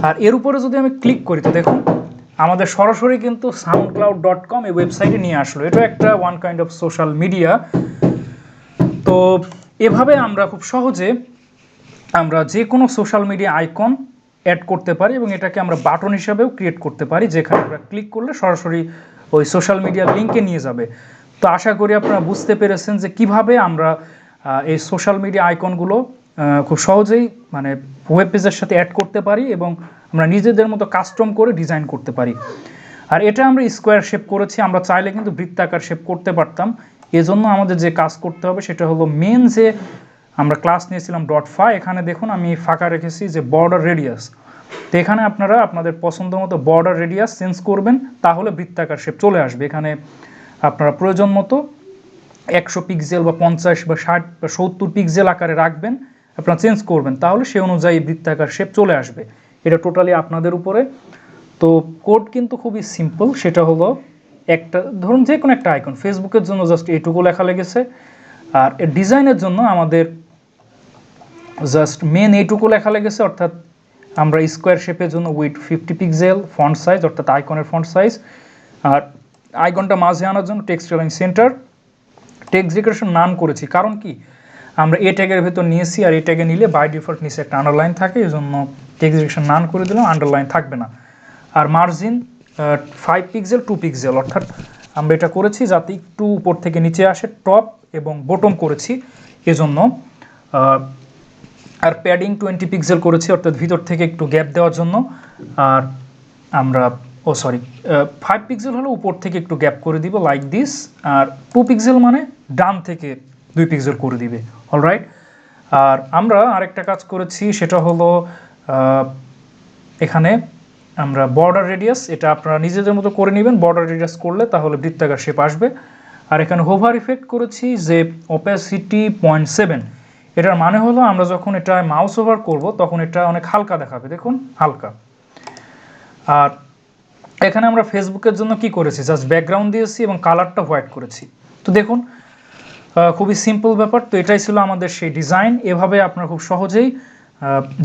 আর এর উপরে যদি আমি ক্লিক করি তো দেখুন আমাদের সরাসরি কিন্তু soundcloud.com এই ওয়েবসাইটে নিয়ে আসলো। এটা একটা one kind of social media. তো এভাবে আমরা খুব সহজে আমরা যে কোনো সোশ্যাল মিডিয়া আইকন অ্যাড করতে পারি এবং এটাকে আমরা বাটন হিসাবেও ক্রিয়েট করতে পারি, যেখানে আমরা ক্লিক করলে সরাসরি ওই সোশ্যাল মিডিয়ার লিঙ্কে নিয়ে যাবে। তো আশা করি আপনারা বুঝতে পেরেছেন যে কিভাবে আমরা এই সোশ্যাল মিডিয়া আইকনগুলো খুব সহজেই মানে ওয়েব পেজের সাথে অ্যাড করতে পারি এবং আমরা নিজেদের মতো কাস্টম করে ডিজাইন করতে পারি। আর এটা আমরা স্কোয়ার শেপ করেছি, আমরা চাইলে কিন্তু বৃত্তাকার শেপ করতে পারতাম। এজন্য আমাদের যে কাজ করতে হবে সেটা হলো মেন যে আমরা ক্লাস নিয়েছিলাম .fa, এখানে দেখুন আমি ফাঁকা রেখেছি যে বর্ডার রেডিয়াস। তো এখানে আপনারা আপনাদের পছন্দ মতো বর্ডার রেডিয়াস চেঞ্জ করবেন, তাহলে বৃত্তাকার শেপ চলে আসবে। এখানে আপনারা প্রয়োজন মতো 100 পিক্সেল বা 50 বা 60 বা 70 পিক্সেল আকারে রাখবেন, আপনারা চেঞ্জ করবেন, তাহলে সেই অনুযায়ী বৃত্তাকার শেপ চলে আসবে। এটা টোটালি আপনাদের উপরে। তো কোড কিন্তু খুবই সিম্পল, সেটা হলো একটা ধরুন যে কোনো একটা আইকন, ফেসবুকের জন্য জাস্ট এইটুকু লেখা লেগেছে। আর এর ডিজাইনের জন্য আমাদের জাস্ট মেন এইটুকু লেখা লেগেছে, অর্থাৎ আমরা স্কোয়ার শেপের জন্য উইথ 50 পিক্সেল ফন্ট সাইজ, অর্থাৎ আইকনের ফন্ট সাইজ। আর আইকনটা মাঝে আনার জন্য text align centre, text decoration নান করেছি, কারণ কি আমরা এ ট্যাগের ভেতর নিয়েছি, আর এ ট্যাগে নিলে বাই ডিফল্ট নিচে একটা আন্ডারলাইন থাকে, এই জন্য টেক্সট ডেকোরেশন নান করে দিলাম, আন্ডারলাইন থাকবে না। আর মার্জিন 5 পিক্সেল 2 পিক্সেল, অর্থাৎ আমরা এটা করেছি যাতে একটু উপর থেকে নিচে আসে, টপ এবং বটম করেছি এজন্য। আর প্যাডিং 20 পিক্সেল করেছি, অর্থাৎ ভিতর থেকে একটু গ্যাপ দেওয়ার জন্য। আর আমরা 5 পিক্সেল হলে উপর থেকে একটু গ্যাপ করে দিব লাইক দিস, আর 2 পিক্সেল মানে ডান থেকে 2 পিক্সেল করে দিবে। অলরাইট। আর আমরা আরেকটা কাজ করেছি, সেটা হলো এখানে আমরা বর্ডার রেডিয়াস, এটা আপনারা নিজেদের মতো করে নেবেন। বর্ডার রেডিয়াস করলে তাহলে বৃত্তাকার শেপ আসবে। আর এখানে হোভার ইফেক্ট করেছি যে অপাসিটি 0.7। এটার মানে হলো আমরা যখন এটা মাউস ওভার করব তখন এটা অনেক হালকা দেখাবে, দেখুন হালকা। আর এখানে আমরা ফেসবুকের জন্য কি করেছি, জাস্ট ব্যাকগ্রাউন্ড দিয়েছি এবং কালারটা হোয়াইট করেছি। তো দেখুন খুবই সিম্পল ব্যাপার। তো এটাই ছিল আমাদের সেই ডিজাইন। এভাবে আপনারা খুব সহজেই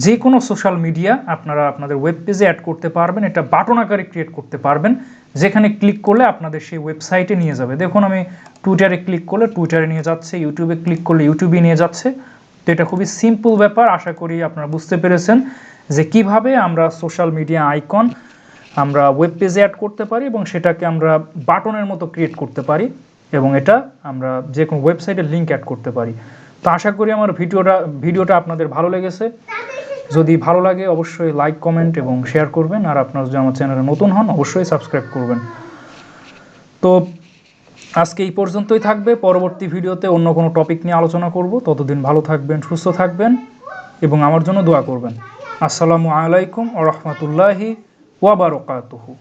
যে কোনো সোশ্যাল মিডিয়া আপনারা আপনাদের ওয়েব পেজে অ্যাড করতে পারবেন। এটা বাটন আকারে ক্রিয়েট করতে পারবেন, যেখানে ক্লিক করলে আপনাদের সেই ওয়েবসাইটে নিয়ে যাবে। দেখুন আমি টুইটারে ক্লিক করলে টুইটারে নিয়ে যাচ্ছে, ইউটিউবে ক্লিক করলে ইউটিউবে নিয়ে যাচ্ছে। তো এটা খুবই সিম্পল ব্যাপার। আশা করি আপনারা বুঝতে পেরেছেন যে কিভাবে আমরা সোশ্যাল মিডিয়া আইকন আমরা ওয়েব পেজে অ্যাড করতে পারি এবং সেটাকে আমরা বাটনের মতো ক্রিয়েট করতে পারি এবং এটা আমরা যে কোনো ওয়েবসাইটে লিঙ্ক অ্যাড করতে পারি। তো আশা করি আমার ভিডিওটা আপনাদের ভালো লেগেছে। যদি ভালো লাগে অবশ্যই লাইক, কমেন্ট এবং শেয়ার করবেন। আর আপনারা যদি আমার চ্যানেলে নতুন হন অবশ্যই সাবস্ক্রাইব করবেন। তো আজকে এই পর্যন্তই থাকবে। পরবর্তী ভিডিওতে অন্য কোনো টপিক নিয়ে আলোচনা করব। ততদিন ভালো থাকবেন, সুস্থ থাকবেন এবং আমার জন্য দোয়া করবেন। আসসালামু আলাইকুম ওয়া রাহমাতুল্লাহি ওয়া বারাকাতুহু।